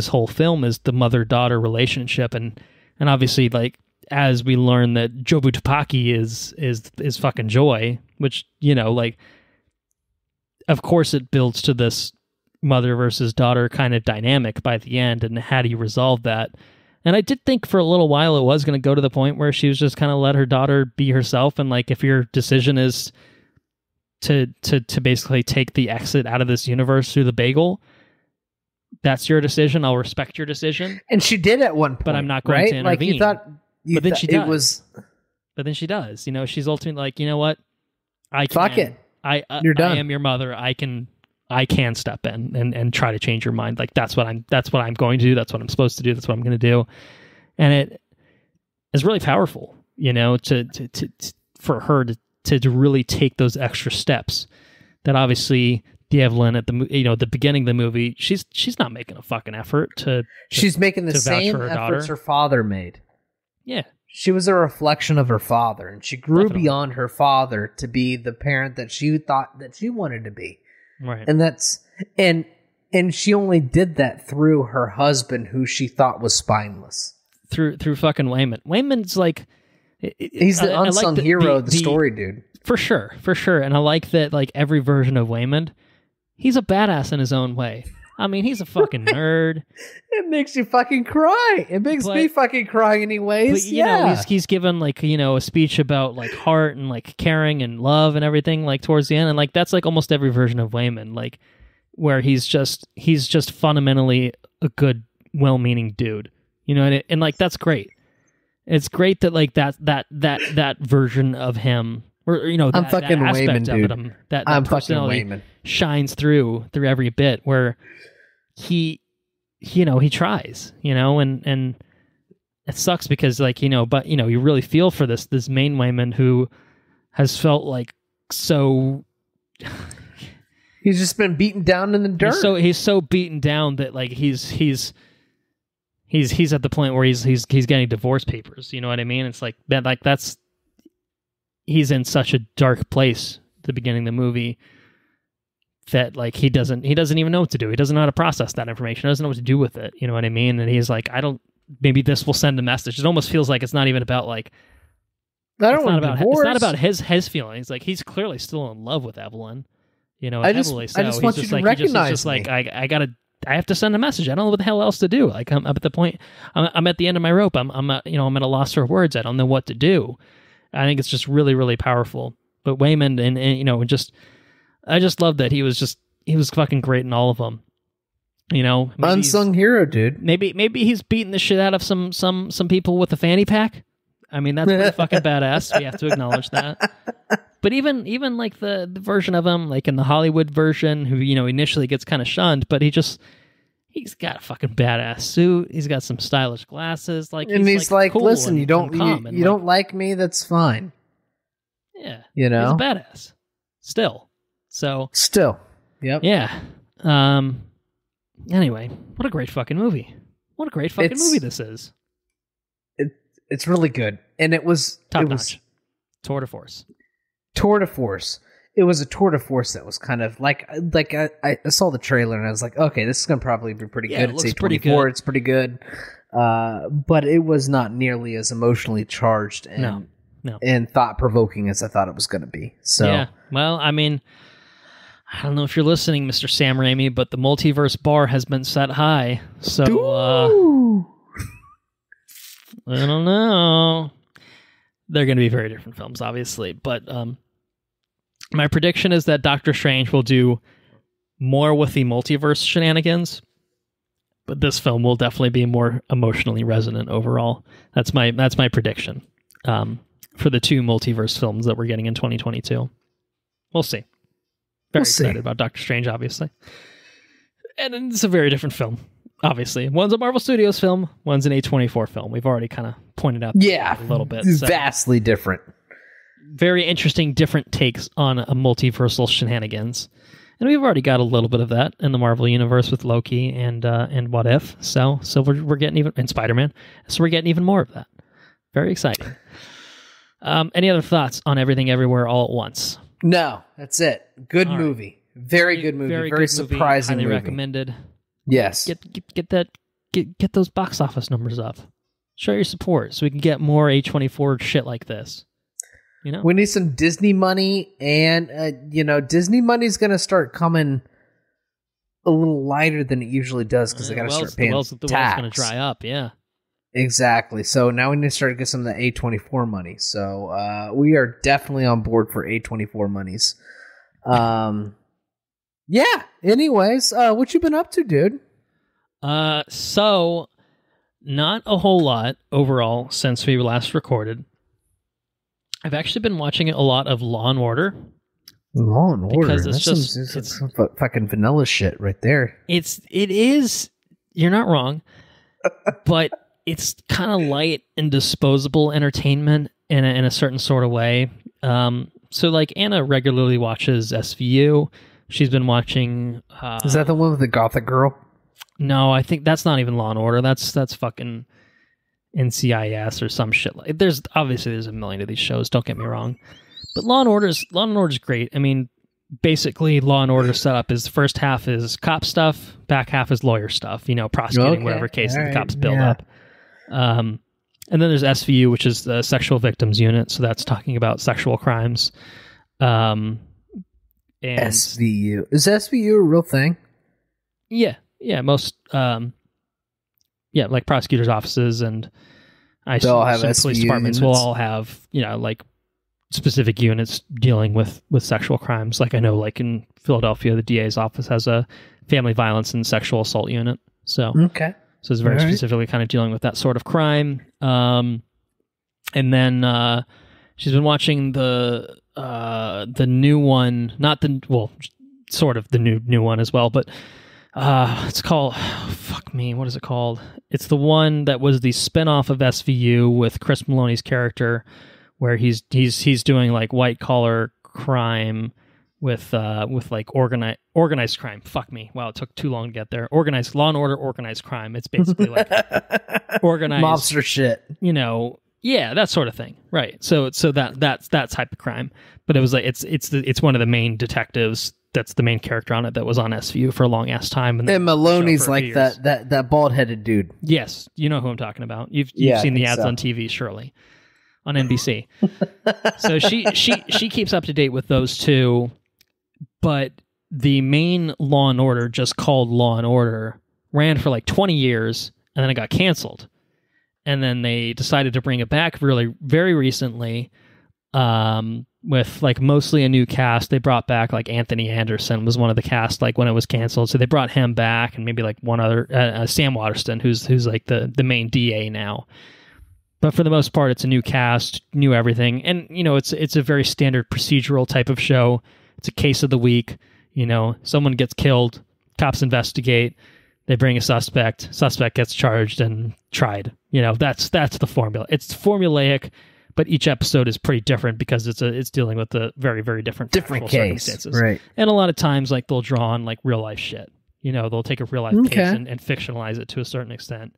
[SPEAKER 1] whole film is the mother-daughter relationship, and obviously like as we learn that Jobu Tupaki is fucking Joy, which, you know, like of course it builds to this mother versus daughter kind of dynamic by the end, and how do you resolve that? And I did think for a little while it was going to go to the point where she was just kind of let her daughter be herself, and like if your decision is to basically take the exit out of this universe through the bagel, that's your decision. I'll respect your decision.
[SPEAKER 2] And she did at one point,
[SPEAKER 1] but I'm not going to intervene.
[SPEAKER 2] Like you thought,
[SPEAKER 1] but then she does.
[SPEAKER 2] It was.
[SPEAKER 1] But then she does. You know, she's ultimately like, you know what?
[SPEAKER 2] Fuck it. You're done.
[SPEAKER 1] I am your mother. I can step in and try to change your mind. Like that's what I'm going to do. That's what I'm supposed to do. That's what I'm going to do. And it is really powerful, you know, for her to really take those extra steps that obviously the Evelyn at the beginning of the movie, she's not making a fucking effort she's making the same efforts her father made. Yeah. She was a reflection of her father, and she grew beyond her father to be the parent that she thought that she wanted to be. Right.
[SPEAKER 2] And that's and she only did that through her husband, who she thought was spineless.
[SPEAKER 1] Through fucking Wayman. Wayman's like
[SPEAKER 2] he's the unsung hero of the story, dude. For sure. And I like that, like every version of Wayman, he's a badass in his own way. I mean, he's a fucking nerd. It makes you fucking cry. It makes me fucking cry anyways.
[SPEAKER 1] But, you know, he's given like, you know, a speech about like heart and like caring and love and everything like towards the end. And like, that's like almost every version of Wayman, like where he's just fundamentally a good, well-meaning dude, you know? And like, that's great. It's great that like that version of him, or, you know, that aspect of him, that personality shines through every bit, where he tries, you know, and it sucks because like, you know, but you know, you really feel for this main Wayman who has felt like so
[SPEAKER 2] he's just been beaten down in the dirt.
[SPEAKER 1] He's so beaten down that like he's at the point where he's getting divorce papers, you know what I mean? It's like that, like that's, he's in such a dark place at the beginning of the movie that like he doesn't even know what to do. He doesn't know how to process that information. He doesn't know what to do with it. You know what I mean? And he's like, maybe this will send a message. It almost feels like it's not even about like, it's not about his feelings. Like he's clearly still in love with Evelyn, you know,
[SPEAKER 2] I just want you to recognize me.
[SPEAKER 1] Like, I have to send a message. I don't know what the hell else to do. Like I'm at the point, I'm at the end of my rope. I'm at a loss for words. I don't know what to do. I think it's just really, really powerful. But Wayman and you know, I just love that he was fucking great in all of them. You know,
[SPEAKER 2] unsung hero, dude.
[SPEAKER 1] Maybe he's beating the shit out of some people with a fanny pack. I mean, that's pretty fucking badass. We have to acknowledge that. But even like the version of him, like in the Hollywood version, who, you know, initially gets kind of shunned, but he's got a fucking badass suit. He's got some stylish glasses. Like,
[SPEAKER 2] and he's like
[SPEAKER 1] cool,
[SPEAKER 2] listen,
[SPEAKER 1] and
[SPEAKER 2] you don't like me, that's fine.
[SPEAKER 1] Yeah,
[SPEAKER 2] you know,
[SPEAKER 1] he's a badass.
[SPEAKER 2] Still, yep.
[SPEAKER 1] Yeah. Anyway, what a great fucking movie. What a great fucking movie this is.
[SPEAKER 2] It's really good, and it was
[SPEAKER 1] top-notch. Tour de force.
[SPEAKER 2] It was a tour de force that was kind of like I saw the trailer and I was like, okay, this is gonna probably be pretty good. It's A24. It's pretty good, but it was not nearly as emotionally charged and and thought provoking as I thought it was going to be. So
[SPEAKER 1] yeah, well, I mean, I don't know if you're listening, Mr. Sam Raimi, but the multiverse bar has been set high. So I don't know. They're going to be very different films, obviously, but my prediction is that Doctor Strange will do more with the multiverse shenanigans, but this film will definitely be more emotionally resonant overall. That's my prediction for the two multiverse films that we're getting in 2022. We'll see. Very excited about Doctor Strange, obviously. And it's a very different film, obviously. One's a Marvel Studios film, one's an A24 film. We've already kind of pointed out a little bit.
[SPEAKER 2] Vastly different.
[SPEAKER 1] Very interesting, different takes on a multiversal shenanigans. And we've already got a little bit of that in the Marvel universe with Loki and What If. So we're getting even, and Spider-Man. So we're getting even more of that. Very exciting. Any other thoughts on Everything Everywhere All at Once?
[SPEAKER 2] No, that's it. Good
[SPEAKER 1] All
[SPEAKER 2] movie. Right. Very good movie. Very surprising
[SPEAKER 1] movie. Highly
[SPEAKER 2] movie.
[SPEAKER 1] recommended.
[SPEAKER 2] Yes.
[SPEAKER 1] Get those box office numbers up. Show your support so we can get more A24 shit like this. You know?
[SPEAKER 2] We need some Disney money, and Disney money's going to start coming a little lighter than it usually does because they got to start paying tax. The well's
[SPEAKER 1] going to dry up, yeah.
[SPEAKER 2] Exactly. So now we need to start to get some of the A24 money. So we are definitely on board for A24 monies. Yeah. Anyways, what you been up to, dude?
[SPEAKER 1] So not a whole lot overall since we last recorded. I've actually been watching a lot of Law and Order.
[SPEAKER 2] Law and Order.
[SPEAKER 1] Because it's
[SPEAKER 2] some fucking vanilla shit right there.
[SPEAKER 1] It is. You're not wrong, but it's kind of light and disposable entertainment in a certain sort of way. So like Anna regularly watches SVU. She's been watching.
[SPEAKER 2] Is that the one with the gothic girl?
[SPEAKER 1] No, I think that's not even Law and Order. That's fucking NCIS or some shit. There's a million of these shows. Don't get me wrong, but Law and Order's great. I mean, basically, Law and Order setup is the first half is cop stuff, back half is lawyer stuff. Prosecuting whatever case the cops build up. And then there's SVU, which is the Sexual Victims Unit. So that's talking about sexual crimes. And
[SPEAKER 2] SVU. Is SVU a real thing?
[SPEAKER 1] Yeah. Most, like prosecutors' offices and police departments will all have, like specific units dealing with sexual crimes. Like I know, like in Philadelphia, the DA's office has a family violence and sexual assault unit. So,
[SPEAKER 2] okay.
[SPEAKER 1] So it's very specifically kind of dealing with that sort of crime. And then she's been watching the new one, sort of the new one as well, but it's called, what is it called? It's the one that was the spinoff of SVU with Chris Maloney's character, where he's doing like white collar crime with like organized crime. Fuck me. Wow, it took too long to get there. Organized Law and Order, organized crime. It's basically like organized
[SPEAKER 2] mobster shit.
[SPEAKER 1] Yeah, that sort of thing. Right. So that's that type of crime. But it was like it's one of the main detectives. That's the main character on it that was on SVU for a long ass time. And
[SPEAKER 2] Maloney's like that bald headed dude.
[SPEAKER 1] Yes, you know who I'm talking about. You've seen the ads on TV, surely, on NBC. So she keeps up to date with those two, but the main Law and Order, just called Law and Order, ran for like 20 years, and then it got canceled. And then they decided to bring it back really very recently. With like mostly a new cast. They brought back like Anthony Anderson was one of the cast like when it was canceled, so they brought him back, and maybe like one other Sam Waterston, who's like the main DA now. But for the most part, it's a new cast, new everything, and it's a very standard procedural type of show. It's a case of the week. Someone gets killed, cops investigate, they bring a suspect gets charged and tried. That's the formula. It's formulaic. But each episode is pretty different because it's dealing with a very, very different
[SPEAKER 2] case,
[SPEAKER 1] circumstances.
[SPEAKER 2] Right?
[SPEAKER 1] And a lot of times, like they'll draw on like real life shit. They'll take a real life case and fictionalize it to a certain extent.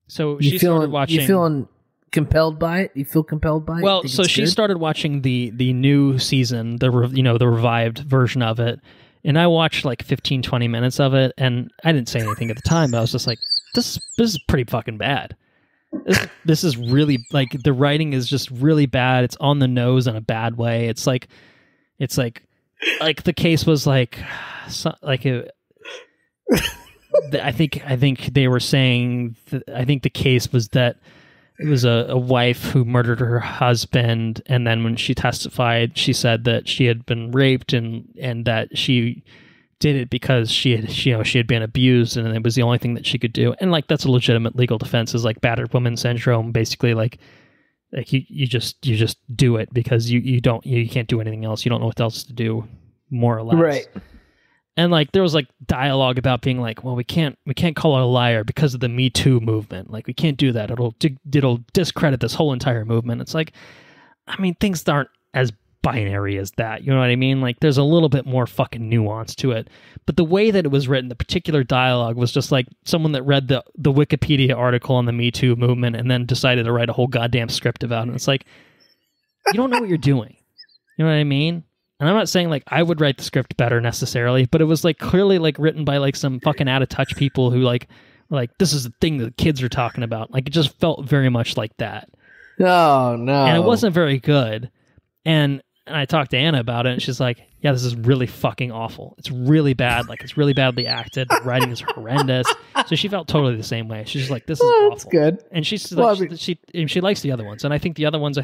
[SPEAKER 1] So she started watching.
[SPEAKER 2] You feeling compelled by it? You feel compelled by it?
[SPEAKER 1] Well, so she started watching the new season, the revived version of it, and I watched like 15, 20 minutes of it, and I didn't say anything at the time. But I was just like, this is pretty fucking bad. This is really, like, the writing is just really bad. It's on the nose in a bad way. It's like the case was I think they were saying I think the case was that it was a wife who murdered her husband, and then when she testified, she said that she had been raped and that she did it because she had been abused, and it was the only thing that she could do. And like that's a legitimate legal defense, is like battered woman syndrome. Basically, like you just do it because you can't do anything else. You don't know what else to do, more or less.
[SPEAKER 2] Right.
[SPEAKER 1] And like there was like dialogue about being like, well, we can't call her a liar because of the Me Too movement. Like we can't do that. It'll discredit this whole entire movement. It's like, I mean, things aren't as binary as that. You know what I mean? Like, there's a little bit more fucking nuance to it. But the way that it was written, the particular dialogue was just like someone that read the Wikipedia article on the Me Too movement and then decided to write a whole goddamn script about it. And it's like, you don't know what you're doing. You know what I mean? And I'm not saying like I would write the script better necessarily, but it was like clearly like written by like some fucking out of touch people who like this is the thing that the kids are talking about. Like, it just felt very much like that.
[SPEAKER 2] Oh no.
[SPEAKER 1] And it wasn't very good. And I talked to Anna about it, and she's like, yeah, this is really fucking awful. It's really bad. Like, it's really badly acted. The writing is horrendous. So she felt totally the same way. She's just like, this is awful.
[SPEAKER 2] That's good.
[SPEAKER 1] And she's like, she likes the other ones. And I think the other ones,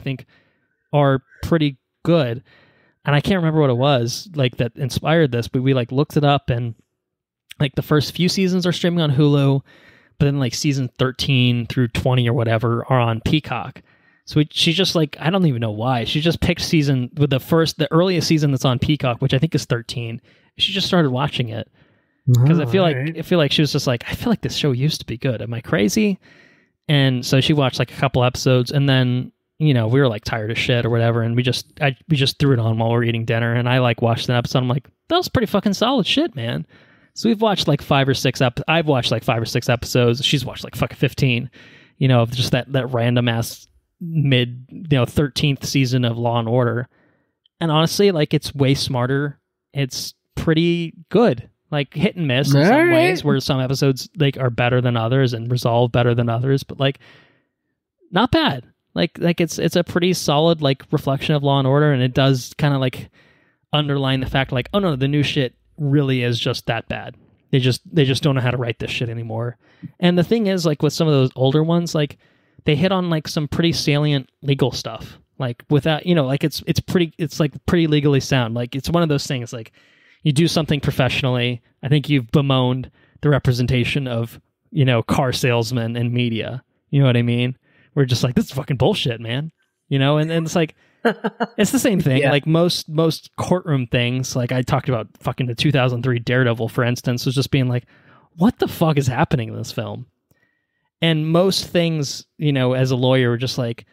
[SPEAKER 1] are pretty good. And I can't remember what it was like that inspired this, but we like looked it up, and like the first few seasons are streaming on Hulu, but then like season 13 through 20 or whatever are on Peacock. So she just like, I don't even know why. She just picked season with the earliest season that's on Peacock, which I think is 13. She just started watching it because I feel like she was just like, I feel like this show used to be good. Am I crazy? And so she watched like a couple episodes, and then, you know, we were like tired of shit or whatever, and we just threw it on while we were eating dinner, and I like watched an episode. I'm like, that was pretty fucking solid shit, man. So we've watched like 5 or 6 I've watched like 5 or 6 episodes. She's watched like fucking 15. You know, of just that random ass mid 13th season of Law and Order. And honestly, like, it's way smarter. It's pretty good. Like, hit and miss in some ways, where some episodes like are better than others and resolve better than others, but like, not bad. Like it's a pretty solid like reflection of Law and Order, and it does kind of like underline the fact like, oh no, the new shit really is just that bad. They just don't know how to write this shit anymore. And the thing is, like, with some of those older ones, like, they hit on like some pretty salient legal stuff, like without, you know, like it's like pretty legally sound. Like, it's one of those things, like, you do something professionally. I think you've bemoaned the representation of, you know, car salesmen in media. You know what I mean? We're just like, this is fucking bullshit, man. You know, and it's like, it's the same thing. Yeah. Like most courtroom things, like I talked about fucking the 2003 Daredevil, for instance, was just being like, what the fuck is happening in this film? And most things, you know, as a lawyer, were just like,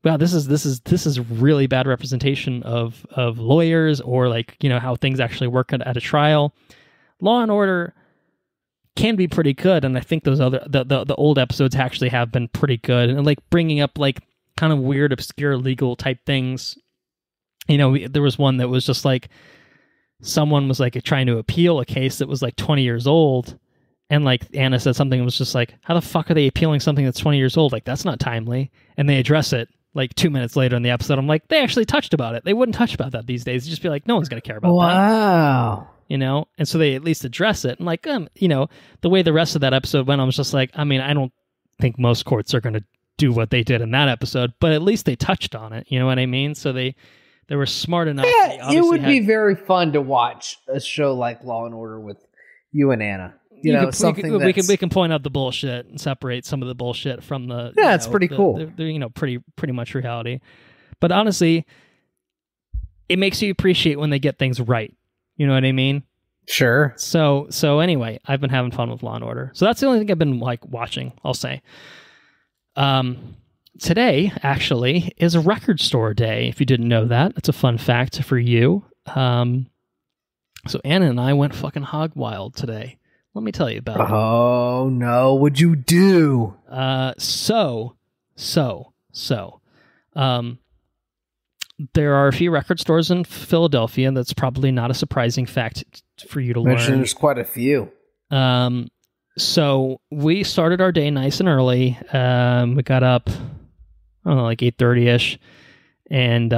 [SPEAKER 1] wow, this is really bad representation of lawyers, or like, you know, how things actually work at a trial. Law and Order can be pretty good, and I think those other the old episodes actually have been pretty good, and like bringing up like kind of weird, obscure legal type things. You know, there was one that was just like, someone was like trying to appeal a case that was like 20 years old. And like Anna said something that was just like, how the fuck are they appealing something that's 20 years old? Like, that's not timely. And they address it like 2 minutes later in the episode. I'm like, they actually touched about it. They wouldn't touch about that these days. They'd just be like, no one's going to care about that.
[SPEAKER 2] Wow.
[SPEAKER 1] You know? And so they at least address it. And like, you know, the way the rest of that episode went, I was just like, I mean, I don't think most courts are going to do what they did in that episode, but at least they touched on it. You know what I mean? So they were smart enough.
[SPEAKER 2] Yeah, it would be very fun to watch a show like Law and Order with you and Anna. We can point out the bullshit and separate some of the bullshit from the. Yeah, it's pretty cool.
[SPEAKER 1] They're, you know, pretty much reality. But honestly, it makes you appreciate when they get things right. You know what I mean?
[SPEAKER 2] Sure.
[SPEAKER 1] So anyway, I've been having fun with Law and Order. So that's the only thing I've been like watching, I'll say. Today actually is a record store day. If you didn't know that, it's a fun fact for you. So Anna and I went fucking hog wild today. Let me tell you about it.
[SPEAKER 2] Oh no, what'd you do?
[SPEAKER 1] So, there are a few record stores in Philadelphia. That's probably not a surprising fact for you to learn.
[SPEAKER 2] There's quite a few.
[SPEAKER 1] So we started our day nice and early. We got up, I don't know, like 8:30ish, and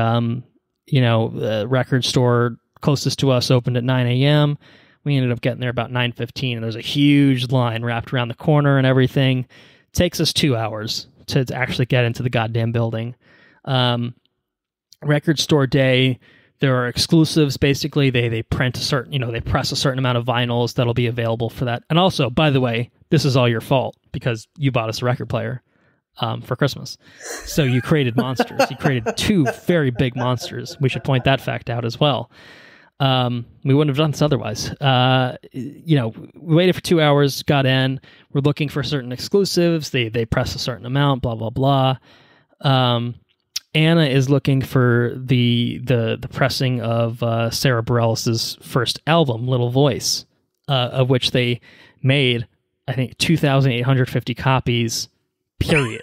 [SPEAKER 1] you know, the record store closest to us opened at 9 a.m. We ended up getting there about 9:15, and there's a huge line wrapped around the corner and everything. It takes us 2 hours to actually get into the goddamn building. Record store day, there are exclusives. Basically, they print a certain, you know, they press a certain amount of vinyls that'll be available for that. And also, by the way, this is all your fault because you bought us a record player for Christmas. So you created monsters. You created 2 very big monsters. We should point that fact out as well. We wouldn't have done this otherwise. You know, we waited for 2 hours, got in, we're looking for certain exclusives. They press a certain amount, blah, blah, blah. Anna is looking for the pressing of Sarah Bareilles' first album, Little Voice, of which they made, I think, 2,850 copies. Period.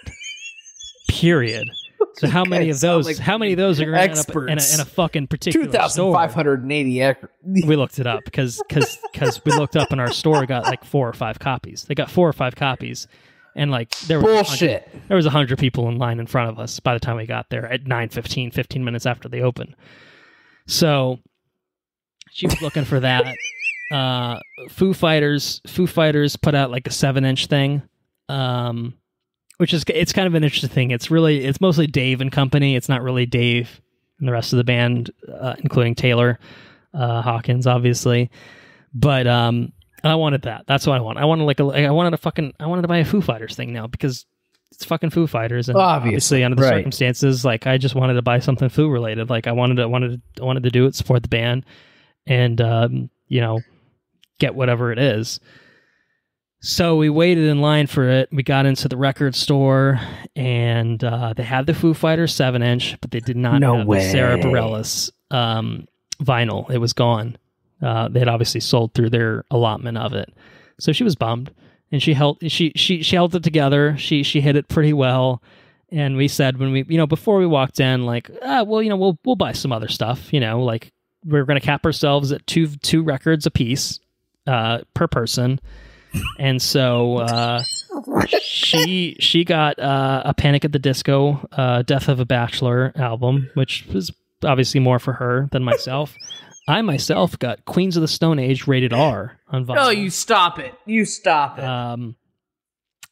[SPEAKER 1] So how many of those? Like how many of those are going to end up in a fucking particular
[SPEAKER 2] 2,580.
[SPEAKER 1] We looked it up because we looked up in our store, got like 4 or 5 copies. They got 4 or 5 copies, and like there was there was 100 people in line in front of us by the time we got there at 9:15, 15 minutes after they opened. So she was looking for that. Foo Fighters put out like a 7-inch thing. Which is, it's kind of an interesting thing. It's mostly Dave and company. It's not really Dave and the rest of the band, including Taylor Hawkins, obviously. But I wanted that. That's what I want. I wanted I wanted to buy a Foo Fighters thing now because it's fucking Foo Fighters, and obviously under the circumstances, like I just wanted to buy something Foo related. Like I wanted to do it, support the band, and get whatever it is. So we waited in line for it. We got into the record store, and they had the Foo Fighters 7-inch, but they did not have the Sarah Bareilles vinyl. It was gone. They had obviously sold through their allotment of it. So she was bummed, and she held it together. She hit it pretty well, and we said when we before we walked in, like we'll buy some other stuff. Like we're going to cap ourselves at two records a piece per person. And so she got a Panic at the Disco, Death of a Bachelor album, which was obviously more for her than myself. I myself got Queens of the Stone Age rated R on vinyl.
[SPEAKER 2] Oh, you stop it.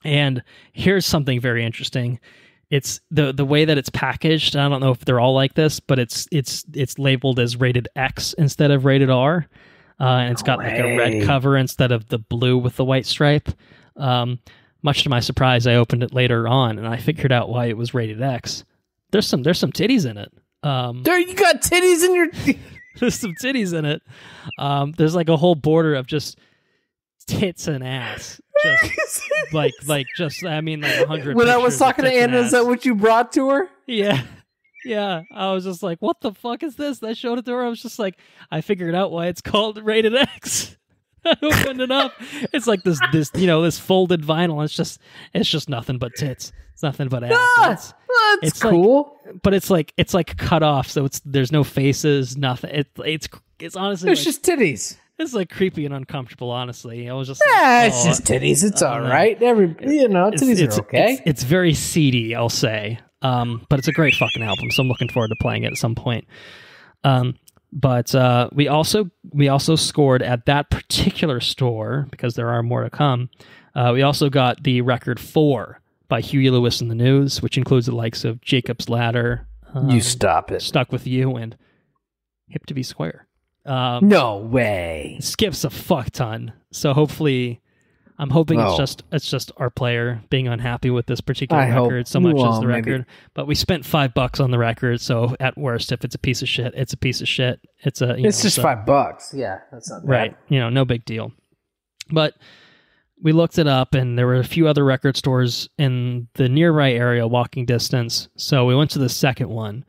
[SPEAKER 1] And here's something very interesting. It's the way that it's packaged. I don't know if they're all like this, but it's labeled as rated X instead of rated R. And it's got like a red cover instead of the blue with the white stripe. Much to my surprise, I opened it later on and I figured out why it was rated X. There's some titties in it.
[SPEAKER 2] There, you got titties in your.
[SPEAKER 1] There's some titties in it. There's like a whole border of just tits and ass. Just like 100.
[SPEAKER 2] When I was talking to Anna, is that what you brought to her?
[SPEAKER 1] Yeah. Yeah, I was just like, what the fuck is this? I showed it to her. I was just like, I figured out why it's called rated X. I opened it up. It's like this folded vinyl. It's just nothing but tits. It's nothing but ass.
[SPEAKER 2] That's cool.
[SPEAKER 1] Like, but it's like cut off, so there's no faces, nothing. It's honestly
[SPEAKER 2] it's just titties.
[SPEAKER 1] It's like creepy and uncomfortable, honestly. I was just
[SPEAKER 2] it's just titties. It's all right. Titties are okay.
[SPEAKER 1] It's very seedy, I'll say. But it's a great fucking album, so I'm looking forward to playing it at some point. But we also scored at that particular store, because there are more to come. We also got the record 4 by Huey Lewis and the News, which includes the likes of Jacob's Ladder.
[SPEAKER 2] You stop it.
[SPEAKER 1] Stuck With You and Hip to Be Square.
[SPEAKER 2] No way.
[SPEAKER 1] Skips a fuck ton. So hopefully, I'm hoping it's just our player being unhappy with this particular record so much as the record. But we spent $5 on the record, so at worst, if it's a piece of shit, it's a piece of shit. It's
[SPEAKER 2] just $5. Yeah, that's not bad.
[SPEAKER 1] Right. No big deal. But we looked it up, and there were a few other record stores in the nearby area, walking distance. So we went to the second one.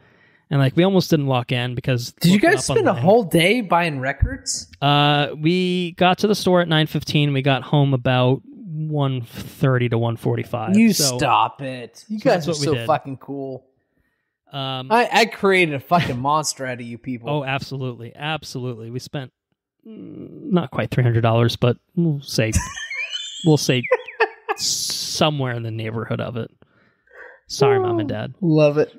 [SPEAKER 1] And we almost didn't walk in because...
[SPEAKER 2] Did you guys spend a whole day buying records?
[SPEAKER 1] We got to the store at 9:15. We got home about 1:30 to 1:45.
[SPEAKER 2] Stop it. You guys are so fucking cool. I created a fucking monster out of you people.
[SPEAKER 1] Oh, absolutely. Absolutely. We spent not quite $300, but we'll say somewhere in the neighborhood of it. Sorry, Mom and Dad.
[SPEAKER 2] Love it.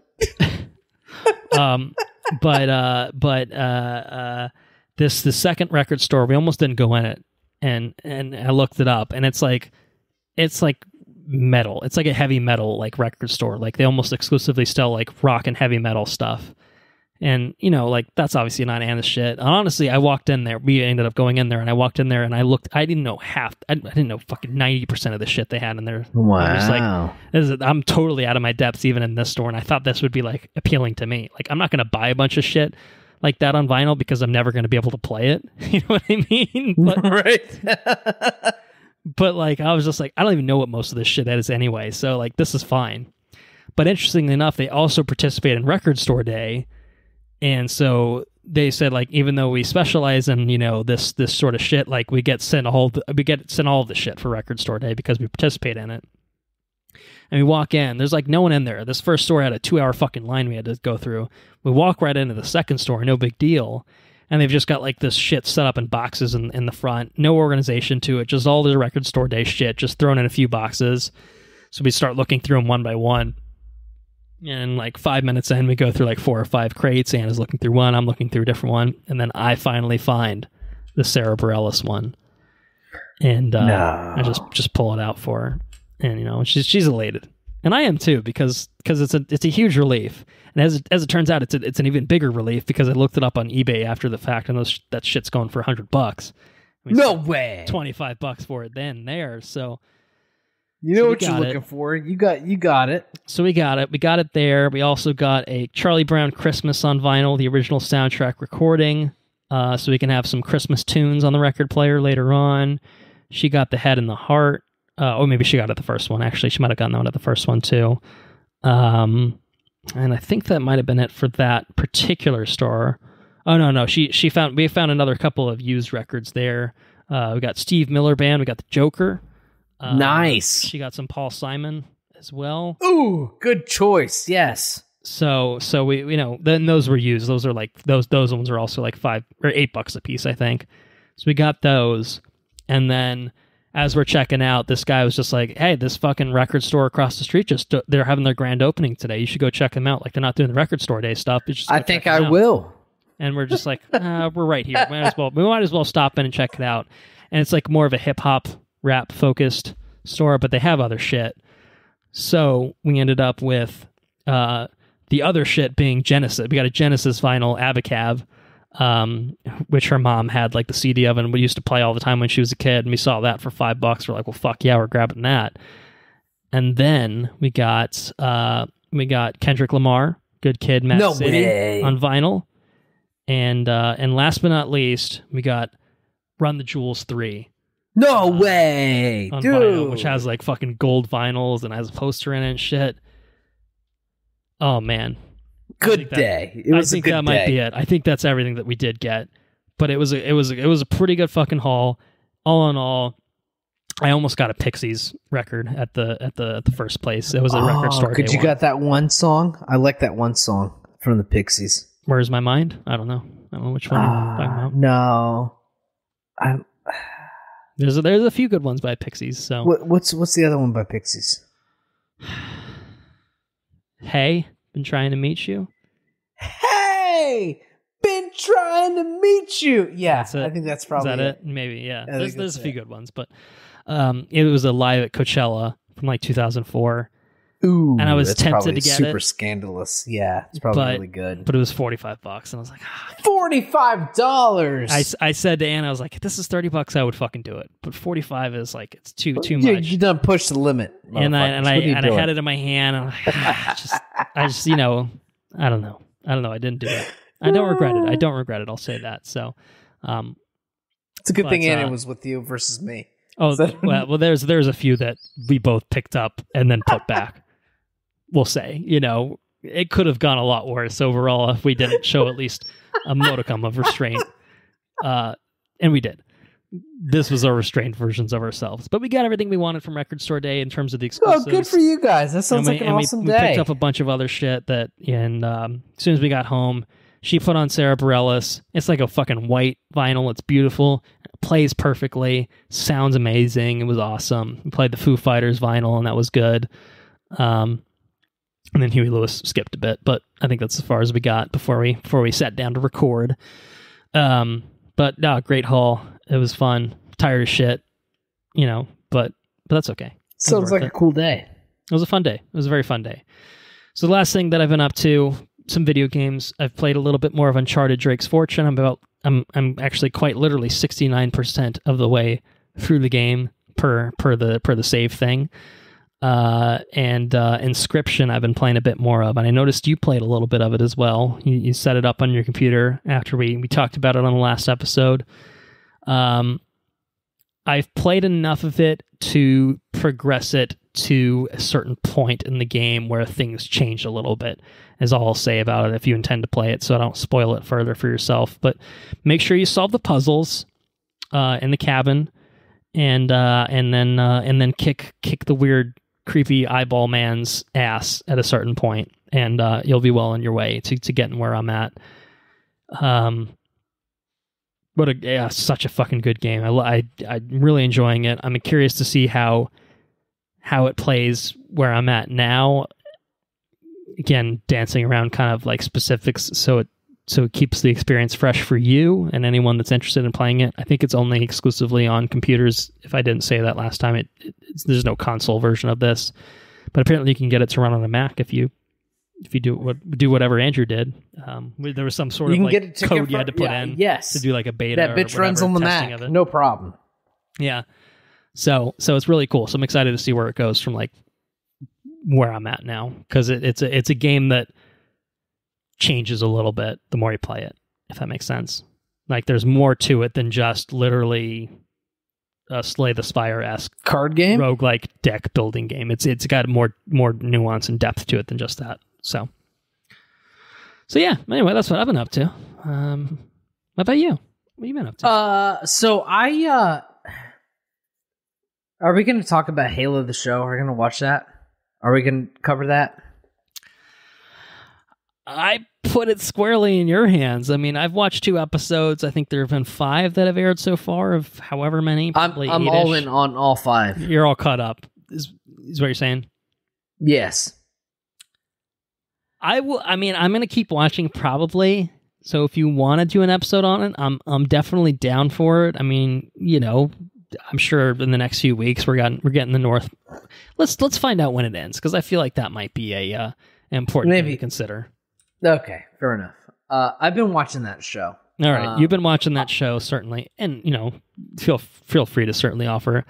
[SPEAKER 1] The second record store, we almost didn't go in it, and I looked it up, and it's like metal. It's like a heavy metal record store. They almost exclusively sell rock and heavy metal stuff. And, that's obviously not Anna's shit. And honestly, I walked in there. We ended up going in there, and I walked in there, and I looked. I didn't know I didn't know fucking 90% of the shit they had in there.
[SPEAKER 2] Wow.
[SPEAKER 1] I'm totally out of my depths even in this store, and I thought this would be, appealing to me. I'm not going to buy a bunch of shit like that on vinyl because I'm never going to be able to play it. You know what I mean? But,
[SPEAKER 2] right.
[SPEAKER 1] But, I was just I don't even know what most of this shit is anyway, so, this is fine. But interestingly enough, they also participate in Record Store Day. And so they said, like, even though we specialize in, this sort of shit, like, we get sent all of the shit for Record Store Day because we participate in it. And we walk in, there's like no one in there. This first store had a 2-hour fucking line we had to go through. We walk right into the second store, no big deal. And they've just got like this shit set up in boxes in the front. No organization to it, just all the Record Store Day shit, just thrown in a few boxes. So we start looking through them one by one. And like 5 minutes in, we go through like 4 or 5 crates. Anna's looking through one, I'm looking through a different one. And then I finally find the Sarah Bareilles one. And I just pull it out for her. And, she's elated. And I am too, because it's a huge relief. And as it turns out, it's an even bigger relief because I looked it up on eBay after the fact, and that shit's going for $100.
[SPEAKER 2] No way.
[SPEAKER 1] $25 for it then there. So
[SPEAKER 2] what you're looking for. You got it.
[SPEAKER 1] So we got it. We got it there. We also got a Charlie Brown Christmas on vinyl, the original soundtrack recording, so we can have some Christmas tunes on the record player later on. She got The Head and the Heart. Or maybe she got it the first one. Actually, she might have gotten that one at the first one too. And I think that might have been it for that particular store. Oh no, we found another couple of used records there. We got Steve Miller Band. We got the Joker.
[SPEAKER 2] Nice.
[SPEAKER 1] She got some Paul Simon as well.
[SPEAKER 2] Ooh, good choice. Yes.
[SPEAKER 1] So we then those were used. Those are like those ones are also like $5 or $8 a piece, I think. So we got those, and then as we're checking out, this guy was just like, "Hey, this fucking record store across the street they're having their grand opening today. You should go check them out. Like, they're not doing the Record Store Day stuff.
[SPEAKER 2] I think I will."
[SPEAKER 1] And we're just like, we're right here. We might as well stop in and check it out. And it's like more of a hip hop rap focused store, but they have other shit. So we ended up with the other shit being Genesis. We got a Genesis vinyl, Abacab, which her mom had like the CD of, and we used to play all the time when she was a kid, and we saw that for $5. We're like, well, fuck yeah, we're grabbing that. And then we got Kendrick Lamar, Good Kid, Mad City on vinyl, and last but not least, we got Run the Jewels 3.
[SPEAKER 2] No way,
[SPEAKER 1] on
[SPEAKER 2] dude!
[SPEAKER 1] Vinyl, which has like fucking gold vinyls and has a poster in it and shit. Oh man.
[SPEAKER 2] Good day. It was a good day.
[SPEAKER 1] I think that might be it. I think that's everything that we did get. But it was a pretty good fucking haul. All in all, I almost got a Pixies record at the first place. It was a Record Store Day.
[SPEAKER 2] Could you got that one song? I like that one song from the Pixies.
[SPEAKER 1] Where's My Mind? I don't know which one you're talking about.
[SPEAKER 2] No.
[SPEAKER 1] There's a few good ones by Pixies. So
[SPEAKER 2] what's the other one by Pixies?
[SPEAKER 1] Hey, been trying to meet you.
[SPEAKER 2] Hey, been trying to meet you. Yeah, I think that's probably
[SPEAKER 1] Is that it? Maybe, yeah. There's a few good ones, but it was a live at Coachella from like 2004.
[SPEAKER 2] Ooh,
[SPEAKER 1] and I was tempted to get
[SPEAKER 2] super scandalous. Yeah, it's probably really good.
[SPEAKER 1] But it was $45, and I was like,
[SPEAKER 2] $45.
[SPEAKER 1] I said to Anna, I was like, if this is $30, I would fucking do it. But 45 is like, it's too much.
[SPEAKER 2] You done pushed the limit.
[SPEAKER 1] And I had it in my hand. And I just I don't know. I didn't do it. I don't regret it. I'll say that. So,
[SPEAKER 2] it's a good thing Anna was with you versus me.
[SPEAKER 1] Oh, well, there's a few that we both picked up and then put back. We'll say, it could have gone a lot worse overall if we didn't show at least a modicum of restraint. And we did. This was our restrained versions of ourselves. But we got everything we wanted from Record Store Day in terms of the exclusives.
[SPEAKER 2] Oh, good for you guys. That sounds like an awesome day.
[SPEAKER 1] We picked up a bunch of other shit as soon as we got home, she put on Sarah Bareilles. It's like a fucking white vinyl. It's beautiful. It plays perfectly. Sounds amazing. It was awesome. We played the Foo Fighters vinyl, and that was good. And then Huey Lewis skipped a bit, but I think that's as far as we got before we sat down to record. But no, great haul. It was fun. Tired as shit, but that's okay.
[SPEAKER 2] Sounds like a cool day.
[SPEAKER 1] It was a fun day. It was a very fun day. So the last thing that I've been up to, some video games. I've played a little bit more of Uncharted: Drake's Fortune. I'm actually quite literally 69% of the way through the game per the save thing. And Inscryption I've been playing a bit more of, and I noticed you played a little bit of it as well. You set it up on your computer after we talked about it on the last episode. I've played enough of it to progress it to a certain point in the game where things change a little bit, is all I'll say about it if you intend to play it, so I don't spoil it further for yourself. But make sure you solve the puzzles in the cabin, and then kick the weird, creepy eyeball man's ass at a certain point, and you'll be well on your way to getting where I'm at. Such a fucking good game. I'm really enjoying it. I'm curious to see how it plays where I'm at now. Again, dancing around kind of like specifics, so it keeps the experience fresh for you and anyone that's interested in playing it. I think it's only exclusively on computers. If I didn't say that last time, there's no console version of this, but apparently you can get it to run on a Mac if you do whatever Andrew did. There was some sort of like code you had to put in to do like a beta.
[SPEAKER 2] That bitch runs on the Mac, no problem.
[SPEAKER 1] Yeah, so it's really cool. So I'm excited to see where it goes from like where I'm at now, because it's a game that changes a little bit the more you play it, if that makes sense. Like there's more to it than just literally a Slay the Spire-esque
[SPEAKER 2] card game,
[SPEAKER 1] roguelike deck building game. It's got more nuance and depth to it than just that. So yeah. Anyway, that's what I've been up to. What about you? What have you been up to?
[SPEAKER 2] So I are we going to talk about Halo the show? Are we going to watch that? Are we going to cover that?
[SPEAKER 1] I put it squarely in your hands. I mean, I've watched 2 episodes. I think there have been 5 that have aired so far, of however many.
[SPEAKER 2] I'm all in on all 5.
[SPEAKER 1] You're all caught up, is what you're saying?
[SPEAKER 2] Yes.
[SPEAKER 1] I'm going to keep watching probably. So if you want to do an episode on it, I'm definitely down for it. I mean, I'm sure in the next few weeks we're getting the North. Let's find out when it ends, because I feel like that might be a important thing to consider.
[SPEAKER 2] Okay, fair enough. I've been watching that show.
[SPEAKER 1] All right, you've been watching that show, certainly, and feel free to certainly offer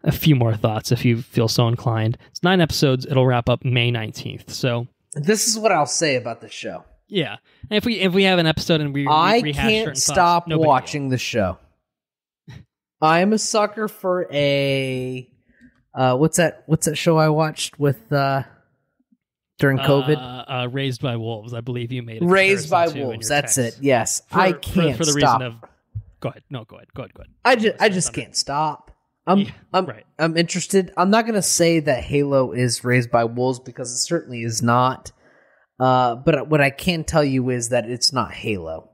[SPEAKER 1] a few more thoughts if you feel so inclined. It's 9 episodes. It'll wrap up May 19th. So
[SPEAKER 2] this is what I'll say about the show.
[SPEAKER 1] Yeah, and if we have an episode and we
[SPEAKER 2] I
[SPEAKER 1] rehash
[SPEAKER 2] can't stop watching the show. I am a sucker for a what's that show I watched with during COVID?
[SPEAKER 1] Raised by Wolves. I believe you made a
[SPEAKER 2] Raised by Wolves. That's text. It. Yes, I can't for the stop. Reason of. Go ahead. No, go ahead. I just can't stop. I'm interested. I'm not going to say that Halo is Raised by Wolves, because it certainly is not. But what I can tell you is that it's not Halo.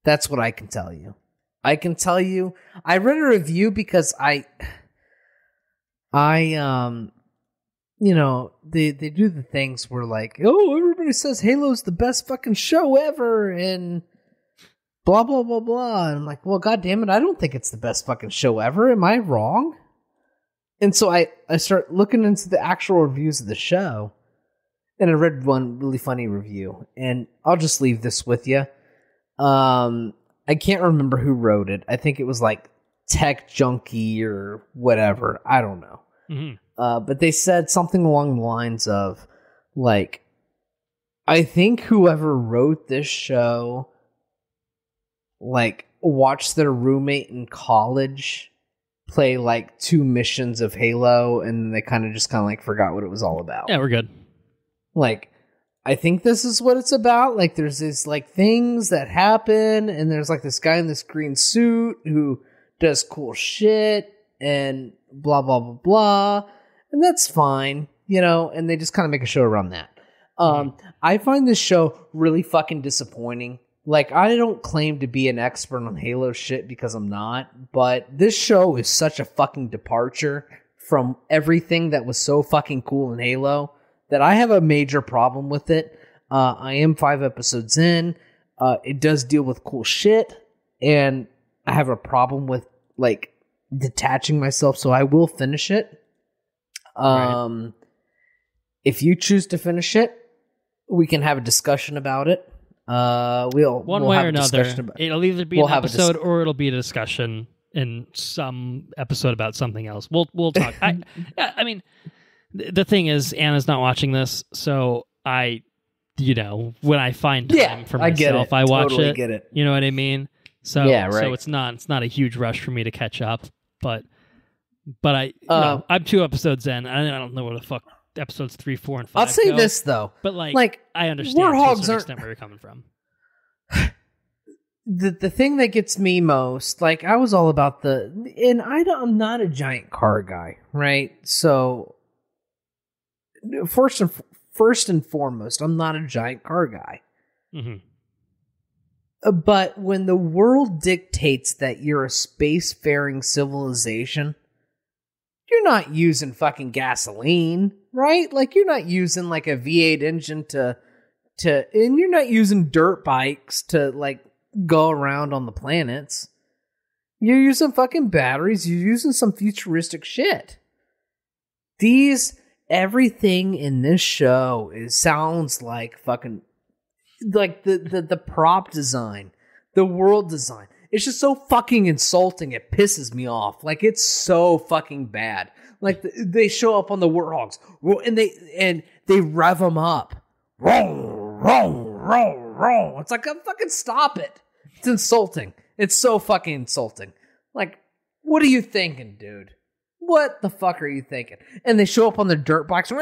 [SPEAKER 2] That's what I can tell you. I can tell you, I read a review because they do the things where like, oh, everybody says Halo's the best fucking show ever, and blah, blah, blah, blah. And I'm like, well, God damn it, I don't think it's the best fucking show ever. Am I wrong? And so I start looking into the actual reviews of the show, and I read one really funny review, and I'll just leave this with you. I can't remember who wrote it. I think it was like Tech Junkie or whatever. I don't know. Mm-hmm. But they said something along the lines of, like, I think whoever wrote this show, like, watched their roommate in college play, like, 2 missions of Halo, and then they kind of like, forgot what it was all about.
[SPEAKER 1] Yeah, we're good.
[SPEAKER 2] Like, I think this is what it's about. Like, there's these, like, things that happen, and there's, like, this guy in this green suit who does cool shit, and blah, blah, blah, blah. And that's fine, and they just kind of make a show around that. I find this show really fucking disappointing. Like, I don't claim to be an expert on Halo shit because I'm not, but this show is such a fucking departure from everything that was so fucking cool in Halo that I have a major problem with it. I am 5 episodes in. It does deal with cool shit, and I have a problem with, like, detaching myself, so I will finish it. Right. If you choose to finish it, we can have a discussion about it. We'll
[SPEAKER 1] way or another. It'll either be an episode or it'll be a discussion in some episode about something else. We'll talk. I mean, the thing is, Anna's not watching this, so when I find time for myself, I watch
[SPEAKER 2] totally
[SPEAKER 1] it.
[SPEAKER 2] Get it.
[SPEAKER 1] You know what I mean? So yeah, right. So it's not a huge rush for me to catch up, but But I'm 2 episodes in. I don't know what the fuck episodes 3, 4, and 5
[SPEAKER 2] I'll say
[SPEAKER 1] go.
[SPEAKER 2] this though,
[SPEAKER 1] but like I understand to a certain extent where you're coming from.
[SPEAKER 2] The thing that gets me most, like, I was all about I'm not a giant car guy, right? So first and foremost, I'm not a giant car guy. Mm-hmm. But when the world dictates that you're a spacefaring civilization, you're not using fucking gasoline, right? Like, you're not using like a V8 engine and you're not using dirt bikes to like go around on the planets. You're using fucking batteries. You're using some futuristic shit. Everything in this show sounds like fucking, like the prop design, the world design. It's just so fucking insulting. It pisses me off. Like, it's so fucking bad. Like, they show up on the Warthogs and they rev them up. Roll. It's like, fucking stop it. It's insulting. It's so fucking insulting. Like, what are you thinking, dude? What the fuck are you thinking? And they show up on the dirt bikes. And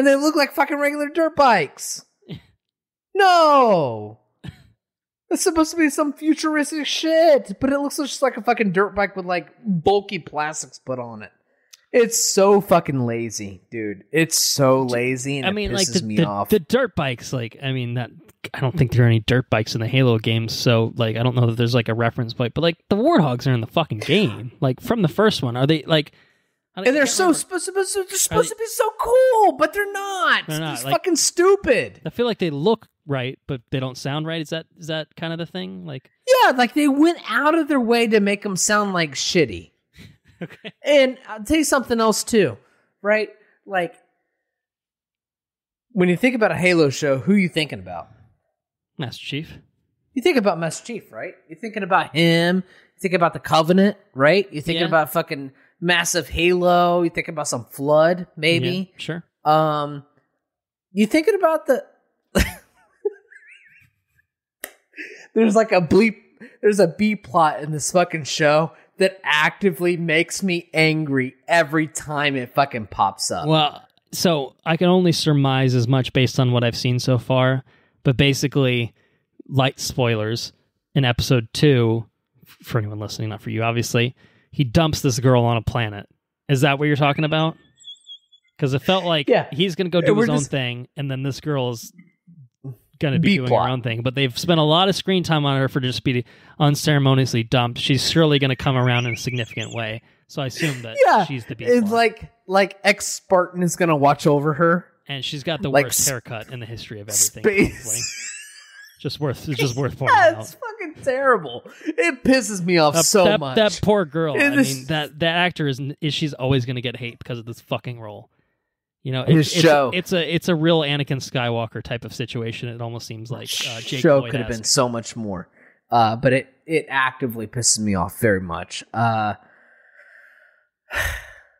[SPEAKER 2] they look like fucking regular dirt bikes. No. It's supposed to be some futuristic shit, but it looks just like a fucking dirt bike with like bulky plastics put on it. It's so fucking lazy, dude. It's so lazy, and it pisses me off.
[SPEAKER 1] The dirt bikes, like, I mean, I don't think there are any dirt bikes in the Halo games, so, like, I don't know that there's, like, a reference point, but, like, the Warthogs are in the fucking game. Like, from the first one, are they, like...
[SPEAKER 2] And they're supposed to be so cool, but they're not. They're like, fucking stupid.
[SPEAKER 1] I feel like they look right, but they don't sound right. Is that kind of the thing? Like,
[SPEAKER 2] yeah, like, they went out of their way to make them sound like shitty. Okay. And I'll tell you something else too, right? Like, when you think about a Halo show, who are you thinking about?
[SPEAKER 1] Master Chief.
[SPEAKER 2] You think about Master Chief, right? You're thinking about him. You think about the Covenant, right? You're thinking about fucking massive Halo. You think about some Flood, maybe.
[SPEAKER 1] Yeah, sure.
[SPEAKER 2] You thinking about the... There's like there's a B plot in this fucking show that actively makes me angry every time it fucking pops up.
[SPEAKER 1] Well, so I can only surmise as much based on what I've seen so far, but basically, light spoilers, in episode 2, for anyone listening, not for you, obviously, he dumps this girl on a planet. Is that what you're talking about? Because it felt like he's going to go do his own thing, and then this girl's going to be doing her own thing. But they've spent a lot of screen time on her for just be unceremoniously dumped. She's surely going to come around in a significant way. So I assume that she's the B-plot.
[SPEAKER 2] It's like ex-Spartan is going to watch over her.
[SPEAKER 1] And she's got the worst haircut in the history of everything. Just worth pointing out.
[SPEAKER 2] It's fucking terrible. It pisses me off so much.
[SPEAKER 1] That poor girl. I mean, that actor she's always going to get hate because of this fucking role. You know, it's a real Anakin Skywalker type of situation. It almost seems like Jake
[SPEAKER 2] show
[SPEAKER 1] Lloyd
[SPEAKER 2] could have been so much more, but it actively pisses me off very much.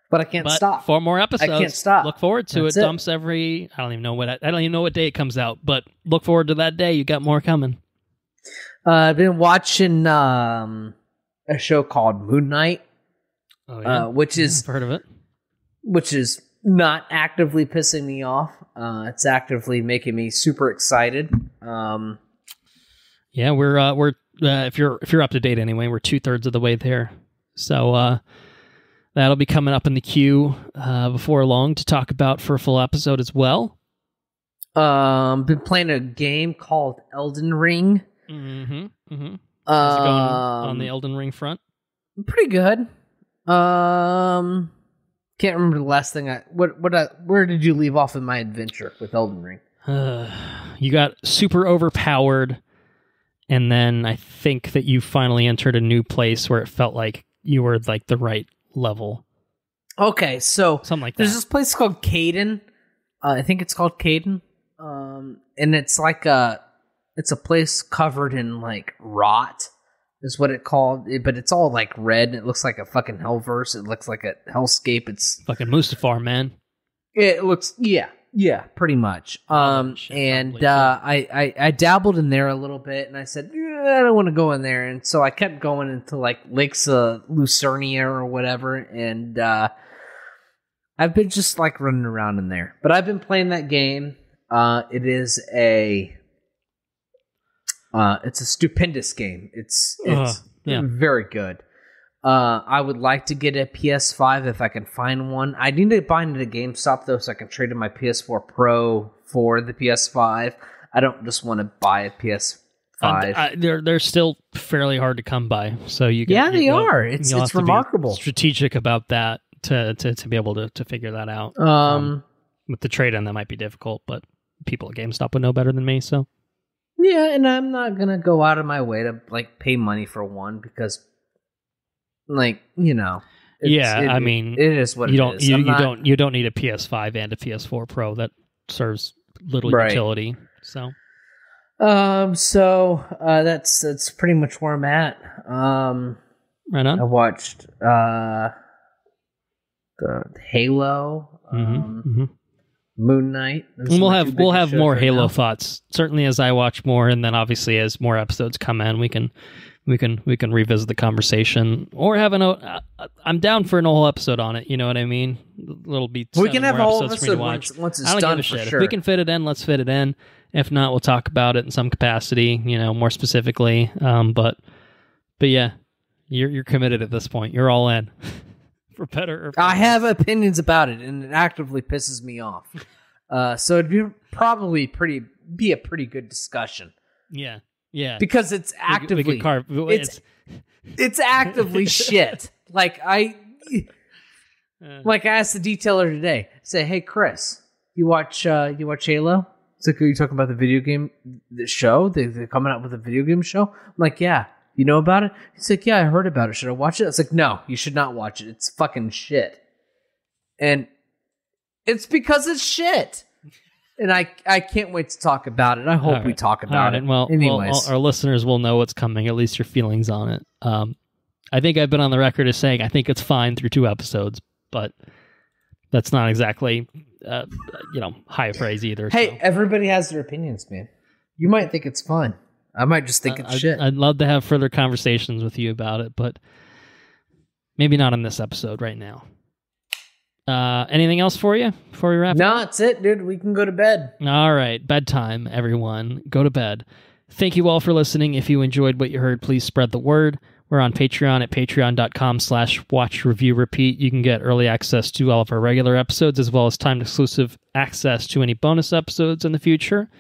[SPEAKER 2] But I can't stop.
[SPEAKER 1] 4 more episodes.
[SPEAKER 2] I can't stop.
[SPEAKER 1] Look forward to it. Dumps every. I don't even know what day it comes out, but look forward to that day. You got more coming.
[SPEAKER 2] I've been watching a show called Moon Knight, which is
[SPEAKER 1] I've heard of it.
[SPEAKER 2] Which is not actively pissing me off. It's actively making me super excited.
[SPEAKER 1] Yeah, we're if you're up to date anyway, we're 2/3 of the way there. So that'll be coming up in the queue before long to talk about for a full episode as well.
[SPEAKER 2] Been playing a game called Elden Ring.
[SPEAKER 1] Mm-hmm. Mm-hmm. How's it going on the Elden Ring front?
[SPEAKER 2] Pretty good. Can't remember the last thing where did you leave off in my adventure with Elden Ring?
[SPEAKER 1] You got super overpowered, and then I think that you finally entered a new place where it felt like you were like the right level.
[SPEAKER 2] Okay, so
[SPEAKER 1] something like that.
[SPEAKER 2] There's this place called Caden. I think it's called Caden. And it's like it's a place covered in like rot. Is what it called, but it's all like red. And it looks like a fucking hellverse. It looks like a hellscape. It's
[SPEAKER 1] fucking Mustafar, man.
[SPEAKER 2] It looks, yeah, pretty much. And I dabbled in there a little bit, and I said, I don't want to go in there. And so I kept going into like Lakes Lucernia or whatever, and I've been just like running around in there. But I've been playing that game. It is it's a stupendous game. It's very good. I would like to get a PS5 if I can find one. I need to find it at GameStop though, so I can trade in my PS4 Pro for the PS5. I don't just want to buy a PS5.
[SPEAKER 1] They're still fairly hard to come by. So
[SPEAKER 2] they are. It's remarkable.
[SPEAKER 1] Strategic about that to be able to figure that out. With the trade-in, that might be difficult, but people at GameStop would know better than me. So
[SPEAKER 2] yeah, and I'm not gonna go out of my way to like pay money for one because, like, you know.
[SPEAKER 1] I mean,
[SPEAKER 2] it is what
[SPEAKER 1] you
[SPEAKER 2] it is.
[SPEAKER 1] You don't need a PS5 and a PS4 Pro. That serves little utility. So,
[SPEAKER 2] that's pretty much where I'm at.
[SPEAKER 1] Right on.
[SPEAKER 2] I watched the Halo, Moon Knight.
[SPEAKER 1] And we'll have more Halo thoughts certainly as I watch more, and then obviously as more episodes come in, we can revisit the conversation or have I'm down for an whole episode on it. You know what I mean? It'll be
[SPEAKER 2] we can have a whole episode once it's done. For sure.
[SPEAKER 1] If we can fit it in, let's fit it in. If not, we'll talk about it in some capacity. You know, more specifically. But yeah, you're committed at this point. You're all in. For better or for
[SPEAKER 2] I have opinions about it, and it actively pisses me off. So it'd be probably be a pretty good discussion.
[SPEAKER 1] Yeah,
[SPEAKER 2] because it's actively it's actively shit. Like I asked the detailer today. I say, hey Chris, you watch Halo? It's like, are you talking about the video game, the show? They're coming out with a video game show. I'm like, yeah. You know about it? He's like, yeah, I heard about it. Should I watch it? I was like, no, you should not watch it. It's fucking shit. And it's because it's shit. And I can't wait to talk about it. I hope we talk about it.
[SPEAKER 1] Well,
[SPEAKER 2] anyways.
[SPEAKER 1] Our listeners will know what's coming, at least your feelings on it. I think I've been on the record as saying I think it's fine through 2 episodes, but that's not exactly, high praise either.
[SPEAKER 2] Hey,
[SPEAKER 1] so.
[SPEAKER 2] Everybody has their opinions, man. You might think it's fun. I might just think it's shit.
[SPEAKER 1] I'd love to have further conversations with you about it, but maybe not in this episode right now. Anything else for you before we wrap?
[SPEAKER 2] No, that's it, dude. We can go to bed.
[SPEAKER 1] All right. Bedtime, everyone. Go to bed. Thank you all for listening. If you enjoyed what you heard, please spread the word. We're on Patreon at patreon.com/watchreviewrepeat. You can get early access to all of our regular episodes, as well as time-exclusive access to any bonus episodes in the future.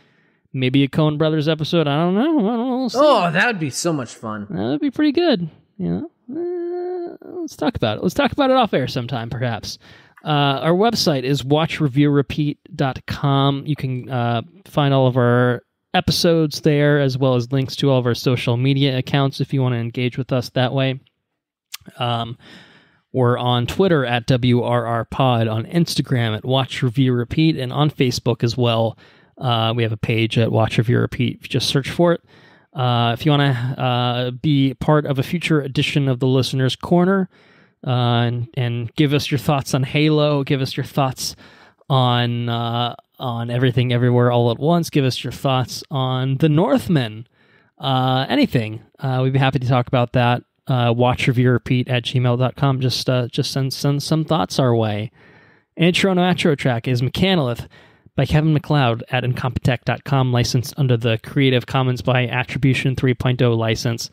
[SPEAKER 1] Maybe a Coen Brothers episode. I don't know. We'll see.
[SPEAKER 2] Oh, that would be so much fun.
[SPEAKER 1] That would be pretty good. You know, let's talk about it. Let's talk about it off air sometime, perhaps. Our website is watchreviewrepeat.com. You can find all of our episodes there, as well as links to all of our social media accounts if you want to engage with us that way. We're on Twitter at WRRPod, on Instagram at watchreviewrepeat, and on Facebook as well. We have a page at Watch Review Repeat. Just search for it. If you want to be part of a future edition of the Listener's Corner and give us your thoughts on Halo, give us your thoughts on Everything Everywhere All at Once, give us your thoughts on The Northman, anything. We'd be happy to talk about that. watchreviewrepeat@gmail.com. Just send some thoughts our way. Intro and outro track is Mechanolith by Kevin MacLeod at incompetech.com, licensed under the Creative Commons by Attribution 3.0 license.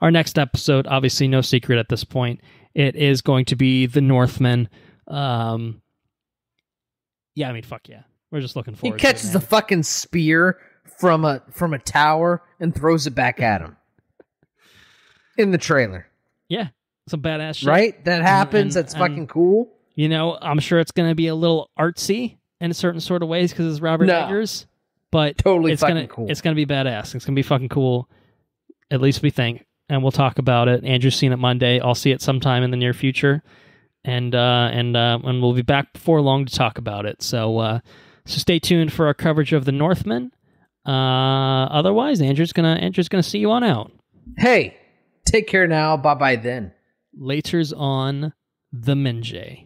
[SPEAKER 1] Our next episode, obviously no secret at this point, it is going to be The Northman. Fuck yeah. We're just looking forward to it.
[SPEAKER 2] He catches a fucking spear from a tower and throws it back at him. In the trailer.
[SPEAKER 1] Yeah. Some badass shit.
[SPEAKER 2] Right? That happens. That's fucking cool.
[SPEAKER 1] You know, I'm sure it's going to be a little artsy in certain sort of ways because it's Robert Eggers, but
[SPEAKER 2] totally
[SPEAKER 1] it's
[SPEAKER 2] fucking cool.
[SPEAKER 1] It's going to be badass. It's going to be fucking cool. At least we think, and we'll talk about it. Andrew's seen it Monday. I'll see it sometime in the near future, and we'll be back before long to talk about it. So stay tuned for our coverage of The Northman. Otherwise, Andrew's gonna see you on out.
[SPEAKER 2] Hey, take care now. Bye bye then.
[SPEAKER 1] Laters on the Minjay.